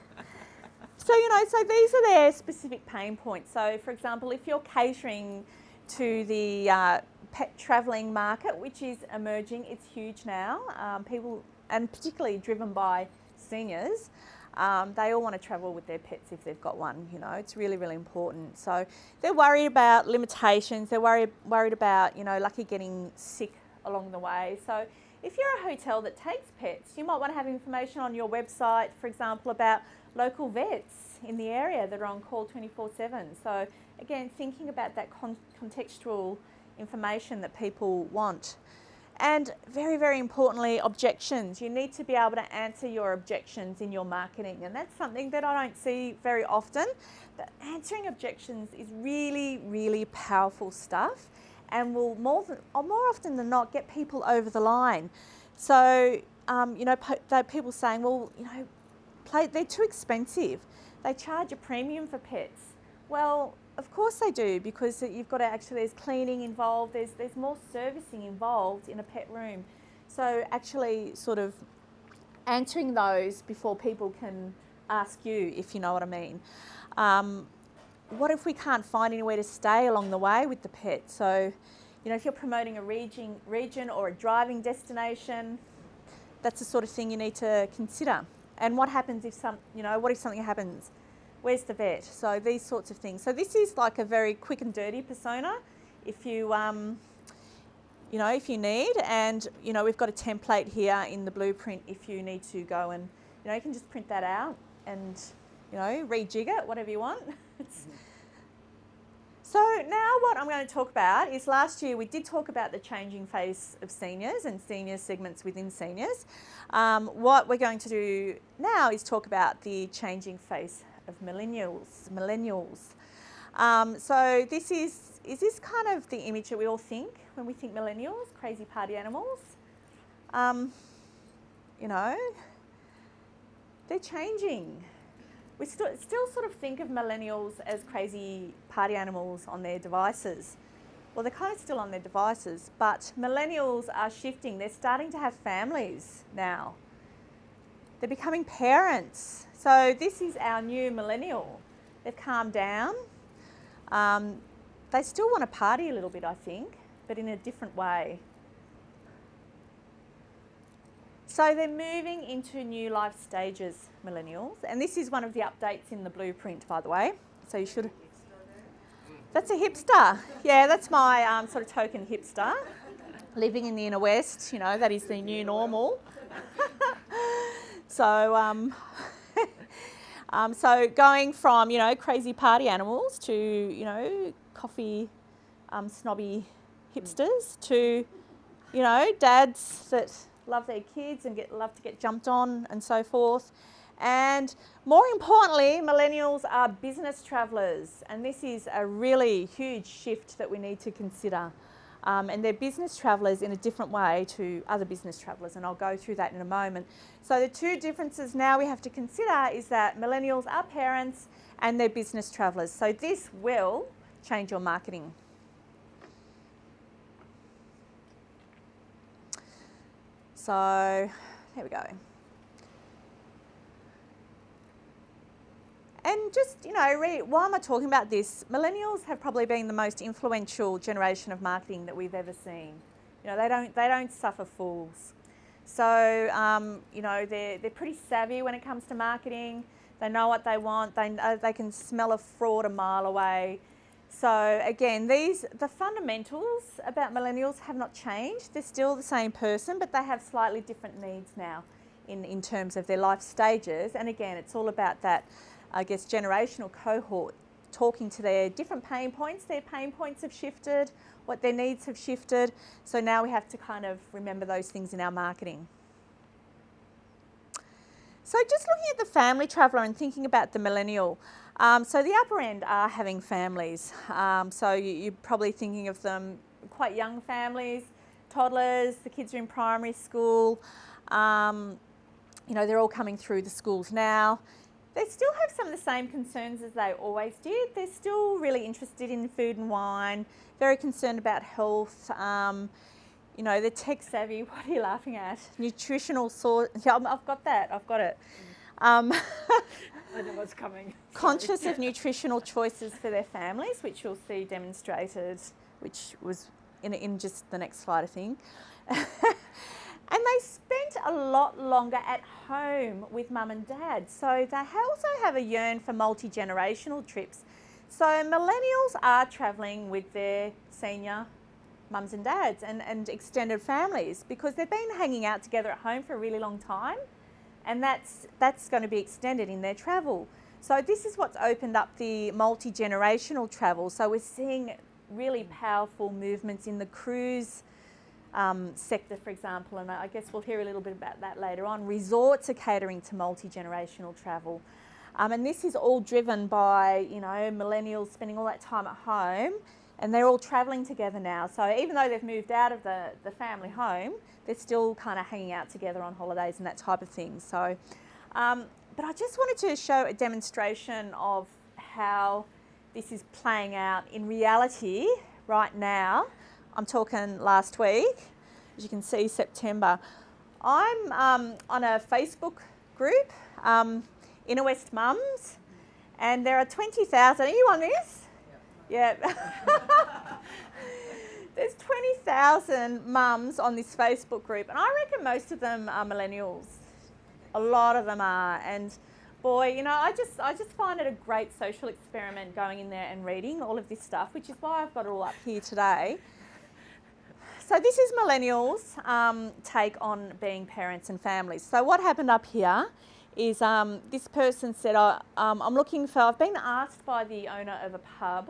So, so these are their specific pain points. So, for example, if you're catering to the pet travelling market, which is emerging, it's huge now. People, and particularly driven by seniors, they all want to travel with their pets if they've got one. It's really, really important. So they're worried about limitations. They're worried about, Lucky getting sick along the way. So if you're a hotel that takes pets, you might want to have information on your website, for example, about local vets in the area that are on call 24/7. So again, thinking about that contextual information that people want. And very, very importantly, objections. You need to be able to answer your objections in your marketing, and that's something that I don't see very often. But answering objections is really, really powerful stuff, and will more often than not get people over the line. So, people saying, well, they're too expensive. They charge a premium for pets. Well, of course they do, because you've got to there's cleaning involved, there's more servicing involved in a pet room. So actually sort of answering those before people can ask you, if you know what I mean. What if we can't find anywhere to stay along the way with the pet? So, if you're promoting a region or a driving destination, that's the sort of thing you need to consider. And what happens if what if something happens? Where's the vet? So these sorts of things. So this is like a very quick and dirty persona, if you if you need. And we've got a template here in the blueprint if you need to go and you can just print that out and rejig it, whatever you want. So now what I'm going to talk about is, last year we did talk about the changing face of seniors and senior segments within seniors. What we're going to do now is talk about the changing face of millennials. So this is this kind of the image that we all think when we think millennials, crazy party animals? They're changing. we still sort of think of millennials as crazy party animals on their devices. Well, they're kind of still on their devices, but millennials are shifting. They're starting to have families now. They're becoming parents. So this is our new millennial. They've calmed down. They still want to party a little bit, I think, but in a different way. So they're moving into new life stages, millennials, and this is one of the updates in the blueprint, by the way. So you should. That's a hipster. Yeah, that's my sort of token hipster, living in the inner west. You know, that is the new normal. So, so going from, you know, crazy party animals to, you know, coffee snobby hipsters to, you know, dads that love their kids and love to get jumped on and so forth. And more importantly, millennials are business travellers, and this is a really huge shift that we need to consider. And they're business travellers in a different way to other business travellers, and I'll go through that in a moment. So the two differences now we have to consider is that millennials are parents and they're business travellers. So this will change your marketing. So here we go. And just, you know, why am I talking about this? Millennials have probably been the most influential generation of marketing that we've ever seen. You know, they don't suffer fools. So, you know, they're pretty savvy when it comes to marketing. They know what they want. They can smell a fraud a mile away. So again, the fundamentals about millennials have not changed. They're still the same person, but they have slightly different needs now in terms of their life stages. And again, it's all about that, I guess, generational cohort, talking to their different pain points. Their pain points have shifted, what their needs have shifted. So now we have to kind of remember those things in our marketing. So just looking at the family traveller and thinking about the millennial. So the upper end are having families. So you're probably thinking of them quite young families, toddlers, the kids are in primary school. You know, they're all coming through the schools now. They still have some of the same concerns as they always did. They're still really interested in food and wine, very concerned about health. You know, they're tech savvy. What are you laughing at? Nutritional source. Yeah, I've got that. I've got it. I know what's coming. Conscious of nutritional choices for their families, which you'll see demonstrated, which was in just the next slide, I think. And they spent a lot longer at home with mum and dad. So they also have a yearn for multi-generational trips. So millennials are travelling with their senior mums and dads and extended families because they've been hanging out together at home for a really long time, and that's going to be extended in their travel. So this is what's opened up the multi-generational travel. So we're seeing really powerful movements in the cruise sector, for example, and I guess we'll hear a little bit about that later on. Resorts are catering to multi-generational travel. And this is all driven by, you know, millennials spending all that time at home, and they're all travelling together now. So even though they've moved out of the family home, they're still kind of hanging out together on holidays and that type of thing. So, but I just wanted to show a demonstration of how this is playing out in reality right now. I'm talking last week, as you can see, September. I'm on a Facebook group, Inner West Mums, and there are 20,000. Are you on this? Yeah. There's 20,000 mums on this Facebook group, and I reckon most of them are millennials. A lot of them are, and boy, you know, I just find it a great social experiment going in there and reading all of this stuff, which is why I've got it all up here today. So this is millennials' take on being parents and families. So what happened up here is this person said, I've been asked by the owner of a pub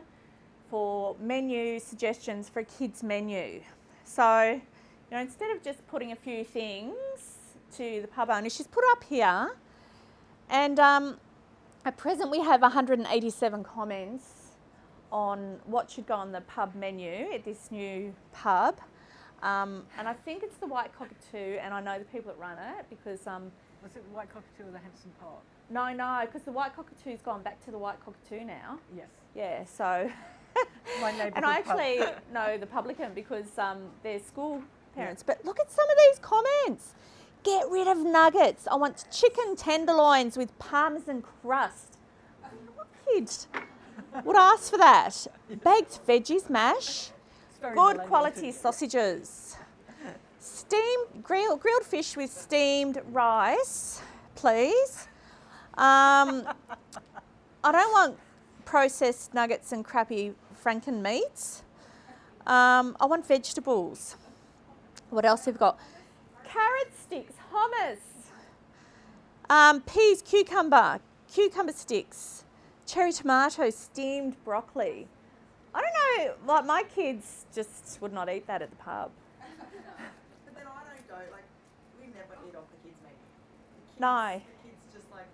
for menu suggestions for a kids menu. So, you know, instead of just putting a few things to the pub owner, she's put up here, and at present we have 187 comments on what should go on the pub menu at this new pub. And I think it's the White Cockatoo, and I know the people that run it because Was it the White Cockatoo or the Henson Park? no, because the White Cockatoo's gone back to the White Cockatoo now. Yes. Yeah, so. My neighbourhood And I pub. actually know the publican because they're school parents. But look at some of these comments. Get rid of nuggets. I want chicken tenderloins with parmesan crust. What kid would ask for that? Baked veggies mash. Very Good millennial quality too. sausages. Steamed grilled fish with steamed rice, please. I don't want processed nuggets and crappy Franken meats. I want vegetables. What else have we got? Carrot sticks, hummus, peas, cucumber sticks, cherry tomato, steamed broccoli. I don't know, like my kids just would not eat that at the pub. But then I don't go, like, we never eat off the kids' menu. The kids, No. The kids just like,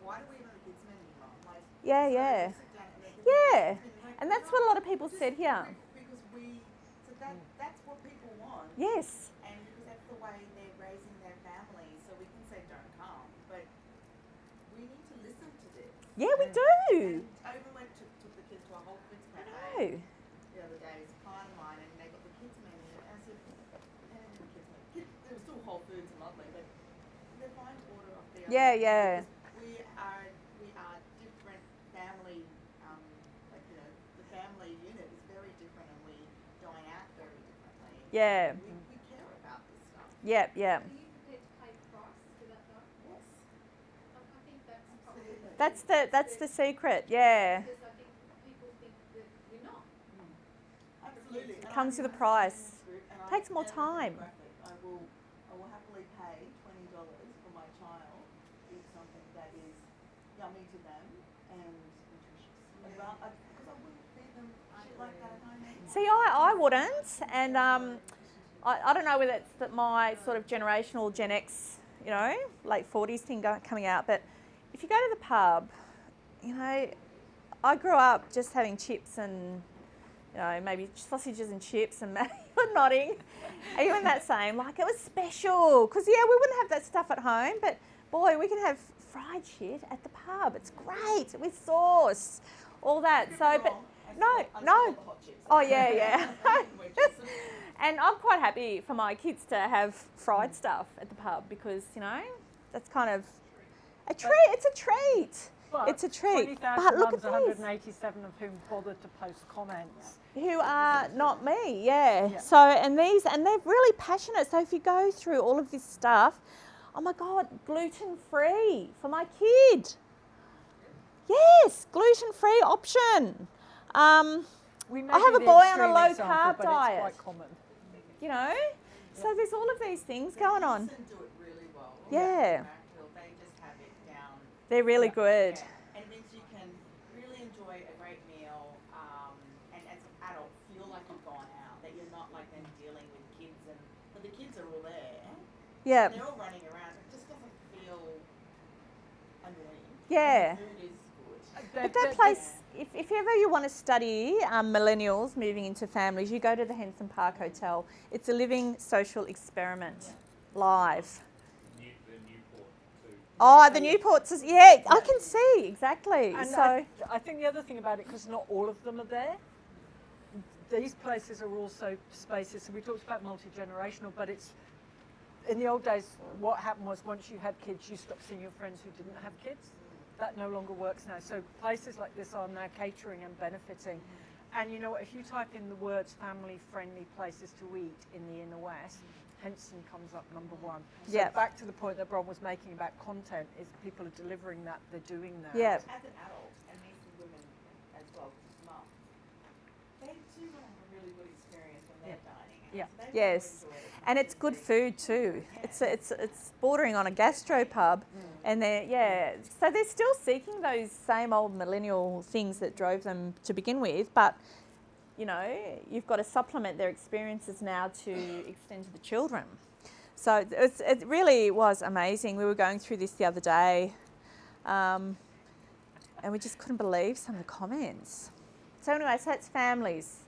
why do we eat on the kids' menu, Mum? Like, Yeah, so yeah. they sit down and they can Yeah, like, and that's what a lot of people said here. Because that's what people want. Yes. And because that's the way they're raising their families, so we can say don't come, but we need to listen to this. Yeah, we do. And I even took the kids to a Whole Foods cafe the other day. It's a client of mine, and they got the kids menu. And I said, the kids menu. It was still Whole Foods and lovely, but they're fine to order off there. Yeah, yeah. We are different family. Like the family unit is very different, and we dine out very differently. Yeah. We care about this stuff. Yep, yep. Are you prepared to pay the price for that though? Yes. I think that's probably. That's the secret, yeah. Because I think people think that we're not. Absolutely. And Comes I'm with a in price. group, and I Takes more am a time. demographic. I will happily pay $20 for my child to eat something that is yummy to them and nutritious. Because I wouldn't feed them shit like that at home anymore. See, I wouldn't, and I don't know whether it's that my sort of generational Gen X, late 40s thing coming out, but if you go to the pub, I grew up just having chips and, maybe sausages and chips, and Matt, you're nodding. Are you in that same? Like, it was special, because, yeah, we wouldn't have that stuff at home, but, boy, we can have fried shit at the pub. It's great, with sauce, all that. So, but, no. Oh, yeah. And I'm quite happy for my kids to have fried stuff at the pub because, that's kind of a treat. It's a treat. But It's a treat. 20,000 But look mums, at these. 187 of whom bothered to post comments. Who are not me, yeah. Yeah. So, and they're really passionate. So if you go through all of this stuff, oh my God, gluten-free for my kid. Yes, gluten-free option. We may I have be a the boy on a extreme low example, carb but diet. It's quite common. So there's all of these things going on. Henson do it really well. Yeah. They just have it down. They're really good. Yeah. And it means you can really enjoy a great meal, and as an adult feel like you've gone out, that you're not like then dealing with kids, but the kids are all there. Yeah. They're all running around. It just doesn't feel annoying. Yeah. And the food is good. But that place, if ever you want to study millennials moving into families, you go to the Henson Park Hotel. It's a living social experiment, live. The Newport too. Oh, the Newports, yeah, I can see, exactly. And So, I think the other thing about it, because not all of them are there, these places are also spaces, so we talked about multi-generational, but it's, in the old days, what happened was once you had kids, you stopped seeing your friends who didn't have kids. That no longer works now. So places like this are now catering and benefiting. And you know what, if you type in the words family-friendly places to eat in the Inner West, Henson comes up number one. So Yep. back to the point that Bron was making about content, is people are delivering that, they're doing that. yeah. As an adult, and these women as well, mums, they do have a really good experience when they're dining out. Yeah. So they really Yes, enjoy it. and it's good food too. It's bordering on a gastropub, and so they're still seeking those same old millennial things that drove them to begin with, but you've got to supplement their experiences now to extend to the children. So it really was amazing. We were going through this the other day, and we just couldn't believe some of the comments. So anyway, so it's families,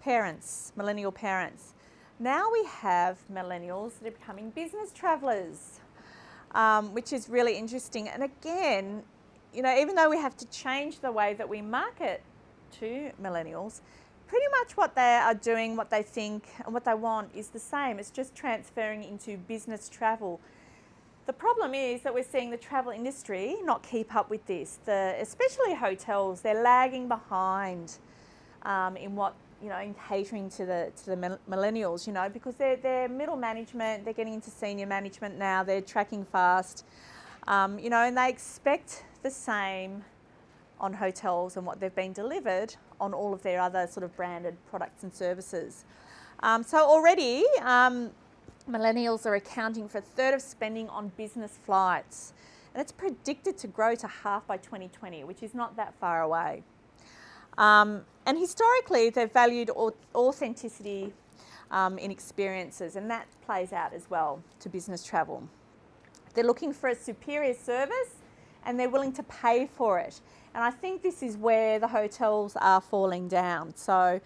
parents, millennial parents. Now we have millennials that are becoming business travellers, which is really interesting. And again, you know, even though we have to change the way that we market to millennials, pretty much what they are doing, what they think and what they want is the same. It's just transferring into business travel. The problem is that we're seeing the travel industry not keep up with this. Especially hotels, they're lagging behind in what, you know, in catering to the millennials, you know, because they're middle management, they're getting into senior management now, they're tracking fast, you know, and they expect the same on hotels and what they've been delivered on all of their other sort of branded products and services. So already, millennials are accounting for a third of spending on business flights, and it's predicted to grow to half by 2020, which is not that far away. And historically, they've valued authenticity in experiences, and that plays out as well to business travel. They're looking for a superior service, and they're willing to pay for it. And I think this is where the hotels are falling down. So,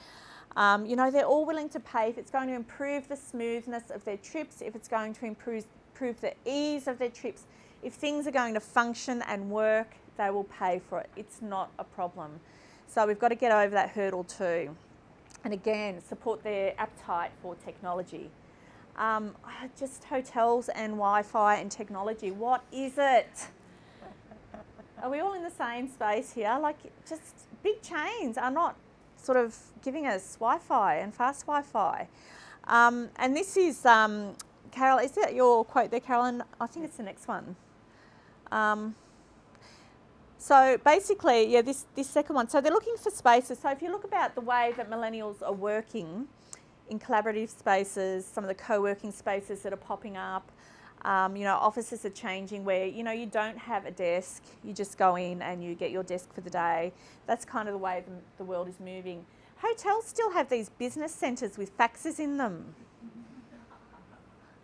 you know, they're all willing to pay if it's going to improve the smoothness of their trips, if it's going to improve the ease of their trips. If things are going to function and work, they will pay for it. It's not a problem. So we've got to get over that hurdle too. And again, support their appetite for technology. Just hotels and Wi-Fi and technology, what is it? Are we all in the same space here? Like, just big chains are not sort of giving us Wi-Fi and fast Wi-Fi. And this is, Carol, is that your quote there, Carolyn? I think it's the next one. So basically, yeah, this second one. So they're looking for spaces. So if you look about the way that millennials are working in collaborative spaces, some of the co-working spaces that are popping up, you know, offices are changing where, you know, you don't have a desk, you just go in and you get your desk for the day. That's kind of the way the world is moving. Hotels still have these business centres with faxes in them.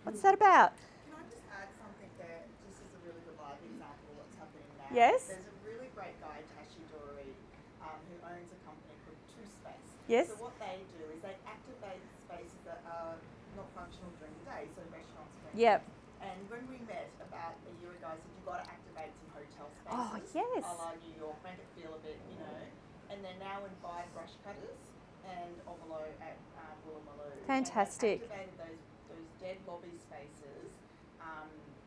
What's that about? Can I just add something there, just as a really good live example of what's happening now? Yes. There's a really great guy, Tashi Dory, who owns a company called Two Space. Yes. So what they do is they activate spaces that are not functional during the day, so restaurants, for instance. Yep. And when we met about a year ago, I said, you've got to activate some hotel spaces. Oh, yes. A la New York, make it feel a bit, you know. And they're now in Five Brush Cutters and Ovolo at Woolloomooloo. Fantastic. And they've activated those dead lobby spaces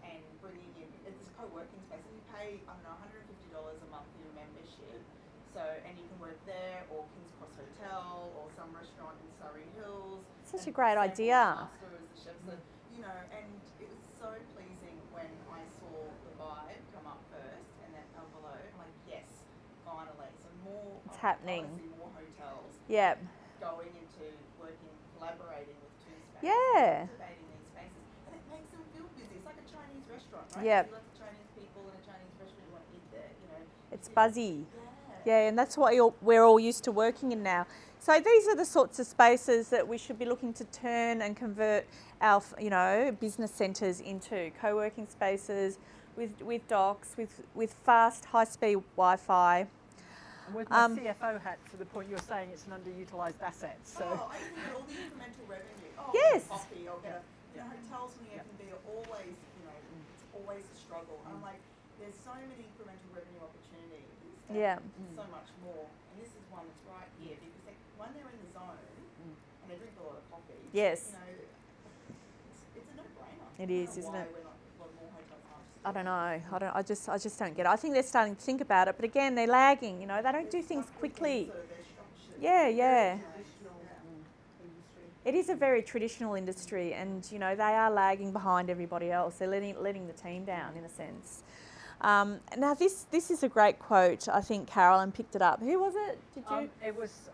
and bringing in, it's a co-working space. And you pay, I don't know, $150 a month for your membership. So, and you can work there or King's Cross Hotel or some restaurant in Surrey Hills. Such a great idea. You know, and it was so pleasing when I saw the Vibe come up first and then Ovolo. I'm like, yes, finally. So more, It's happening. Honestly, more hotels Yep. going into working, collaborating with Two Spaces. Yeah. Activating these spaces. And it makes them feel busy. It's like a Chinese restaurant, right? Yep. So you let the Chinese people in a Chinese restaurant, you want to eat there, you know. It's buzzy. Yeah, and that's what we're all used to working in now. So these are the sorts of spaces that we should be looking to turn and convert our, you know, business centres into co-working spaces with docks, with fast, high-speed Wi-Fi. And with my CFO hat, to the point you're saying it's an underutilised asset. So. Oh, I think all the incremental revenue. Oh, Yes. Coffee or get a, you know, hotels and the F&B are always, you know, it's always a struggle. I'm like, there's so many incremental revenue opportunities. Yeah. So much more. And this is one that's right here because when they're in the zone and they drink a lot of coffee, Yes. you know, it's a no-brainer. It is, isn't it? We're not, well, more hotels aren't. I don't know. I just don't get it. I think they're starting to think about it, but again, they're lagging. You know, they don't do things quickly. Yeah, yeah. It is a very traditional industry, and you know they are lagging behind everybody else. They're letting the team down in a sense. Now this is a great quote. I think Carolyn picked it up. Who was it? Did you?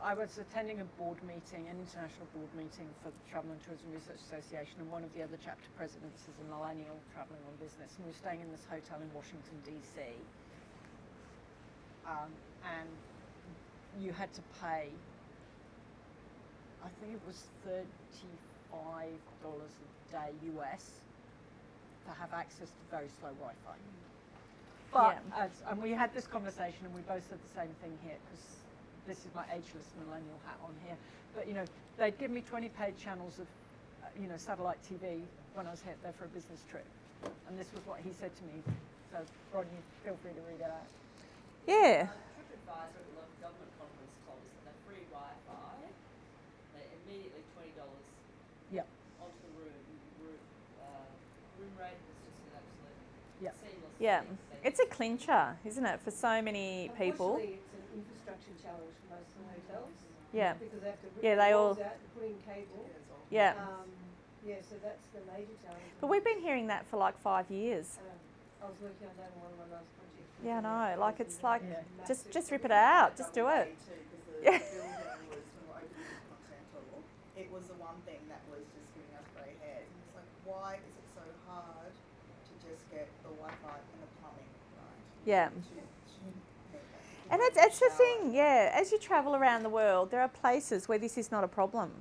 I was attending an international board meeting for the Travel and Tourism Research Association, and one of the other chapter presidents is a millennial travelling on business, and we were staying in this hotel in Washington DC, and you had to pay, I think it was $35 a day US to have access to very slow Wi-Fi. But, and we had this conversation and we both said the same thing here, because this is my ageless millennial hat on here. But, you know, they'd give me 20 paid channels of satellite TV when I was there for a business trip, and this was what he said to me. So, Rodney, feel free to read it out. Yeah. TripAdvisor at the local government conference told us that they're free Wi-Fi. They immediately $20 Yep. onto the room. Room rate was just an absolute Yep. seamless. Yeah. thing. It's a clincher, isn't it, for so many people? Unfortunately, it's an infrastructure challenge for most of the hotels. Yeah. Because they have to rip Yeah, the they walls all- out and put in cable. Yeah. So that's the major challenge. But we've been hearing that for like 5 years. I was working on that in one of my last projects. Yeah, I know. Like, it's like, Yeah. just rip it out. Just do it. Yeah. Yeah. The building was, when we opened it in Continental, it was the one thing that was just giving us grey hairs. And it's like, why is it so hard to just get the Wi-Fi and the plumbing right? Yeah. And it's the thing, yeah. As you travel around the world, there are places where this is not a problem.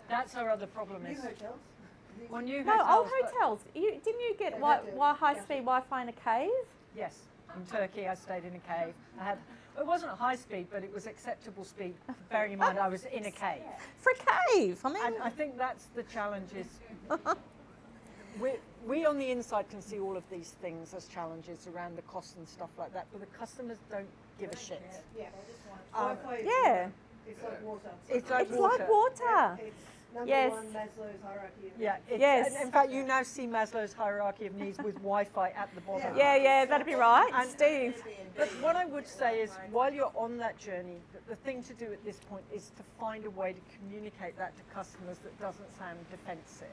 That's our other problem. New Is hotels. well, new No, old hotels, but- hotels. Didn't you get They had to- high-speed Wi-Fi in a cave? Yes, in Turkey I stayed in a cave. It wasn't high speed, but it was acceptable speed, bearing in mind I was in a cave. For a cave, I mean. And I think that's the challenge is, we on the inside can see all of these things as challenges around the cost and stuff like that, but the customers don't give a shit. Yeah. Um, Yeah. It's like water. It's like It's water. like water. It's number Yes. one Maslow's hierarchy of Yeah, needs. it's, Yes. and in fact, you now see Maslow's hierarchy of needs with Wi-Fi at the bottom. Yeah, that'd be right. And- Steve. But what I would say is, while you're on that journey, the thing to do at this point is to find a way to communicate that to customers that doesn't sound defensive.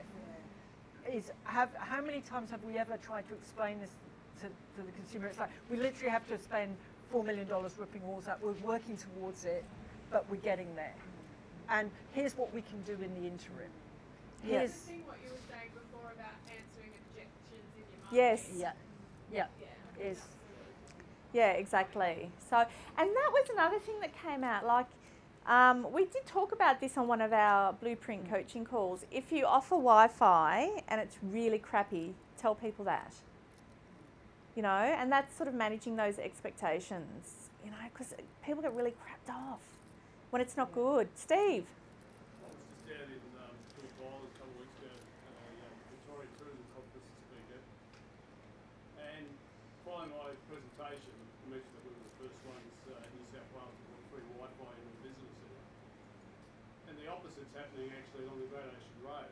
How many times have we ever tried to explain this to the consumer? It's like, we literally have to spend $4 million ripping walls out. We're working towards it, but we're getting there. And here's what we can do in the interim. Here's, Interesting what you were saying before about answering objections in your marketing. Yes. yeah, Yeah. is Yeah, exactly. So, and that was another thing that came out. Like, we did talk about this on one of our blueprint coaching calls. If you offer Wi-Fi and it's really crappy, tell people that. You know, and that's sort of managing those expectations. You know, because people get really crapped off when it's not good. Steve. I was just down in Phillip Island a couple of weeks ago at a Victorian Tourism Conference to speak at, and following my presentation, I mentioned that we were the first ones in New South Wales to put free Wi-Fi in the visitor centre. And the opposite's happening actually along the Great Ocean Road,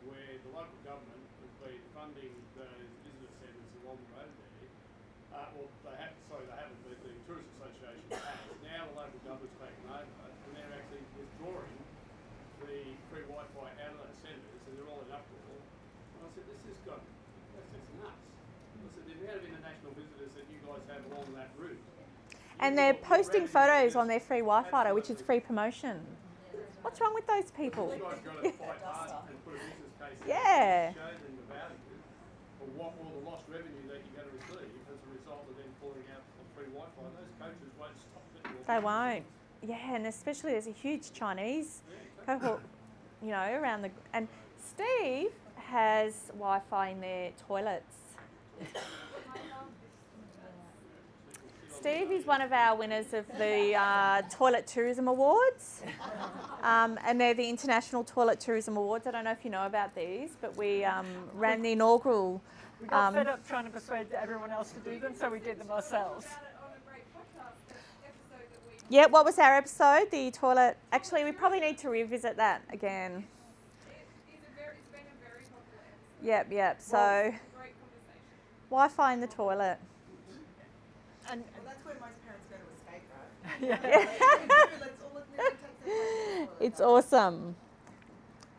where the local government has been funding those visitor centres along the road there. They haven't, but the Tourist Association has. Now the local government's taken over, and they're actually withdrawing the free Wi-Fi out of those centres, and they're all in uproar. And I said, that's just nuts. I said, the amount of international visitors that you guys have along that route. And they're posting photos on their free Wi-Fi, which is free promotion. What's wrong with those people? You guys got to fight hard and put a business case in Yeah. to show them the value of what all the lost revenue that you're going to receive as a result of them pulling out of free Wi-Fi. Those coaches won't stop it. They won't. Yeah, and especially there's a huge Chinese cohort, you know, around the. And Steve has Wi-Fi in their toilets. Steve is one of our winners of the Toilet Tourism Awards. And they're the International Toilet Tourism Awards. I don't know if you know about these, but we ran the inaugural. we got fed up trying to persuade everyone else to do them, so we did them ourselves. Yeah, what was our episode? The toilet. Actually, we probably need to revisit that again. It's been a very popular episode. Yep. So, Great conversation. Wi-Fi in the toilet. And Well, that's where most parents go to escape, right? yeah. That's all it really takes. It's awesome.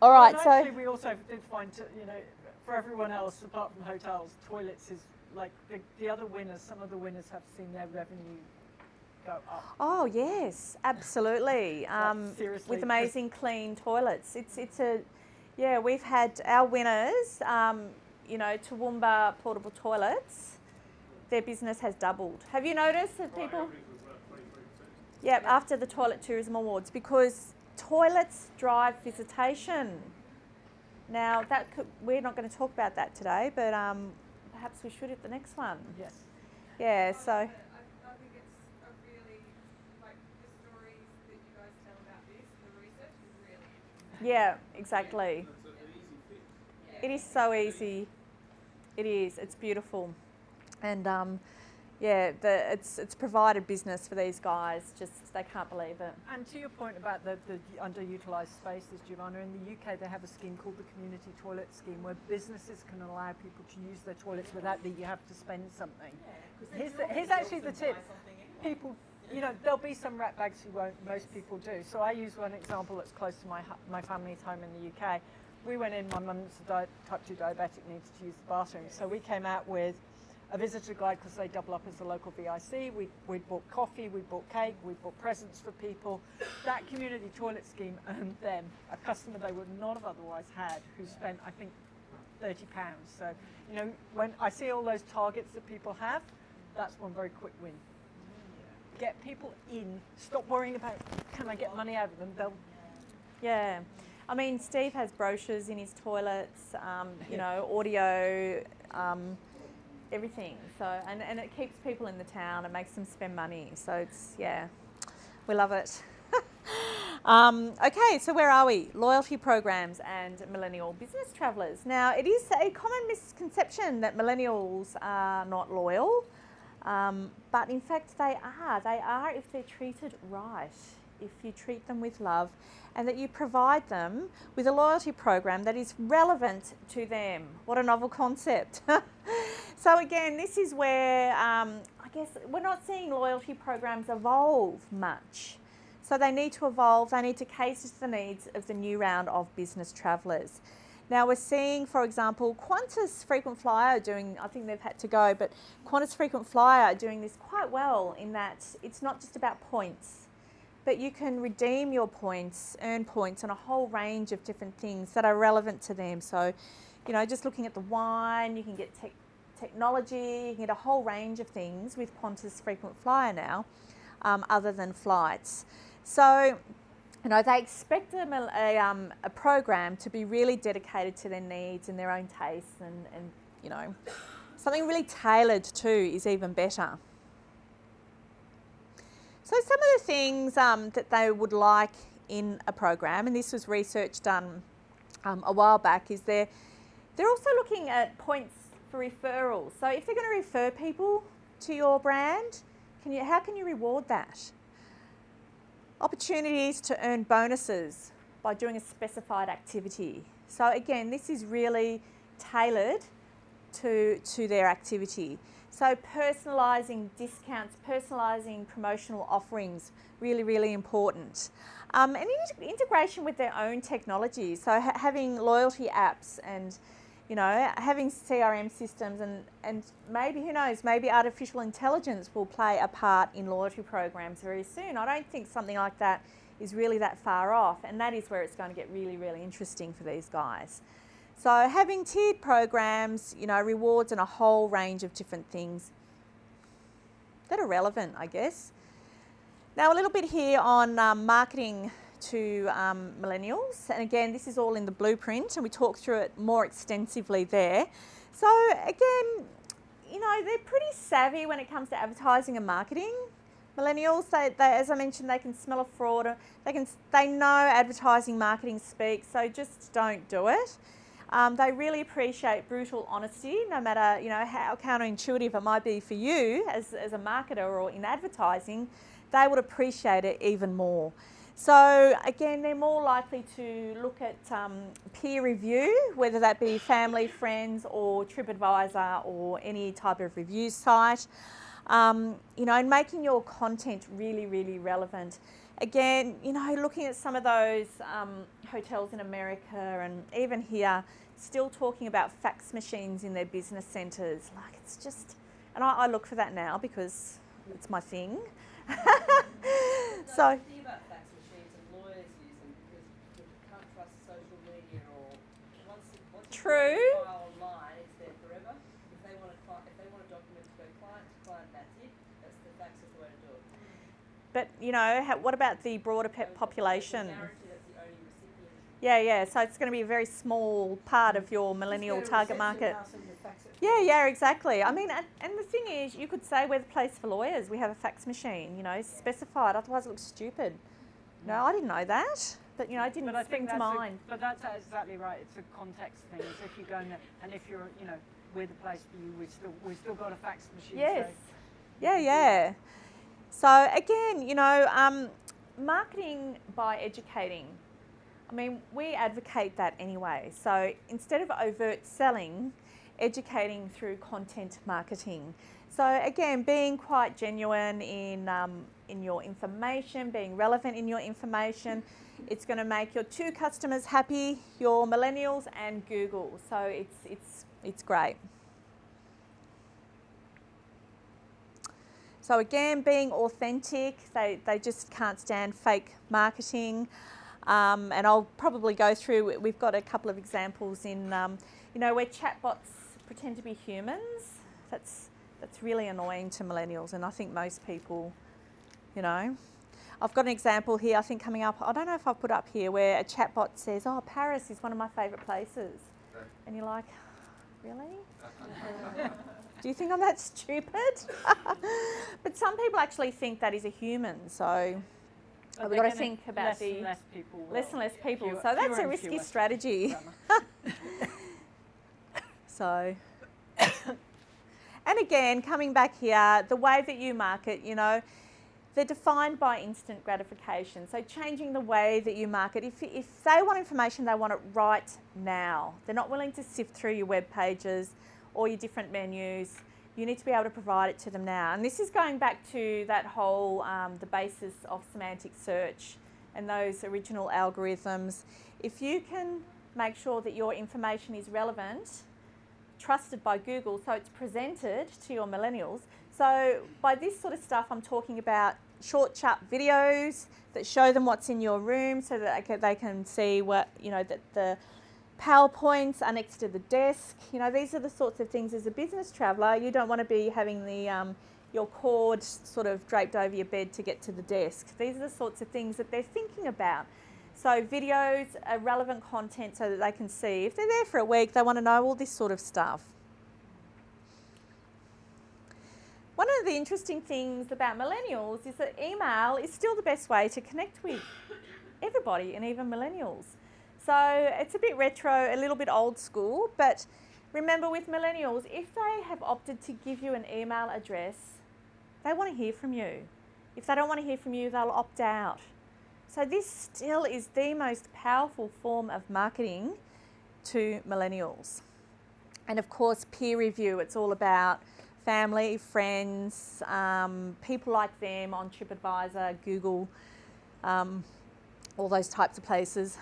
All right, And so actually, we also did find, for everyone else apart from hotels, toilets is like the other winners. Some of the winners have seen their revenue go up. oh yes, absolutely. Seriously, With amazing clean toilets. It's a yeah. We've had our winners. Toowoomba portable toilets. Their business has doubled. Have you noticed that people? Yep, after the Toilet Tourism Awards, because toilets drive visitation. Now we're not going to talk about that today, but perhaps we should at the next one. Yes. Yeah. So I think it's a really, like, the stories that you guys tell about this, the research is really interesting. yeah, exactly. It's an easy It is so easy. It is. It's beautiful, and it's provided business for these guys. Just they can't believe it. And to your point about the underutilised spaces, Giovanna, in the UK they have a scheme called the Community Toilet Scheme where businesses can allow people to use their toilets without that you have to spend something. Here's actually the tip. People, there'll be some rat bags who won't, most people do. So I use one example that's close to my family's home in the UK. We went in, my mum's type 2 diabetic, needs to use the bathroom. So we came out with a visitor guide because they double up as a local VIC. We bought coffee, we bought cake, we bought presents for people. That community toilet scheme earned them a customer they would not have otherwise had, who spent, I think, £30. So, when I see all those targets that people have, that's one very quick win. Get people in, stop worrying about, can I get money out of them? Yeah. I mean, Steve has brochures in his toilets, audio, everything. So, and it keeps people in the town. It makes them spend money. So we love it. Okay, so where are we? Loyalty programs and millennial business travellers. Now, it is a common misconception that millennials are not loyal, but in fact they are. They are if they're treated right, if you treat them with love, and that you provide them with a loyalty program that is relevant to them. What a novel concept. So again, this is where I guess we're not seeing loyalty programs evolve much. So they need to evolve, they need to cater to the needs of the new round of business travellers. Now we're seeing, for example, Qantas Frequent Flyer doing, I think they've had to go, but Qantas Frequent Flyer are doing this quite well in that it's not just about points, but you can redeem your points, earn points on a whole range of different things that are relevant to them. So, just looking at the wine, you can get technology, you can get a whole range of things with Qantas Frequent Flyer now, other than flights. So, they expect a program to be really dedicated to their needs and their own tastes, and something really tailored too is even better. So some of the things that they would like in a program, and this was research done a while back, is they're also looking at points for referrals. So if they're going to refer people to your brand, how can you reward that? Opportunities to earn bonuses by doing a specified activity. So again, this is really tailored to their activity. So personalising discounts, personalising promotional offerings, really, really important. And integration with their own technology. So having loyalty apps and, having CRM systems and maybe, who knows, maybe artificial intelligence will play a part in loyalty programs very soon. I don't think something like that is really that far off, and that is where it's going to get really, really interesting for these guys. So having tiered programs, rewards and a whole range of different things that are relevant, I guess. Now a little bit here on marketing to millennials. And again, this is all in the blueprint and we talk through it more extensively there. So again, they're pretty savvy when it comes to advertising and marketing. Millennials, they as I mentioned, they can smell a fraud. They know advertising, marketing speak, so just don't do it. They really appreciate brutal honesty, no matter how counterintuitive it might be for you as a marketer or in advertising. They would appreciate it even more. So again, they're more likely to look at peer review, whether that be family, friends, or TripAdvisor or any type of review site. And making your content really, really relevant. Again, looking at some of those hotels in America and even here, still talking about fax machines in their business centres. Like, it's just, and I look for that now because it's my thing. So. The thing about fax machines and lawyers use them because you can't trust social media or once True. you file online, it's there forever. If they want a document to go client to client, that's it. That's the fax is the way to do it. But what about the broader population? Guarantee that's the only recipient. Yeah. So it's going to be a very small part of your millennial target market. Yeah, exactly. I mean, and the thing is, you could say we're the place for lawyers. We have a fax machine, specified. Otherwise, it looks stupid. No, I didn't know that. that didn't But I spring think to that's mind. but that's exactly right. It's a context thing. It's if you go in there, and if you're, we're the place for you. We've still got a fax machine. Yes. So Yeah. So again, marketing by educating. I mean, we advocate that anyway. So instead of overt selling, educating through content marketing. So again, being quite genuine in your information, being relevant in your information. It's going to make your two customers happy, your millennials and Google. So it's great. So again, being authentic, they just can't stand fake marketing. And I'll probably go through, we've got a couple of examples in, where chatbots pretend to be humans. That's really annoying to millennials, and I think most people, I've got an example here, I think coming up, I don't know if I've put up here, where a chatbot says, oh, Paris is one of my favourite places. And you're like, really? Do you think I'm that stupid? But some people actually think that is a human, so we've got to think about less and less people. So that's a risky strategy. So, and again, coming back here, the way that you market, they're defined by instant gratification. So changing the way that you market. If they want information, they want it right now. They're not willing to sift through your web pages or your different menus. You need to be able to provide it to them now. And this is going back to that whole, the basis of semantic search and those original algorithms. If you can make sure that your information is relevant, trusted by Google, so it's presented to your millennials. So by this sort of stuff, I'm talking about short, sharp videos that show them what's in your room so that they can see what, that the PowerPoints are next to the desk. These are the sorts of things as a business traveller. You don't want to be having your cord sort of draped over your bed to get to the desk. These are the sorts of things that they're thinking about. So videos are relevant content so that they can see. If they're there for a week, they want to know all this sort of stuff. One of the interesting things about millennials is that email is still the best way to connect with everybody, and even millennials. So it's a bit retro, a little bit old school, but remember with millennials, if they have opted to give you an email address, they want to hear from you. If they don't want to hear from you, they'll opt out. So this still is the most powerful form of marketing to millennials. And of course, peer review, it's all about family, friends, people like them on TripAdvisor, Google, all those types of places.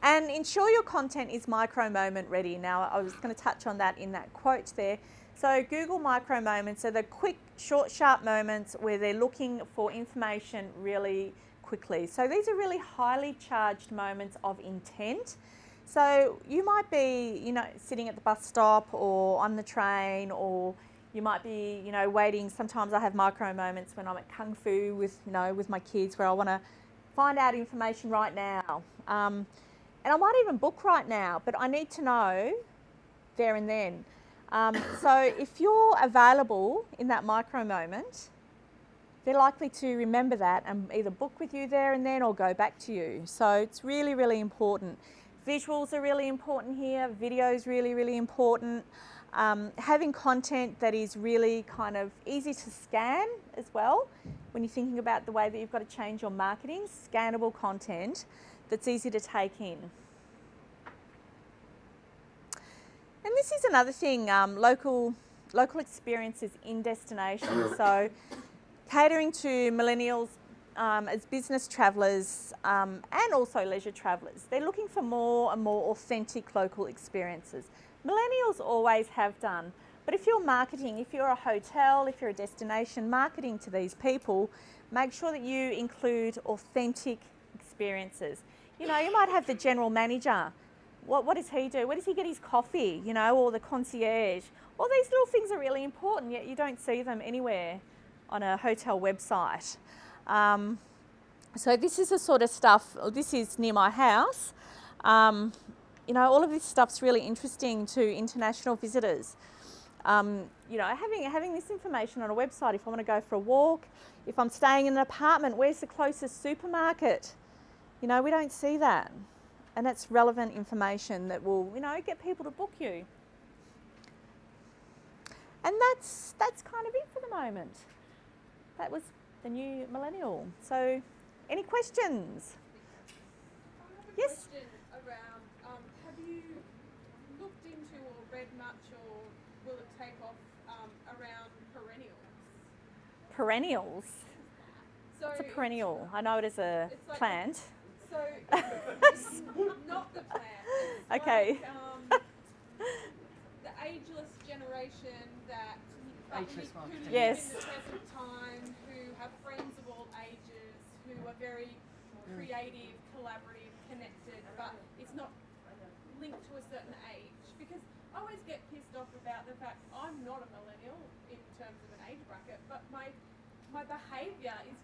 And ensure your content is micro moment ready. Now, I was going to touch on that in that quote there. So Google micro moments are the quick, short, sharp moments where they're looking for information really quickly. So these are really highly charged moments of intent. So you might be, sitting at the bus stop or on the train, or you might be, waiting. Sometimes I have micro moments when I'm at Kung Fu with my kids where I want to find out information right now. And I might even book right now, but I need to know there and then. So if you're available in that micro moment, they're likely to remember that and either book with you there and then or go back to you. So it's really, really important. Visuals are really important here. Video is really, really important. Having content that is really kind of easy to scan as well. When you're thinking about the way that you've got to change your marketing, scannable content that's easy to take in. And this is another thing, local experiences in destinations. So catering to millennials as business travellers and also leisure travellers. They're looking for more and more authentic local experiences. Millennials always have done. But if you're marketing, if you're a hotel, if you're a destination marketing to these people, make sure that you include authentic experiences. You might have the general manager. What does he do? Where does he get his coffee? Or the concierge. All these little things are really important, yet you don't see them anywhere on a hotel website. So this is the sort of stuff, this is near my house. All of this stuff's really interesting to international visitors. Having this information on a website, if I want to go for a walk, if I'm staying in an apartment, where's the closest supermarket? You know, we don't see that. And that's relevant information that will, you know, get people to book you. And that's kind of it for the moment. That was the new millennial. So, any questions? I have a Yes? question around, have you looked into or read much, or will it take off around perennials? Perennials. So What's a perennial? I know it as a it's like- plant. So, not the plant. It's Okay. Like, the ageless generation that Ageless who marketing. live Yes. in the present time, who have friends of all ages, who are very creative, collaborative, connected, but it's not linked to a certain age. Because I always get pissed off about the fact I'm not a millennial in terms of an age bracket, but my behaviour is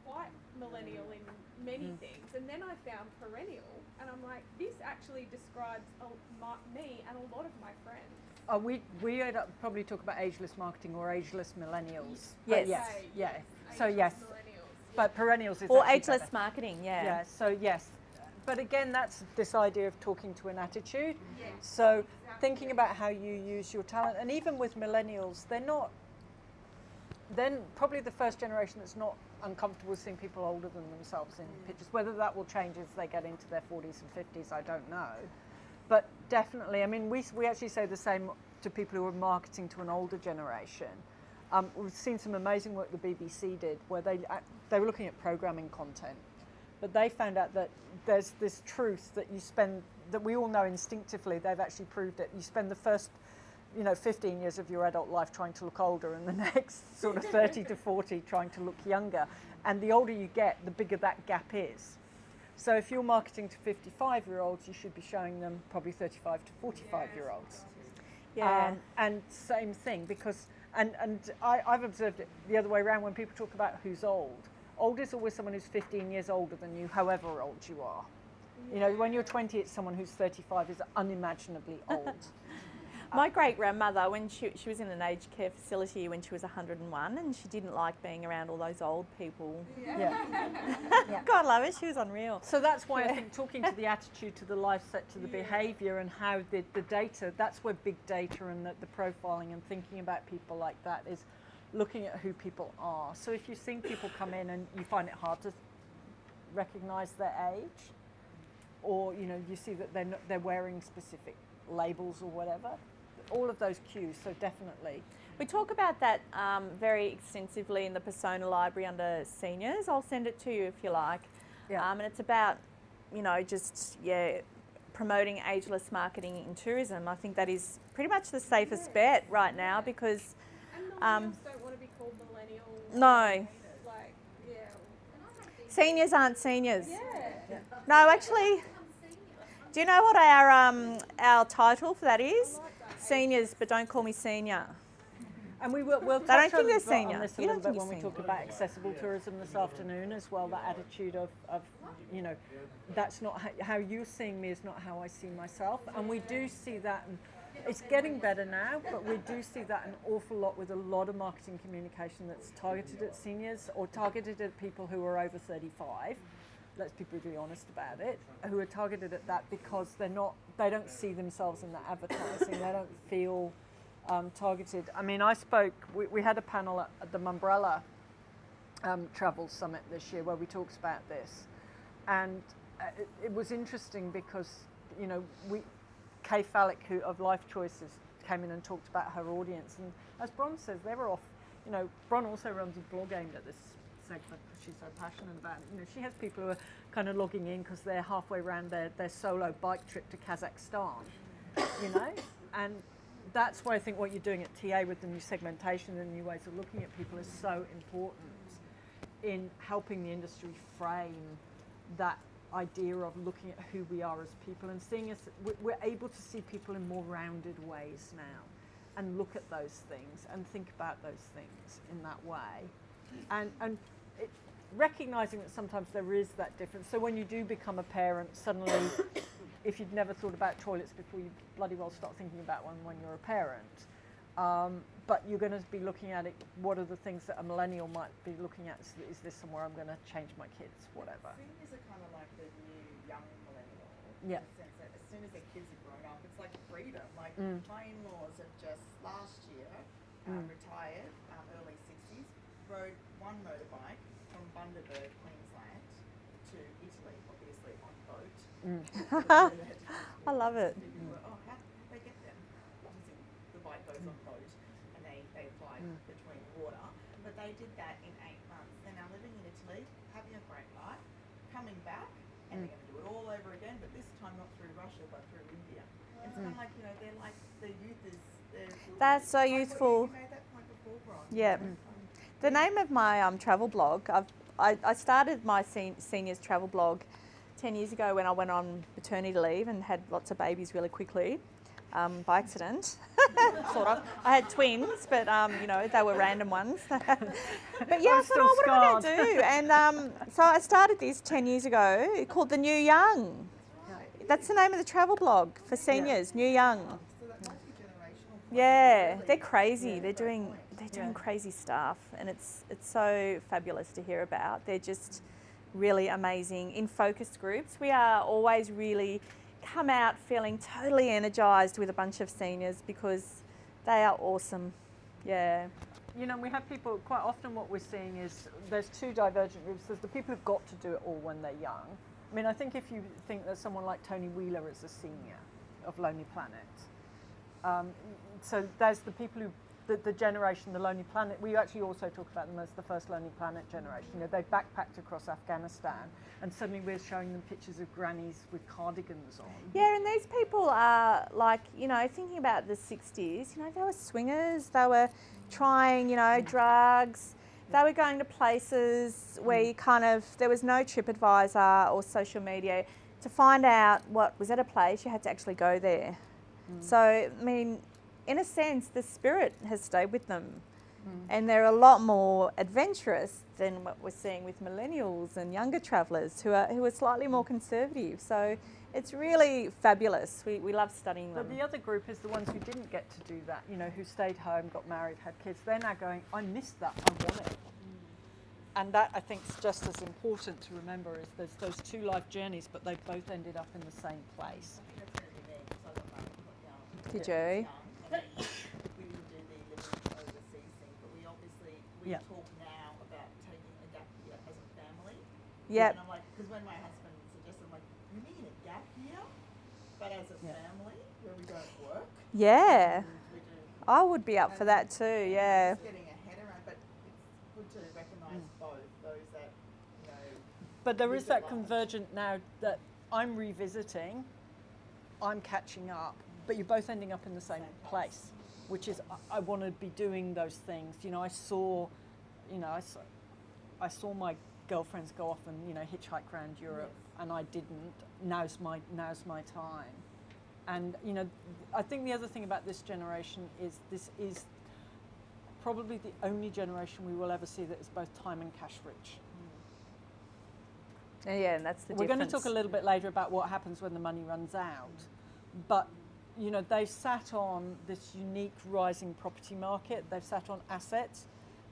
quite millennial in many things. And then I found perennial, and I'm like, this actually describes me and a lot of my friends. We'd probably talk about ageless marketing or ageless millennials. Yes. But yes, Okay, yeah. yes, So ageless yes, millennials. but perennials is Or actually ageless better. marketing, yeah. Yeah. So yes, but again, that's this idea of talking to an attitude. Yes, So exactly. thinking about how you use your talent, and even with millennials, they're probably the first generation that's not uncomfortable seeing people older than themselves in pictures. Whether that will change as they get into their 40s and 50s, I don't know. But definitely, I mean, we actually say the same to people who are marketing to an older generation. We've seen some amazing work the BBC did where they were looking at programming content, but they found out that there's this truth that that we all know instinctively. They've actually proved it. You spend the first 15 years of your adult life trying to look older, and the next sort of 30 to 40 trying to look younger. And the older you get, the bigger that gap is. So if you're marketing to 55-year-olds, you should be showing them probably 35 to 45-year-olds. Yeah. And same thing, because, and I've observed it the other way around when people talk about who's old. Old is always someone who's 15 years older than you, however old you are. You know, when you're 20, it's someone who's 35 is unimaginably old. My great-grandmother, when she was in an aged care facility when she was 101, and she didn't like being around all those old people. Yeah. God love her, she was unreal. So that's why I think talking to the attitude, to the life set, to the behaviour, and how the data, that's where big data and the profiling and thinking about people like that is looking at who people are. So if you're seeing people come in and you find it hard to recognise their age, or you see that they're wearing specific labels or whatever, all of those cues, so definitely. We talk about that very extensively in the persona library under seniors. I'll send it to you if you like. Yeah. And it's about, promoting ageless marketing in tourism. I think that is pretty much the safest bet right now because And millennials don't want to be called millennials. no, Like, yeah. seniors aren't seniors. Yeah. No, actually, do you know what our title for that is? Seniors, but don't call me senior. And we'll don't touch think on, they're on senior. this a You little don't bit think when we you're talk about accessible tourism this afternoon as well, that attitude of that's not how you're seeing me is not how I see myself. And we do see that, and it's getting better now, but we do see that an awful lot with a lot of marketing communication that's targeted at seniors or targeted at people who are over 35. Let's be brutally honest about it, who are targeted at that because they don't see themselves in that advertising, they don't feel targeted. I mean, we had a panel at the Mumbrella Travel Summit this year where we talked about this, and it was interesting because, Kay Fallick, who of Life Choices, came in and talked about her audience, and as Bron says, they were off, Bron also runs a blog aimed at this segment because she's so passionate about it. She has people who are kind of logging in because they're halfway around their solo bike trip to Kazakhstan, and that's why I think what you're doing at TA with the new segmentation and new ways of looking at people is so important in helping the industry frame that idea of looking at who we are as people and seeing us, we're able to see people in more rounded ways now and look at those things and think about those things in that way. And recognising that sometimes there is that difference. So when you do become a parent, suddenly, if you'd never thought about toilets before, you bloody well start thinking about one when you're a parent. But you're going to be looking at it, what are the things that a millennial might be looking at? Is this somewhere I'm going to change my kids, whatever. Seniors are kind of like the new Yeah. In the sense that as soon as their kids are grown up, it's like freedom. Like my in-laws have just last year retired, early 60s, rode one motorbike from Bundaberg, Queensland to Italy, obviously on boat. I love it. People were, how did they get them? Obviously the bike goes on boat and they fly between water. But they did that in 8 months. They're now living in Italy, having a great life, coming back, and they're going to do it all over again, but this time not through Russia, but through India. It's kind of like, they're like, the youth is... That's so youthful. You made that point before, Brian. Yeah. The name of my travel blog, I started my seniors travel blog 10 years ago when I went on maternity leave and had lots of babies really quickly. By accident, sort of. I had twins, but they were random ones. But yeah, I thought, what am I going to do? And so I started this 10 years ago, called The New Young. That's the name of the travel blog for seniors, New Young. Yeah, they're crazy. They're doing crazy stuff, and it's so fabulous to hear about. They're just really amazing. In focus groups, we are always really come out feeling totally energised with a bunch of seniors because they are awesome. Yeah. We have people, quite often what we're seeing is there's two divergent groups. There's the people who've got to do it all when they're young. I mean, I think if you think that someone like Tony Wheeler is a senior of Lonely Planet, so there's the people who, the generation, the Lonely Planet, we actually also talk about them as the first Lonely Planet generation. They backpacked across Afghanistan and suddenly we're showing them pictures of grannies with cardigans on. Yeah, and these people are like, thinking about the 60s, they were swingers, they were trying, drugs, they were going to places where you there was no TripAdvisor or social media. To find out what was at a place, you had to actually go there. So, I mean, in a sense, the spirit has stayed with them. And they're a lot more adventurous than what we're seeing with millennials and younger travellers who are slightly more conservative. So it's really fabulous. We love studying them. But the other group is the ones who didn't get to do that, who stayed home, got married, had kids. They're now going, I missed that, I want it. And that, I think, is just as important to remember, is there's those two life journeys, but they both ended up in the same place. Did you? We didn't do the living overseas thing, but we talk now about taking a gap year as a family. Yep. And I'm like, because when my husband suggested, I'm like, you mean a gap year, but as a family where we don't work? Yeah. We do. I would be up for that too, yeah. Just getting a head around, but it's good to recognise both those that, But there is that convergent now that I'm revisiting, I'm catching up, but you're both ending up in the same place, which is I want to be doing those things. I saw my girlfriends go off and hitchhike around Europe, and I didn't. Now's my time. And I think the other thing about this generation is this is probably the only generation we will ever see that is both time and cash rich. Yeah, and that's the We're difference. going to talk a little bit later about what happens when the money runs out, but they've sat on this unique rising property market. They've sat on assets.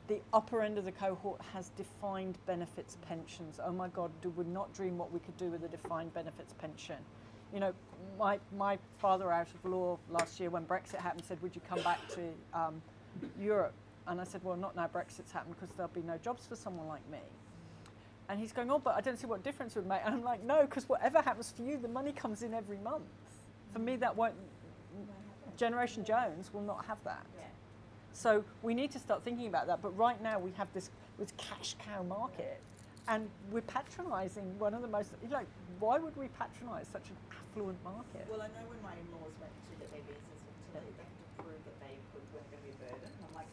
The upper end of the cohort has defined benefits pensions. Oh my God, would not dream what we could do with a defined benefits pension. My father out of law last year when Brexit happened said, would you come back to Europe? And I said, well, not now Brexit's happened because there'll be no jobs for someone like me. And he's going, oh, but I don't see what difference it would make. And I'm like, no, because whatever happens for you, the money comes in every month. For me, that won't, Generation Jones will not have that. Yeah. So we need to start thinking about that. But right now we have this cash cow market, and we're patronising one of the most, why would we patronise such an affluent market? Well, I know when my in-laws went to get their visas in Italy, they had to prove that they weren't going to be a burden. And I'm like,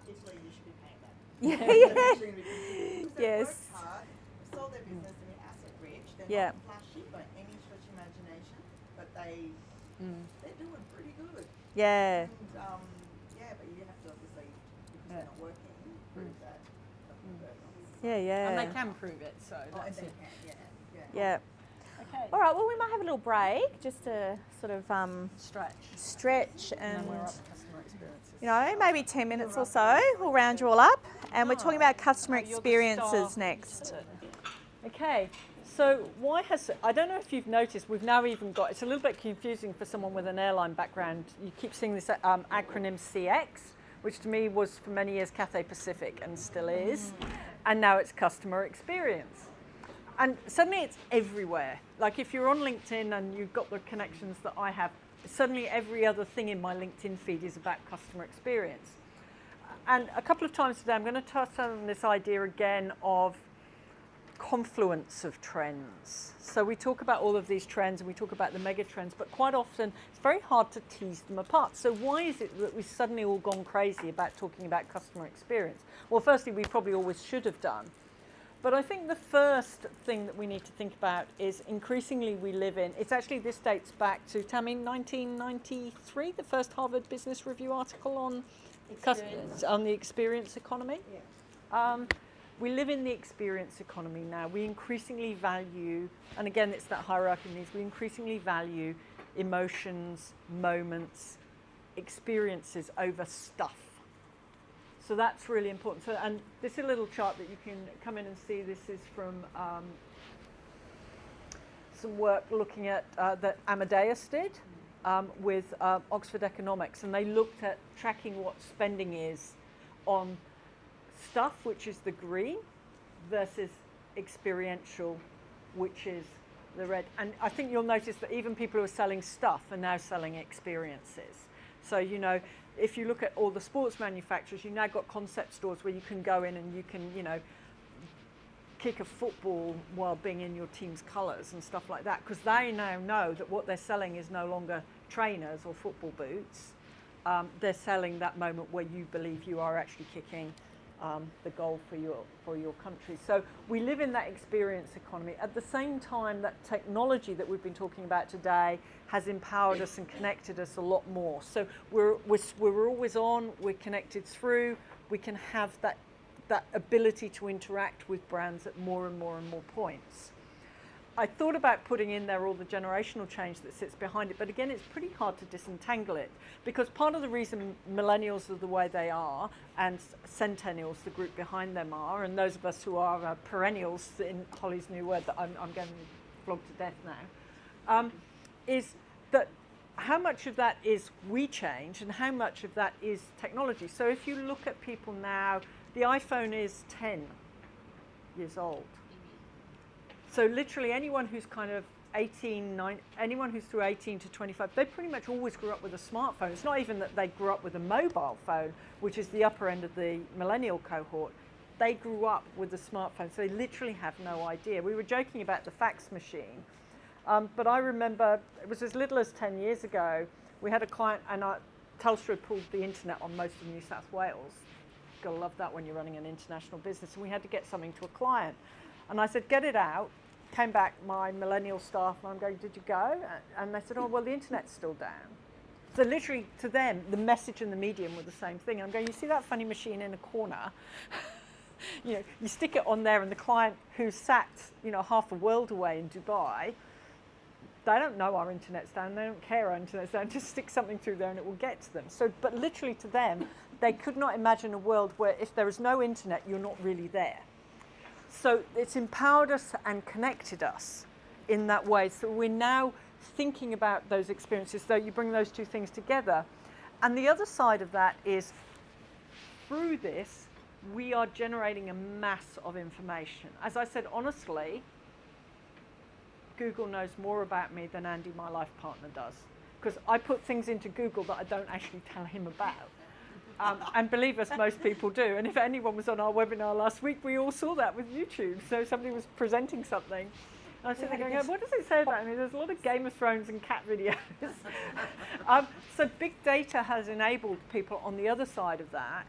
Italy, you should be paying that. Yes. They've worked hard, they've sold their business, and they're asset rich. They're not flashy by any stretch of imagination, but they're doing pretty good. Yeah. And, but you have to obviously, because they're not working, prove that. Yeah. And they can prove it, so that's it. Yeah. Okay. All right, well, we might have a little break just to sort of stretch and, then we're up to customer experiences. maybe 10 minutes or so. We'll round you all up. And we're talking about customer You're the experiences star. next. Okay, So why has, I don't know if you've noticed, we've now even got, it's a little bit confusing for someone with an airline background. You keep seeing this acronym CX, which to me was for many years Cathay Pacific and still is. And now it's customer experience. And suddenly it's everywhere. Like if you're on LinkedIn and you've got the connections that I have, suddenly every other thing in my LinkedIn feed is about customer experience. And a couple of times today, I'm going to touch on this idea again of confluence of trends. So we talk about all of these trends and we talk about the mega trends, but quite often it's very hard to tease them apart. So why is it that we've suddenly all gone crazy about talking about customer experience? Well, firstly, we probably always should have done. But I think the first thing that we need to think about is increasingly we live in, it's actually, this dates back to, Tammy, 1993, the first Harvard Business Review article on the experience economy. Yeah. We live in the experience economy now. We increasingly value, and again, it's that hierarchy of needs, we increasingly value emotions, moments, experiences over stuff. So that's really important. So, and this is a little chart that you can come in and see. This is from some work looking at that Amadeus did with Oxford Economics, and they looked at tracking what spending is on stuff, which is the green, versus experiential, which is the red. And I think you'll notice that even people who are selling stuff are now selling experiences. So, you know, if you look at all the sports manufacturers, you've now got concept stores where you can go in and you can, you know, kick a football while being in your team's colours and stuff like that, because they now know that what they're selling is no longer trainers or football boots. They're selling that moment where you believe you are actually kicking the goal for your country. So we live in that experience economy. At the same time, that technology that we've been talking about today has empowered us and connected us a lot more. So we're always on, we're connected through, we can have that ability to interact with brands at more and more and more points. I thought about putting in there all the generational change that sits behind it, but again, it's pretty hard to disentangle it, because part of the reason millennials are the way they are, and centennials, the group behind them, are, and those of us who are perennials, in Holly's new word that I'm going to flog to death now, is that how much of that is we change and how much of that is technology. So if you look at people now, the iPhone is 10 years old. So literally anyone who's kind of 18, anyone who's through 18 to 25, they pretty much always grew up with a smartphone. It's not even that they grew up with a mobile phone, which is the upper end of the millennial cohort. They grew up with a smartphone, so they literally have no idea. We were joking about the fax machine, but I remember it was as little as 10 years ago, we had a client, and Telstra had pulled the internet on most of New South Wales. Gotta love that when you're running an international business, and we had to get something to a client. And I said, get it out. Came back, my millennial staff, and I'm going, did you go? And they said, oh, well, the internet's still down. So literally, to them, the message and the medium were the same thing. I'm going, you see that funny machine in a corner? You know, you stick it on there, and the client who sat, you know, half a world away in Dubai, they don't know our internet's down, they don't care our internet's down, just stick something through there and it will get to them. So, but literally to them, they could not imagine a world where if there is no internet, you're not really there. So it's empowered us and connected us in that way. So we're now thinking about those experiences, so you bring those two things together. And the other side of that is, through this, we are generating a mass of information. As I said, honestly, Google knows more about me than Andy, my life partner, does. Because I put things into Google that I don't actually tell him about. And believe us, most people do. And if anyone was on our webinar last week, we all saw that with YouTube. So somebody was presenting something. And I was sitting there going, what does it say about me? There's a lot of Game of Thrones and cat videos. So big data has enabled people on the other side of that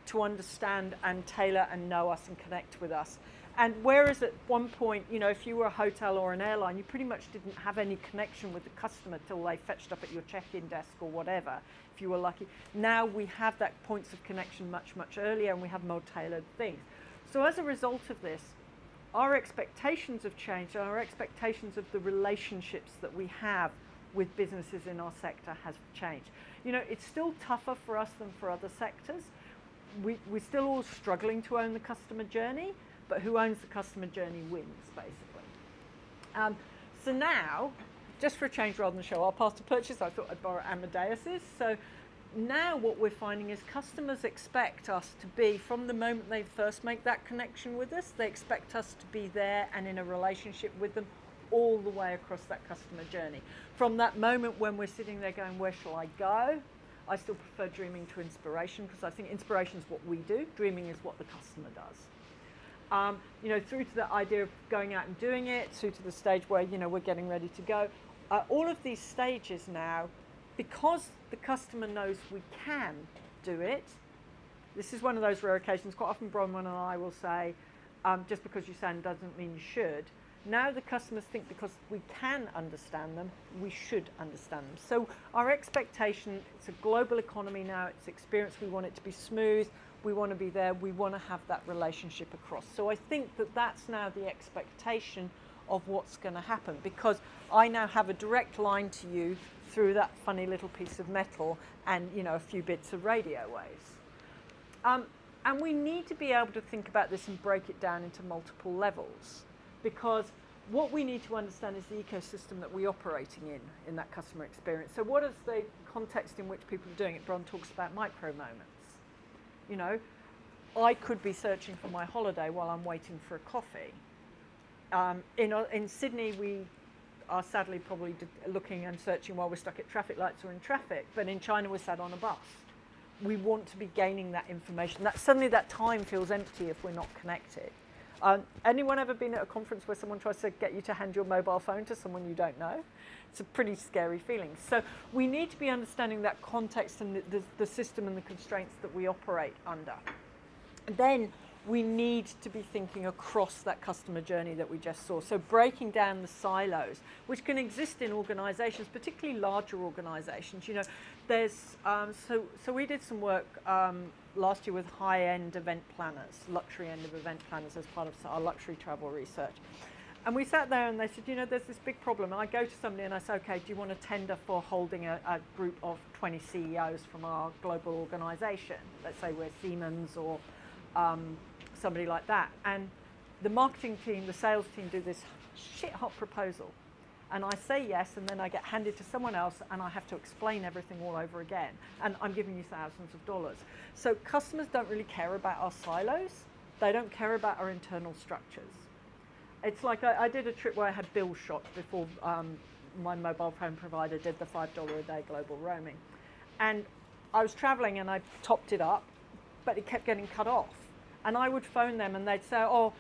to understand and tailor and know us and connect with us. And whereas at one point, you know, if you were a hotel or an airline, you pretty much didn't have any connection with the customer till they fetched up at your check-in desk or whatever, if you were lucky. Now we have that points of connection much, much earlier, and we have more tailored things. So as a result of this, our expectations have changed, and our expectations of the relationships that we have with businesses in our sector has changed. You know, it's still tougher for us than for other sectors. We're still all struggling to own the customer journey, but who owns the customer journey wins, basically. So now, just for a change rather than show our path to purchase, I thought I'd borrow Amadeus's. So now what we're finding is customers expect us to be, from the moment they first make that connection with us, they expect us to be there and in a relationship with them all the way across that customer journey. From that moment when we're sitting there going, where shall I go? I still prefer dreaming to inspiration, because I think inspiration is what we do, dreaming is what the customer does. You know, through to the idea of going out and doing it, through to the stage where, you know, we're getting ready to go. All of these stages now, because the customer knows we can do it, this is one of those rare occasions. Quite often Bronwyn and I will say, just because you can doesn't mean you should. Now the customers think because we can understand them, we should understand them. So our expectation, it's a global economy now, it's experience, we want it to be smooth, we want to be there, we want to have that relationship across. So I think that that's now the expectation of what's going to happen, because I now have a direct line to you through that funny little piece of metal and, you know, a few bits of radio waves. And we need to be able to think about this and break it down into multiple levels, because what we need to understand is the ecosystem that we're operating in that customer experience. So what is the context in which people are doing it? Bron talks about micro moments. You know, I could be searching for my holiday while I'm waiting for a coffee. In Sydney, we are sadly probably looking and searching while we're stuck at traffic lights or in traffic, but in China we're sat on a bus. We want to be gaining that information. That suddenly that time feels empty if we're not connected. Anyone ever been at a conference where someone tries to get you to hand your mobile phone to someone you don't know? It's a pretty scary feeling. So we need to be understanding that context and the system and the constraints that we operate under. Then we need to be thinking across that customer journey that we just saw. So breaking down the silos, which can exist in organizations, particularly larger organizations. You know, there's, so we did some work last year with high-end event planners, luxury end of event planners as part of our luxury travel research. And we sat there and they said, you know, there's this big problem. And I go to somebody and I say, okay, do you want to tender for holding a group of 20 CEOs from our global organization? Let's say we're Siemens or somebody like that. And the marketing team, the sales team do this shit-hot proposal. And I say yes, and then I get handed to someone else and I have to explain everything all over again. And I'm giving you thousands of dollars. So customers don't really care about our silos. They don't care about our internal structures. It's like I did a trip where I had bill shots before my mobile phone provider did the $5 a day global roaming. And I was traveling and I topped it up, but it kept getting cut off. And I would phone them and they'd say, oh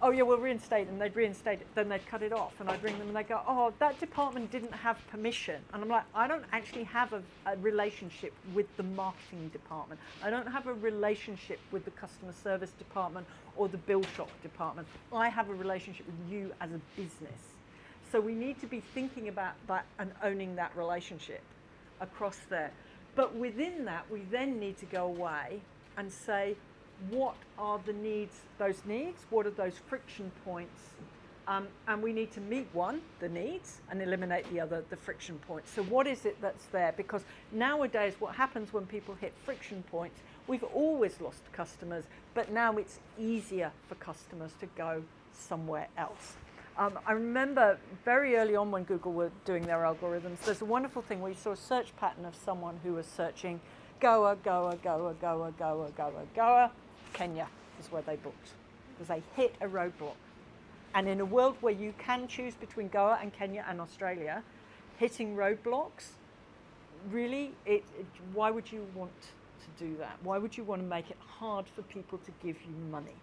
yeah, we'll reinstate it. And they'd reinstate it, then they'd cut it off. And I'd ring them and they'd go, oh, that department didn't have permission. And I'm like, I don't actually have a relationship with the marketing department. I don't have a relationship with the customer service department or the bill shop department. I have a relationship with you as a business. So we need to be thinking about that and owning that relationship across there. But within that, we then need to go away and say, what are the needs, those needs? What are those friction points? And we need to meet one, the needs, and eliminate the other, the friction points. So what is it that's there? Because nowadays what happens when people hit friction points, we've always lost customers, but now it's easier for customers to go somewhere else. I remember very early on when Google were doing their algorithms, there's a wonderful thing where you saw a search pattern of someone who was searching Goa, Goa, Goa, Goa, Goa, Goa, Goa. Kenya is where they booked, because they hit a roadblock. And in a world where you can choose between Goa and Kenya and Australia, hitting roadblocks, really, why would you want to do that? Why would you want to make it hard for people to give you money?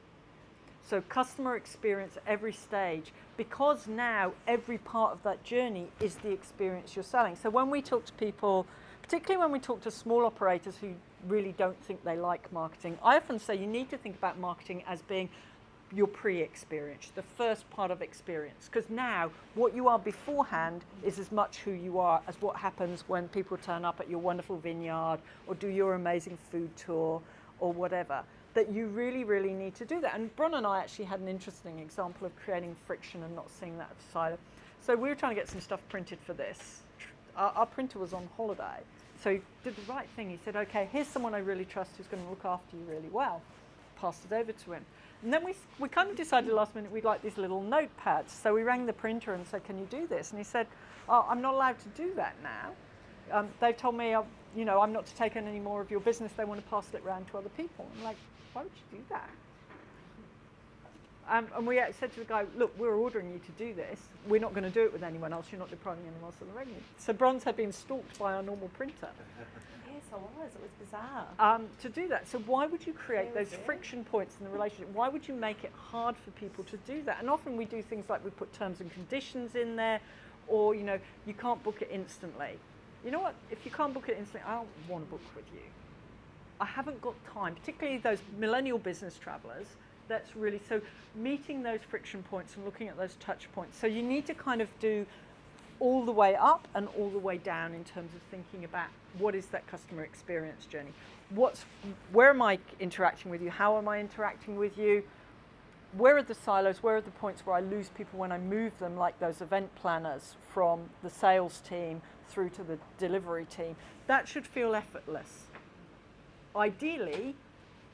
So customer experience at every stage, because now every part of that journey is the experience you're selling. So when we talk to people, particularly when we talk to small operators who really don't think they like marketing, I often say you need to think about marketing as being your pre-experience, the first part of experience. Because now what you are beforehand is as much who you are as what happens when people turn up at your wonderful vineyard or do your amazing food tour or whatever. That you really, really need to do that. And Bron and I actually had an interesting example of creating friction and not seeing that side. So we were trying to get some stuff printed for this. Our printer was on holiday. So he did the right thing. He said, okay, here's someone I really trust who's going to look after you really well. Passed it over to him. And then we kind of decided last minute we'd like these little notepads. So we rang the printer and said, can you do this? And he said, oh, I'm not allowed to do that now. They've told me, you know, I'm not to take on any more of your business. They want to pass it around to other people. I'm like, why would you do that? And we said to the guy, look, we're ordering you to do this. We're not going to do it with anyone else. You're not depriving anyone else of the revenue. So Bronze had been stalked by our normal printer. Yes, I was. It was bizarre. To do that. So why would you create those friction points in the relationship? Why would you make it hard for people to do that? And often we do things like we put terms and conditions in there, or, you know, you can't book it instantly. You know what? If you can't book it instantly, I don't want to book with you. I haven't got time, particularly those millennial business travelers. That's really, so meeting those friction points and looking at those touch points. So you need to kind of do all the way up and all the way down in terms of thinking about what is that customer experience journey. Where am I interacting with you? How am I interacting with you? Where are the silos? Where are the points where I lose people when I move them, like those event planners from the sales team through to the delivery team? That should feel effortless. Ideally,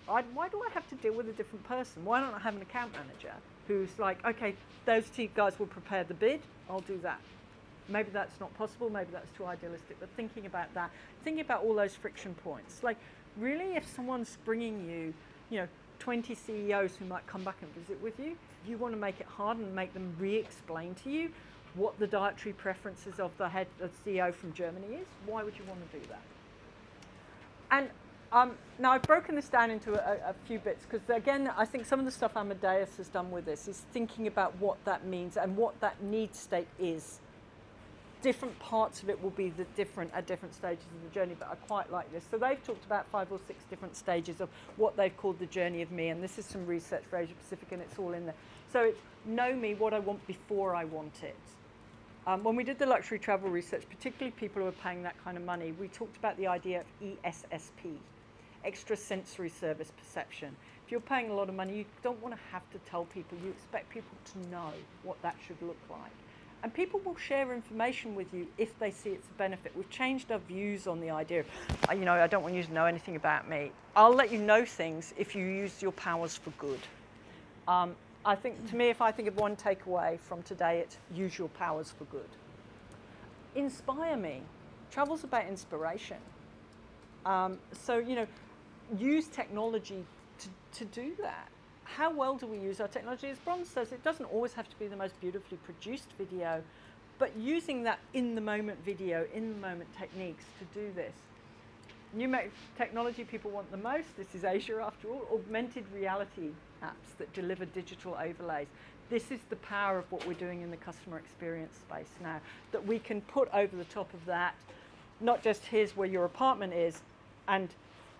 why do I have to deal with a different person? Why don't I have an account manager who's like, okay, those two guys will prepare the bid, I'll do that. Maybe that's not possible, maybe that's too idealistic, but thinking about that, thinking about all those friction points. Like, really, if someone's bringing you, you know, 20 CEOs who might come back and visit with you, you want to make it hard and make them re-explain to you what the dietary preferences of the CEO from Germany is. Why would you want to do that? And now I've broken this down into a few bits because, again, I think some of the stuff Amadeus has done with this is thinking about what that means and what that need state is. Different parts of it will be at different stages of the journey, but I quite like this. So they've talked about 5 or 6 different stages of what they've called the journey of me, and this is some research for Asia Pacific, and it's all in there. So it's know me, what I want before I want it. When we did the luxury travel research, particularly people who are paying that kind of money, we talked about the idea of ESSP. Extra sensory service perception. If you're paying a lot of money, you don't want to have to tell people. You expect people to know what that should look like. And people will share information with you if they see it's a benefit. We've changed our views on the idea of, you know, I don't want you to know anything about me. I'll let you know things if you use your powers for good. I think, to me, if I think of one takeaway from today, it's use your powers for good. Inspire me. Travel's about inspiration. So, you know, use technology to do that. How well do we use our technology? As Bronze says, it doesn't always have to be the most beautifully produced video, but using that in-the-moment video, in-the-moment techniques to do this. New technology people want the most, this is Asia after all, augmented reality apps that deliver digital overlays. This is the power of what we're doing in the customer experience space now, that we can put over the top of that, not just here's where your apartment is, and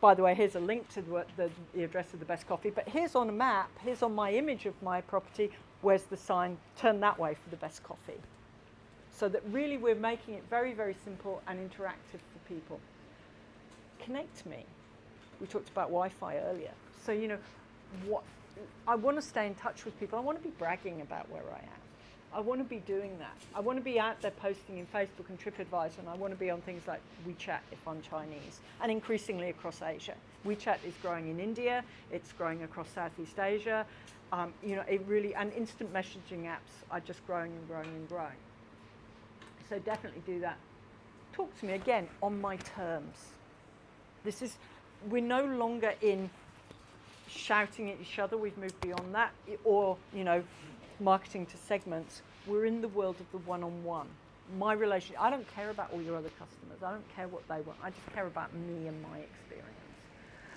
by the way, here's a link to the address of the best coffee, but here's on a map, here's on my image of my property, where's the sign, turn that way for the best coffee. So that really we're making it very, very simple and interactive for people. Connect me. We talked about Wi-Fi earlier. So, you know, I want to stay in touch with people. I want to be bragging about where I am. I want to be doing that. I want to be out there posting in Facebook and TripAdvisor, and I want to be on things like WeChat if I'm Chinese, and increasingly across Asia. WeChat is growing in India. It's growing across Southeast Asia. You know, it really, and instant messaging apps are just growing and growing and growing. So definitely do that. Talk to me again on my terms. We're no longer in shouting at each other. We've moved beyond that, or, you know, marketing to segments. We're in the world of the one-on-one. My relationship, I don't care about all your other customers. I don't care what they want. I just care about me and my experience.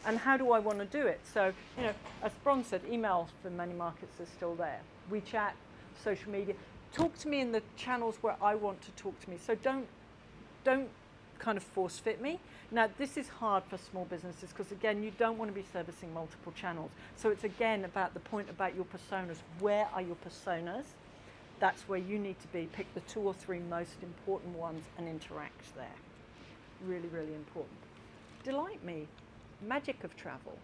And how do I want to do it? So, you know, as Bronze said, emails for many markets are still there. WeChat, social media. Talk to me in the channels where I want to talk to me. So don't kind of force fit me. Now, this is hard for small businesses because, again, you don't want to be servicing multiple channels. So it's, again, about the point about your personas. Where are your personas? That's where you need to be. Pick the 2 or 3 most important ones and interact there. Really, really important. Delight me. Magic of travel.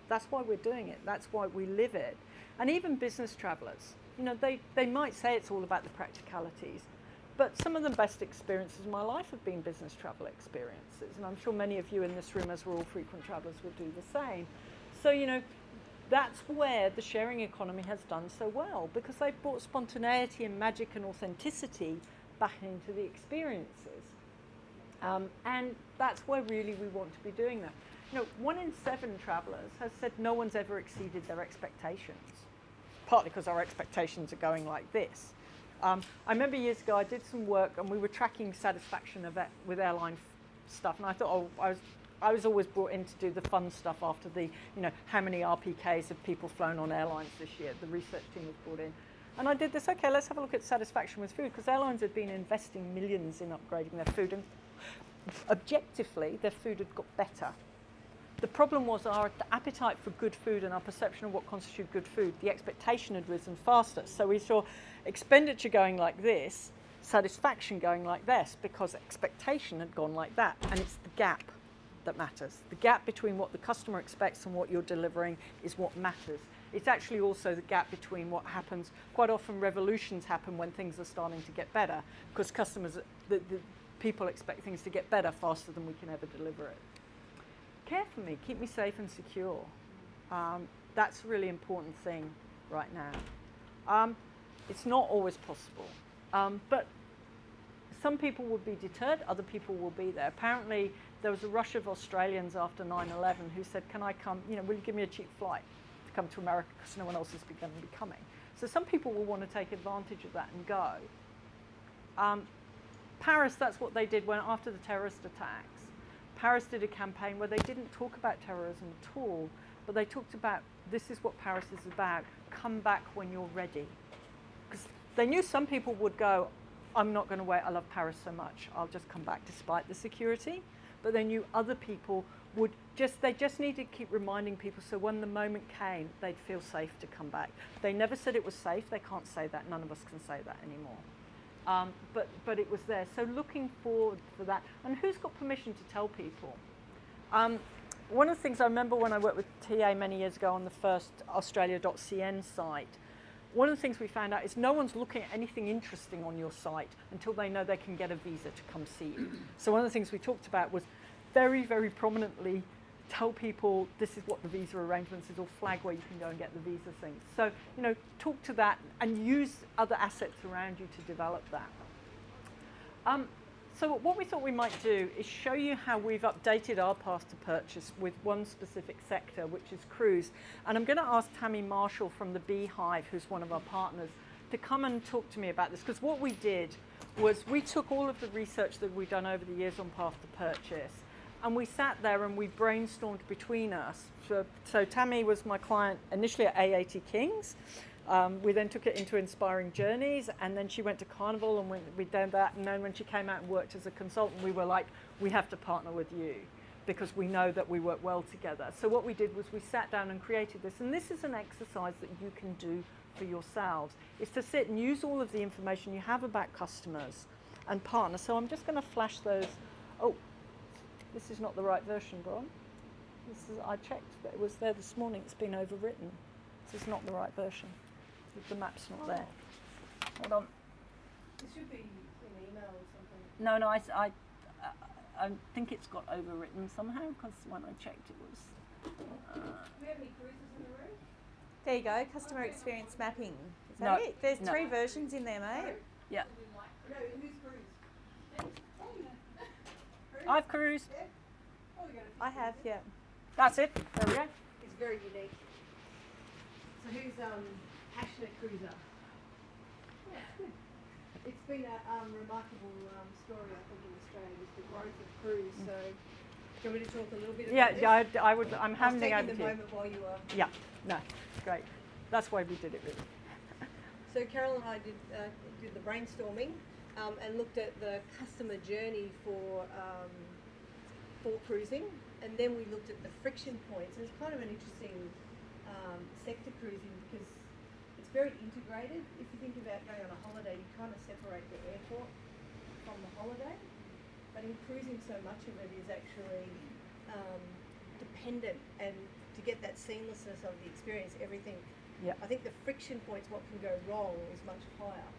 That's why we're doing it. That's why we live it. And even business travelers, you know, they might say it's all about the practicalities, but some of the best experiences in my life have been business travel experiences. And I'm sure many of you in this room, as we're all frequent travelers, will do the same. So, you know, that's where the sharing economy has done so well, because they've brought spontaneity and magic and authenticity back into the experiences. And that's where really we want to be doing that. 1 in 7 travellers has said no one's ever exceeded their expectations, partly because our expectations are going like this. I remember years ago I did some work and we were tracking satisfaction with airline stuff, and I thought, I was always brought in to do the fun stuff after the, how many RPKs have people flown on airlines this year. The research team was brought in. And I did this, okay, let's have a look at satisfaction with food, because airlines had been investing millions in upgrading their food, and objectively, their food had got better. The problem was our appetite for good food and our perception of what constituted good food, the expectation had risen faster. So we saw expenditure going like this, satisfaction going like this, because expectation had gone like that. And it's the gap that matters. The gap between what the customer expects and what you're delivering is what matters. It's actually also the gap between what happens. Quite often revolutions happen when things are starting to get better, because customers, the people expect things to get better faster than we can ever deliver it. Care for me, keep me safe and secure. That's a really important thing right now. It's not always possible, but some people would be deterred, other people will be there. Apparently, there was a rush of Australians after 9/11 who said, can I come, will you give me a cheap flight to come to America, because no one else is going to be coming. So some people will want to take advantage of that and go. Paris, that's what they did after the terrorist attacks. Paris did a campaign where they didn't talk about terrorism at all, but they talked about, this is what Paris is about, come back when you're ready. Because they knew some people would go, I'm not going to wait, I love Paris so much, I'll just come back despite the security. But they knew other people would they just needed to keep reminding people, so when the moment came, they'd feel safe to come back. They never said it was safe, they can't say that, none of us can say that anymore. But it was there. So looking forward for that. And who's got permission to tell people? One of the things I remember when I worked with TA many years ago on the first Australia.cn site, one of the things we found out is no one's looking at anything interesting on your site until they know they can get a visa to come see you. So one of the things we talked about was very, very prominently tell people this is what the visa arrangements is, or flag where you can go and get the visa things. So, talk to that and use other assets around you to develop that. So what we thought we might do is show you how we've updated our path to purchase with one specific sector, which is cruise. And I'm going to ask Tammy Marshall from the Beehive, who's one of our partners, to come and talk to me about this. Because what we did was we took all of the research that we've done over the years on path to purchase, and we sat there and we brainstormed between us. So Tammy was my client initially at A80 Kings. We then took it into Inspiring Journeys, and then she went to Carnival, and we did that. And then when she came out and worked as a consultant, we were like, we have to partner with you because we know that we work well together. So what we did was we sat down and created this. And this is an exercise that you can do for yourselves. It's to sit and use all of the information you have about customers and partner. So I'm just going to flash those. Oh, this is not the right version, Bron. I checked that it was there this morning. It's been overwritten. This is not the right version. The map's not there. Hold on. It should be an email or something. No, I think it's got overwritten somehow, because when I checked it was... Do we have any cruises in the room? There you go, customer experience mapping. Is that it? There's 3 versions in there, mate. Yeah. No, who's cruise? I've cruised. Yeah. Oh, we got a few. I have, yeah. That's it. There we go. It's very unique. So who's passionate cruiser? Yeah, it's good. It's been a remarkable story, I think, in Australia with the growth of cruise. So, do you want me to talk a little bit about this? Yeah, I would. I'm handing over to the you. moment while you were. Yeah, no, great. That's why we did it, really. So Carolyn and I did the brainstorming and looked at the customer journey for cruising, and then we looked at the friction points. And it's kind of an interesting sector, cruising, because it's very integrated. If you think about going on a holiday, you kind of separate the airport from the holiday. But in cruising, so much of it is actually dependent, and to get that seamlessness of the experience, everything. Yeah. I think the friction points, what can go wrong, is much higher.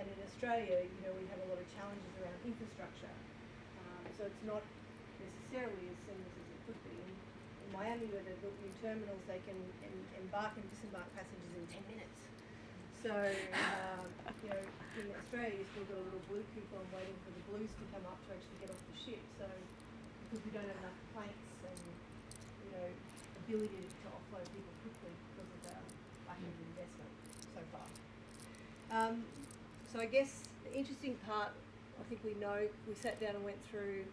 And in Australia, we have a lot of challenges around infrastructure. So it's not necessarily as seamless as it could be. In my Miami, where they've built new terminals, they can embark and disembark passengers in 10 minutes. So, you know, in Australia, you've still got a little blue coupon waiting for the blues to come up to actually get off the ship. So, because we don't have enough planks and, you know, ability to offload people quickly because of our lack of investment so far. So I guess the interesting part, I think we sat down and went through,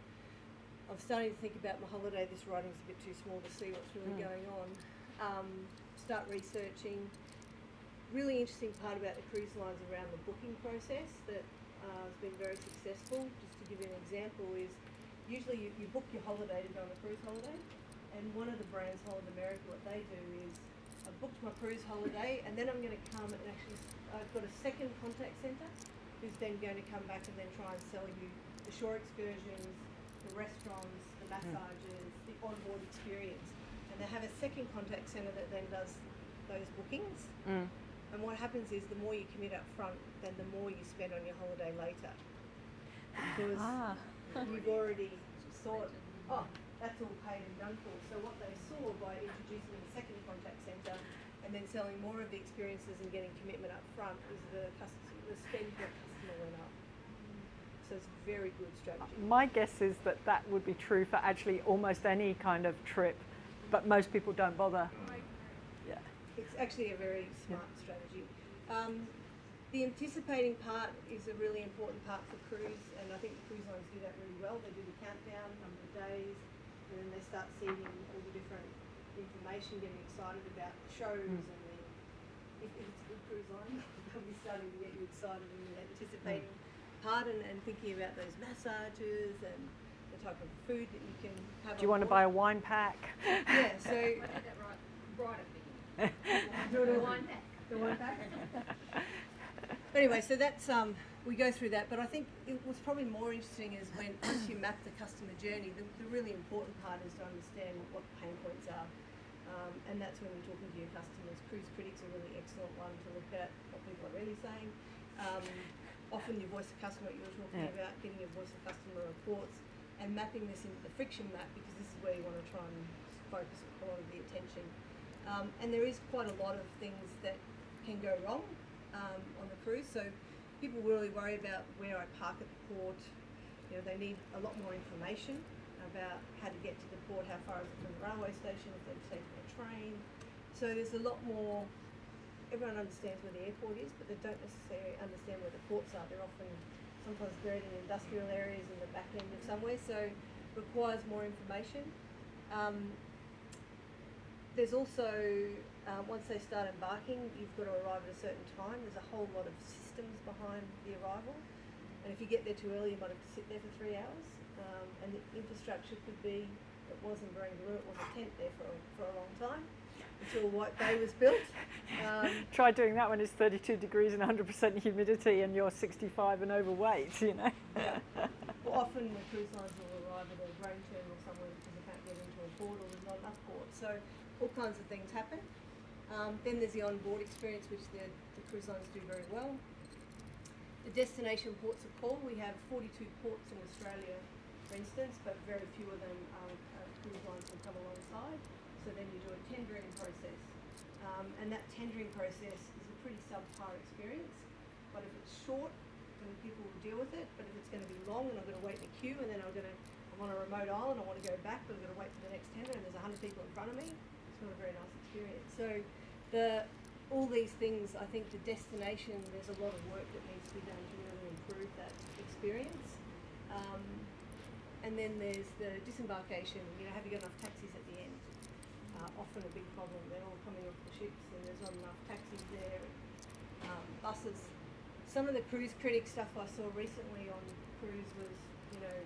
I'm starting to think about my holiday. This writing's a bit too small to see what's really going on. Start researching. Really interesting part about the cruise lines around the booking process that has been very successful. Just to give you an example is, usually you book your holiday to go on a cruise holiday, and one of the brands, Holland America, what they do is, I've booked my cruise holiday and then I'm going to come and actually, I've got a second contact centre who's then going to come back and then try and sell you the shore excursions, the restaurants, the massages, the onboard experience. And they have a second contact centre that then does those bookings. And what happens is the more you commit up front, then the more you spend on your holiday later. Because you've already thought, oh, that's all paid and done for. So what they saw by introducing the second contact centre and then selling more of the experiences and getting commitment up front is the spend per customer went up. So it's a very good strategy. My guess is that that would be true for actually almost any kind of trip, but most people don't bother. Yeah. It's actually a very smart strategy. The anticipating part is a really important part for cruise, and I think the cruise lines do that really well. They do the countdown, number of days, and then they start seeding all the different information, getting excited about the shows, and if it's a good cruise line, they'll be starting to get you excited in the anticipating part and thinking about those massages and the type of food that you can have. Do you want to buy a wine pack? Yeah, so I did that right at the beginning. The wine pack. The wine pack. Anyway, so that's we go through that, but I think it was probably more interesting is when once you map the customer journey, the really important part is to understand what the pain points are, and that's when you're talking to your customers. Cruise critics are a really excellent one to look at what people are really saying. Often your voice of customer, what you're talking about, getting your voice of customer reports, and mapping this into the friction map, because this is where you want to try and focus a lot of the attention. And there is quite a lot of things that can go wrong on the cruise. So people really worry about where I park at the port. You know, they need a lot more information about how to get to the port, how far is it from the railway station, if they've taken a train. So there's a lot more. Everyone understands where the airport is, but they don't necessarily understand where the ports are. They're often sometimes buried in industrial areas in the back end of somewhere, so requires more information. There's also, once they start embarking, you've got to arrive at a certain time. There's a whole lot of systems behind the arrival. And if you get there too early, you might have to sit there for 3 hours. And the infrastructure could be, it wasn't Barangaroo, it was a tent there for a long time, until White Bay was built. Try doing that when it's 32 degrees and 100% humidity and you're 65 and overweight, you know. Yeah. Well, often the cruise lines will arrive at a grain terminal somewhere because they can't get into a port or there's not enough ports. So all kinds of things happen. Then there's the on-board experience, which the cruise lines do very well. The destination ports of call, we have 42 ports in Australia, for instance, but very few of them cruise lines will come alongside. So then you do a tendering process. And that tendering process is a pretty subpar experience. But if it's short, then people will deal with it. But if it's going to be long and I've got to wait in a queue and then I'm on a remote island, I want to go back, but I've got to wait for the next tender and there's 100 people in front of me, it's not a very nice experience. So all these things, I think the destination, there's a lot of work that needs to be done to really improve that experience. And then there's the disembarkation, you know, have you got enough taxis at the end? Often a big problem, they're all coming off the ships and there's not enough taxis there. Buses. Some of the cruise critic stuff I saw recently on cruise was, you know,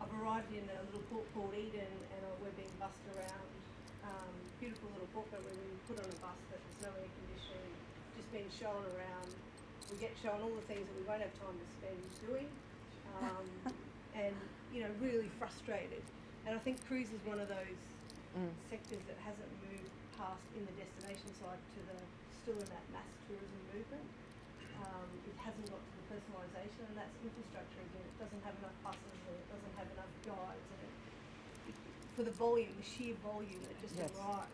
I've arrived in a little port called Eden and we're being bussed around. Beautiful little port, but we're being put on a bus that there's no air conditioning, just being shown around. We get shown all the things that we won't have time to spend doing. And, you know, really frustrated. And I think cruise is one of those sectors that hasn't moved past in the destination side to still in that mass tourism movement. It hasn't got to the personalisation, and that's infrastructure again. It doesn't have enough buses and it doesn't have enough guides. And for the volume, the sheer volume that just Yes. arrives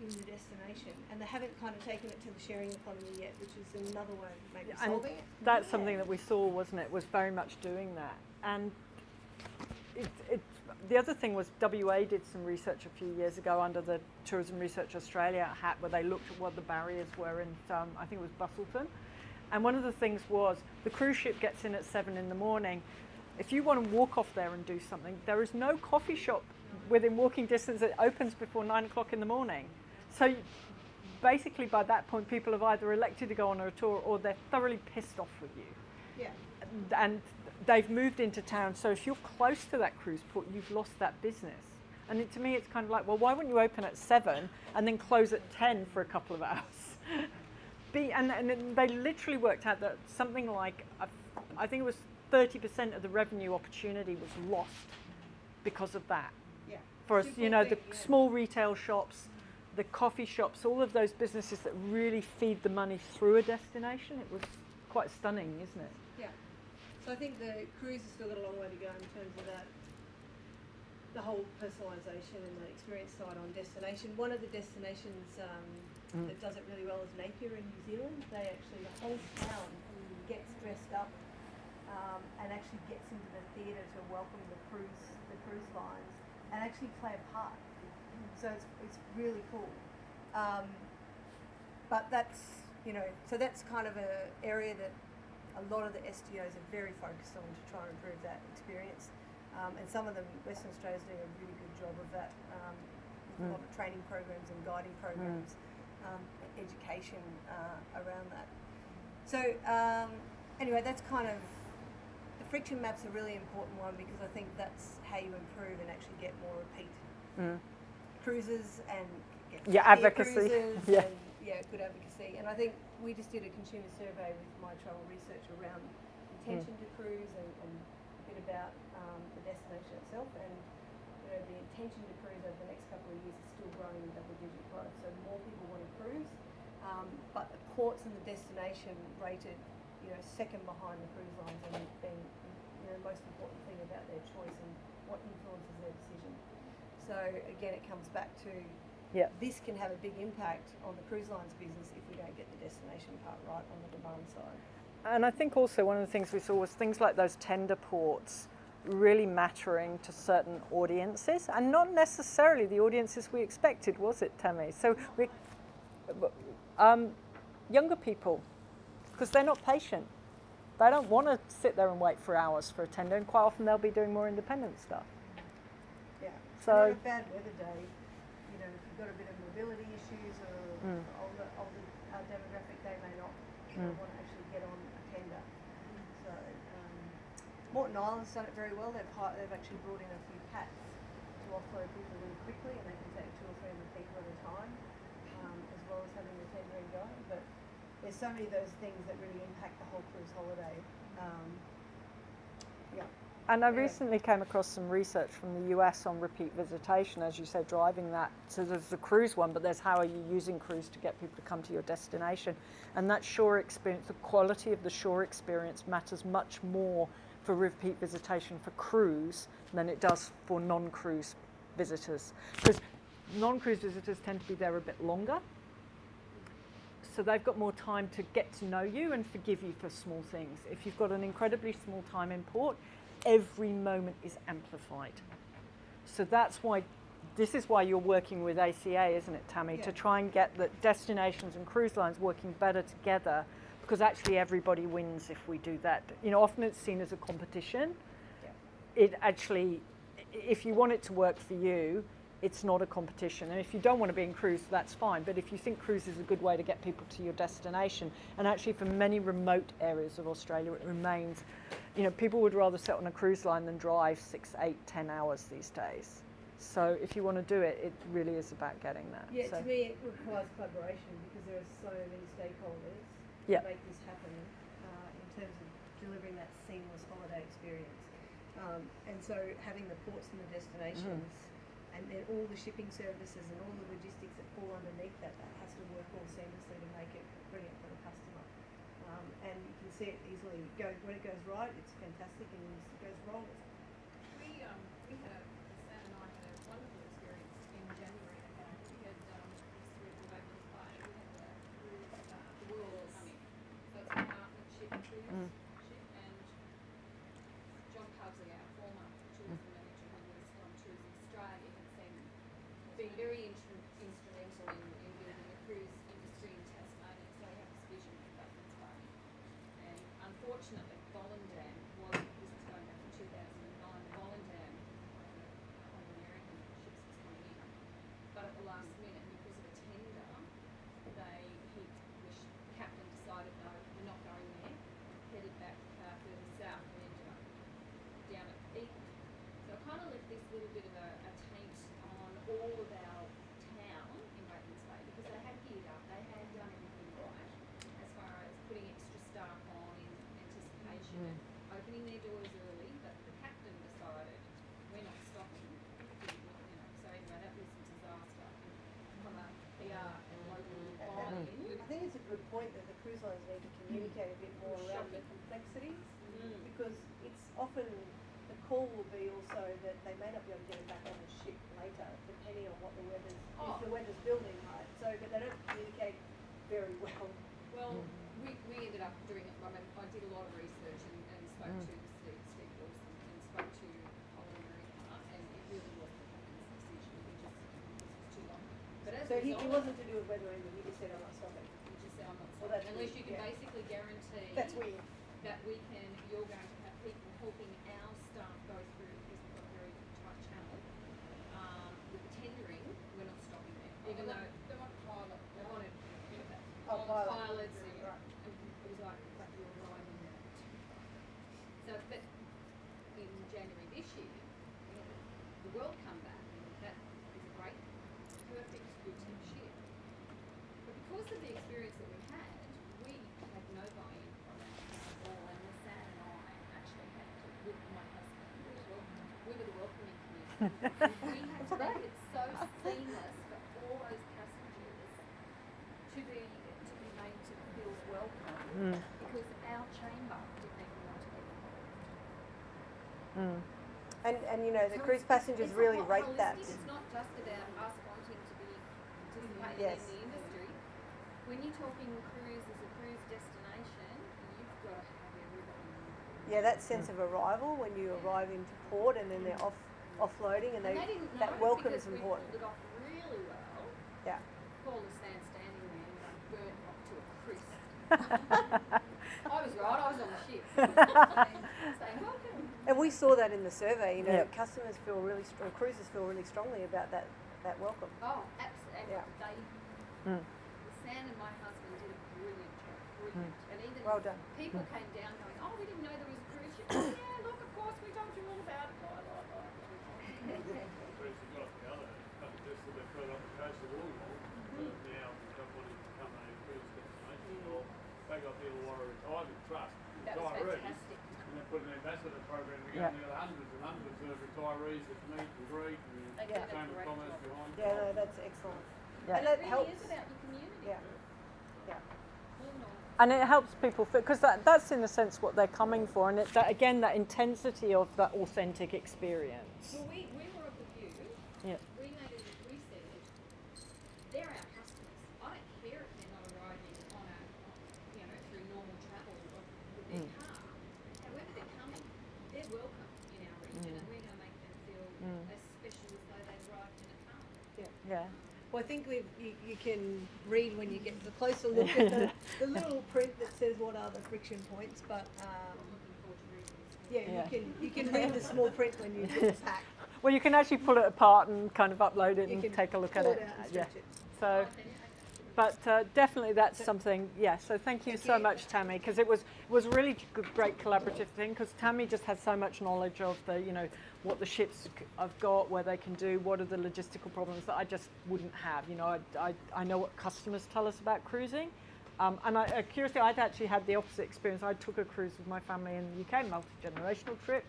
in the destination, and they haven't kind of taken it to the sharing economy yet, which is another way of maybe And solving it. that's something that we saw, wasn't it? Was very much doing that. And the other thing was WA did some research a few years ago under the Tourism Research Australia hat, where they looked at what the barriers were in, I think it was Busselton. And one of the things was the cruise ship gets in at 7 in the morning. If you want to walk off there and do something, there is no coffee shop within walking distance that opens before 9 o'clock in the morning. So basically by that point, people have either elected to go on a tour or they're thoroughly pissed off with you. Yeah. And they've moved into town, so if you're close to that cruise port, you've lost that business. And to me, it's kind of like, well, why wouldn't you open at 7 and then close at 10 for a couple of hours? And they literally worked out that something like, I think it was 30% of the revenue opportunity was lost because of that. Yeah. For us, Simple you know, thing, the small retail shops, the coffee shops, all of those businesses that really feed the money through a destination, it was quite stunning, isn't it? Yeah. So I think the cruise has still got a long way to go in terms of that, the whole personalisation and the experience side on destination. One of the destinations that does it really well is Napier in New Zealand. They actually, the whole town gets dressed up and actually gets into the theatre to welcome the cruise lines and actually play a part. So it's really cool. But that's, you know, so that's kind of an area that a lot of the STOs are very focused on to try and improve that experience. And some of them, Western Australia's doing a really good job of that, with a lot of training programs and guiding programs, education around that. So anyway, that's kind of, the friction map's a really important one because I think that's how you improve and actually get more repeat cruises and get advocacy. Cruises Yeah. And, good advocacy. And I think we just did a consumer survey with MyTravelResearch around intention to cruise and a bit about the destination itself. And you know, the intention to cruise over the next couple of years is still growing in double-digit growth. So more people want to cruise, but the ports and the destination rated, you know, second behind the cruise lines and being, you know, the most important thing about their choice and what influences their decision. So again, it comes back to this can have a big impact on the cruise lines business if we don't get the destination part right on the demand side. And I think also one of the things we saw was things like those tender ports really mattering to certain audiences, and not necessarily the audiences we expected, was it, Tammy? So we, younger people, because they're not patient. They don't want to sit there and wait for hours for a tender, and quite often they'll be doing more independent stuff. Yeah. So on a bad weather day, you know, if you've got a bit of mobility issues or older demographic, they may not want to actually get on a tender. So Moreton Island's done it very well. They've actually brought in a few cats to offload people really quickly, and they can take 2 or 300 people at a time, as well as having the tendering going. But there's so many of those things that really impact the whole cruise holiday. And I recently came across some research from the US on repeat visitation, as you said, driving that. So there's the cruise one, but there's how are you using cruise to get people to come to your destination. And that shore experience, the quality of the shore experience matters much more for repeat visitation for cruise than it does for non-cruise visitors. Because non-cruise visitors tend to be there a bit longer. So they've got more time to get to know you and forgive you for small things. If you've got an incredibly small time in port, every moment is amplified. So that's why, this is why you're working with ACA, isn't it, Tammy, to try and get the destinations and cruise lines working better together, because actually everybody wins if we do that. You know, often it's seen as a competition. It actually, if you want it to work for you, it's not a competition. And if you don't want to be in cruise, that's fine. But if you think cruise is a good way to get people to your destination, and actually for many remote areas of Australia, it remains, you know, people would rather sit on a cruise line than drive 6, 8, 10 hours these days. So if you want to do it, it really is about getting that. Yeah, so. to me it requires collaboration because there are so many stakeholders to make this happen in terms of delivering that seamless holiday experience. And so having the ports and the destinations and then all the shipping services and all the logistics that fall underneath that, that has to work all seamlessly to make it brilliant for the customer. And you can see it easily. When it goes right, it's fantastic, and when it goes wrong, it's We had Sam and I had a wonderful very instrumental in building a cruise industry in Tasmania. So they have this vision for Bateman's Bay. And unfortunately, Volendam was, this was going back in 2009, Volendam, on American ships was coming in. But at the last minute, because of a tender, the captain decided, no, we're not going there, headed back further south and ended up down at Eton. So it kind of left this little bit of a taint on all of our town in Bateman's Bay, because they had geared up, they had done everything right as far as putting extra staff on in anticipation and opening their doors early, but the captain decided we're not stopping. So anyway, that was a disaster from a PR and local buy-in. I think it's a good point that the cruise lines need to communicate a bit more around the complexities, because it's often the call will be also that they may not be able to get it back on the ship later, depending on what the weather's, if the weather's building, right? So, but they don't communicate very well. Well, we ended up doing it. I mean, I did a lot of research and spoke to Steve Wilson and spoke to Holland America, and it really was the captain's decision. This was too long. But as So a he result, wasn't to do with weather or anything, he just said, I'm not stopping. he just said, I'm not Well, stopping. that's Unless weird, you can yeah. basically guarantee That's weird. that you're going to have people helping our staff go through, because we've got a very tight channel. With the tendering, we're not stopping there, even though They want pilot. they wanted Oh, pilots and right. it was like, but you're arriving there too far. So, but in January this year, we had the World come back, and that is a great, perfect boutique ship. But because of the experience that we had no buy-in from it at all, and Sam and I actually had to, with my husband, we were the welcoming committee. We had to make it so seamless for all those passengers to be made to feel welcome, because our chamber didn't even want to get involved. And you know, the So cruise passengers it's really not rate that. holistic. It's not just about us wanting to be participating Yes. in the industry. When you're talking cruise as a cruise destination, you've got to have everybody in there. Yeah, that sense of arrival when you arrive into port and then they're offloading and And they didn't that know, welcome because is we important. pulled it off really well. Yeah. Paul was standing there and I burnt off to a crisp. I was right, I was on the ship. saying welcome. And we saw that in the survey, you know, Yep. customers feel really strong, cruisers feel really strongly about that welcome. Oh, absolutely. Yeah. Sam and my husband did a brilliant job. Brilliant. And even Well done. people came down going, oh, we didn't know there was a cruise ship. Oh, yeah, look, of course, we told you all about it. Cruise have got the other, just that they've got it up the coast of Wollongong, but now they've got wanting to become a cruise destination, or they got the Illawarra Retirement Trust, That was retirees, fantastic. and they put an ambassador program together, Yeah. and they've got hundreds and hundreds of retirees that meet and greet, and They did a Chamber of great Commerce job. behind. Yeah, no, that's excellent. Yeah. And that It really helps. is about the community. Yeah. Yeah. All in all. And it helps people because that's in a sense what they're coming for, and that again that intensity of that authentic experience. Well, we were of the view, Yeah. we said, they're our customers. I don't care if they're not arriving on through normal travel with their car. However they're coming, they're welcome in our region, and we're going to make them feel as special as though they arrived in a car. Yeah. Well, I think you can read when you get the closer look at the little print that says what are the friction points, but Looking forward to reading this. yeah, you can read the small print when you get the pack. Well, you can actually pull it apart and kind of upload it You and can take a look at pull it. it out and Yeah. stretch it. So, but definitely that's something. Yeah. So thank you so much, Tammy, because it was a really great collaborative thing. Because Tammy just has so much knowledge of the what the ships have got, where they can do, what are the logistical problems that I just wouldn't have. I know what customers tell us about cruising. And curiously, I'd actually had the opposite experience. I took a cruise with my family in the UK, multi-generational trip.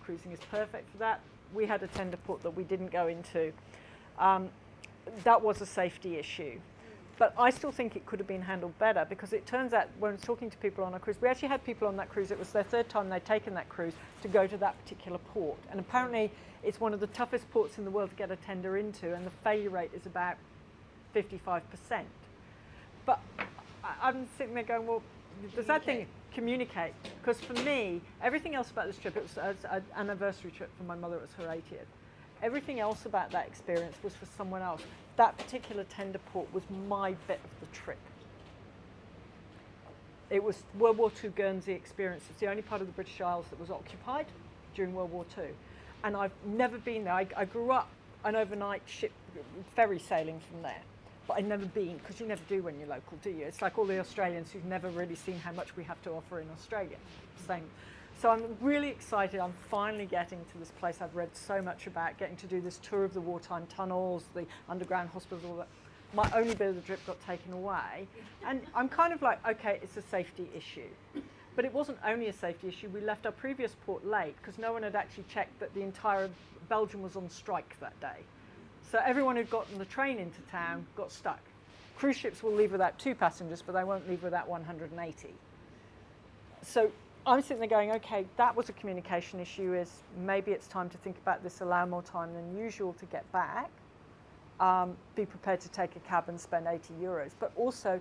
Cruising is perfect for that. We had a tender port that we didn't go into. That was a safety issue. But I still think it could have been handled better, because it turns out when I was talking to people on a cruise, we actually had people on that cruise, it was their third time they'd taken that cruise to go to that particular port. And apparently it's one of the toughest ports in the world to get a tender into, and the failure rate is about 55%. But I'm sitting there going, well, does that thing communicate? Because for me, everything else about this trip, it was an anniversary trip for my mother, it was her 80th. Everything else about that experience was for someone else. That particular tender port was my bit of the trip. It was World War II Guernsey experience. It's the only part of the British Isles that was occupied during World War II. And I've never been there. I grew up an overnight ship, ferry sailing from there. But I've never been, because you never do when you're local, do you? It's like all the Australians who've never really seen how much we have to offer in Australia. Same. So I'm really excited. I'm finally getting to this place I've read so much about, getting to do this tour of the wartime tunnels, the underground hospital, all that. My only bit of the trip got taken away. And I'm kind of like, okay, it's a safety issue. But it wasn't only a safety issue. We left our previous port late because no one had actually checked that the entire Belgium was on strike that day. So everyone who'd gotten the train into town got stuck. Cruise ships will leave without 2 passengers, but they won't leave without 180. So I'm sitting there going, okay, that was a communication issue. Is maybe it's time to think about this, allow more time than usual to get back. Be prepared to take a cab and spend 80 euros. But also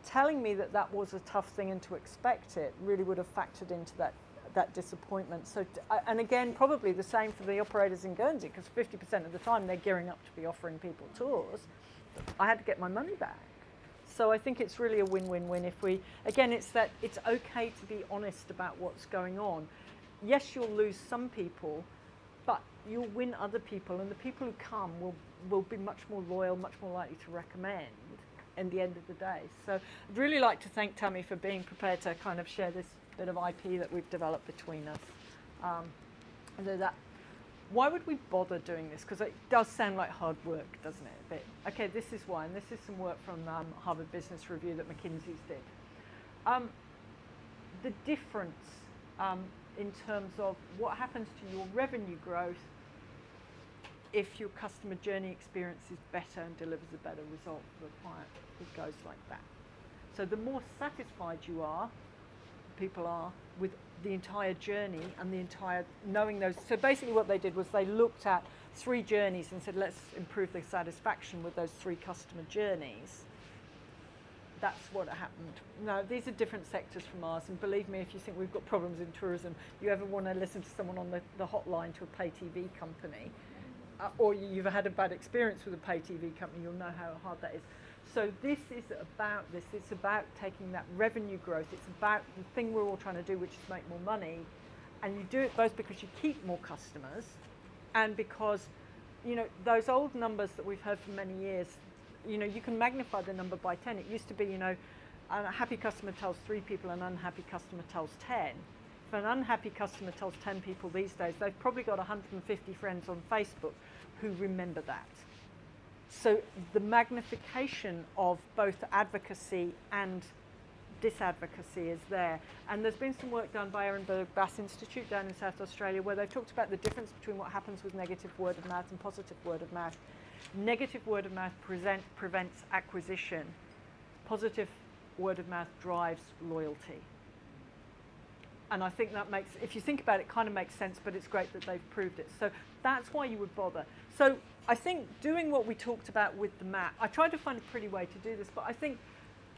telling me that that was a tough thing and to expect it really would have factored into that disappointment. So, and again, probably the same for the operators in Guernsey, because 50% of the time they're gearing up to be offering people tours. I had to get my money back. So I think it's really a win-win-win if we, again, it's that it's okay to be honest about what's going on. Yes, you'll lose some people, but you'll win other people, and the people who come will be much more loyal, much more likely to recommend in the end of the day. So I'd really like to thank Tammy for being prepared to kind of share this bit of IP that we've developed between us. Why would we bother doing this? Because it does sound like hard work, doesn't it? A bit. Okay, this is why, and this is some work from Harvard Business Review that McKinsey's did. The difference in terms of what happens to your revenue growth if your customer journey experience is better and delivers a better result for the client. It goes like that. So the more satisfied people are with the entire journey and the entire knowing those. So basically what they did was they looked at 3 journeys and said, let's improve the satisfaction with those 3 customer journeys. That's what happened. Now, these are different sectors from ours, and believe me, if you think we've got problems in tourism, you ever want to listen to someone on the hotline to a pay TV company, or you've had a bad experience with a pay TV company, you'll know how hard that is. So this is about this. It's about taking that revenue growth. It's about the thing we're all trying to do, which is make more money. And you do it both because you keep more customers and because, you know, those old numbers that we've heard for many years, you know, you can magnify the number by 10. It used to be, you know, a happy customer tells 3 people, an unhappy customer tells 10. If an unhappy customer tells 10 people these days, they've probably got 150 friends on Facebook who remember that. So the magnification of both advocacy and disadvocacy is there. And there's been some work done by Ehrenberg Bass Institute down in South Australia where they've talked about the difference between what happens with negative word of mouth and positive word of mouth. Negative word of mouth prevents acquisition. Positive word of mouth drives loyalty. And I think that makes, if you think about it, kind of makes sense, but it's great that they've proved it. So that's why you would bother. So I think doing what we talked about with the map, I tried to find a pretty way to do this, but I think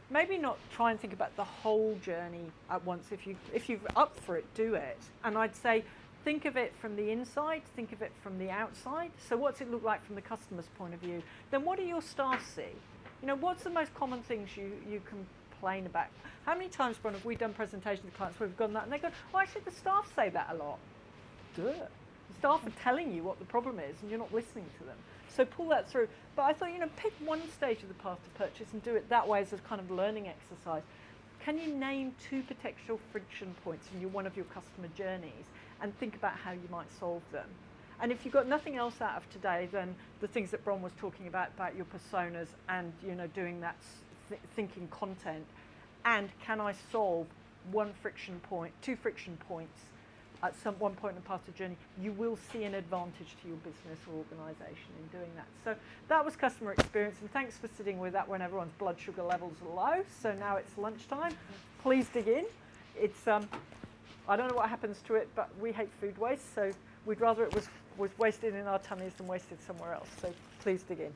maybe not try and think about the whole journey at once. If you're up for it, do it. And I'd say think of it from the inside, think of it from the outside. So what's it look like from the customer's point of view? Then what do your staff see? You know, what's the most common things you complain about? How many times, Bron, have we done presentations to clients where we've gone that and they go, oh, actually the staff say that a lot. Do it. The staff are telling you what the problem is and you're not listening to them. So pull that through. But I thought, you know, pick one stage of the path to purchase and do it that way as a kind of learning exercise. Can you name 2 potential friction points in one of your customer journeys and think about how you might solve them? And if you've got nothing else out of today, then the things that Bron was talking about your personas and, you know, doing that thinking content. And can I solve 2 friction points at one point in the path to journey? You will see an advantage to your business or organisation in doing that. So that was customer experience, and thanks for sitting with that when everyone's blood sugar levels are low. So now it's lunchtime. Please dig in. It's I don't know what happens to it, but we hate food waste, so we'd rather it was wasted in our tummies than wasted somewhere else. So please dig in.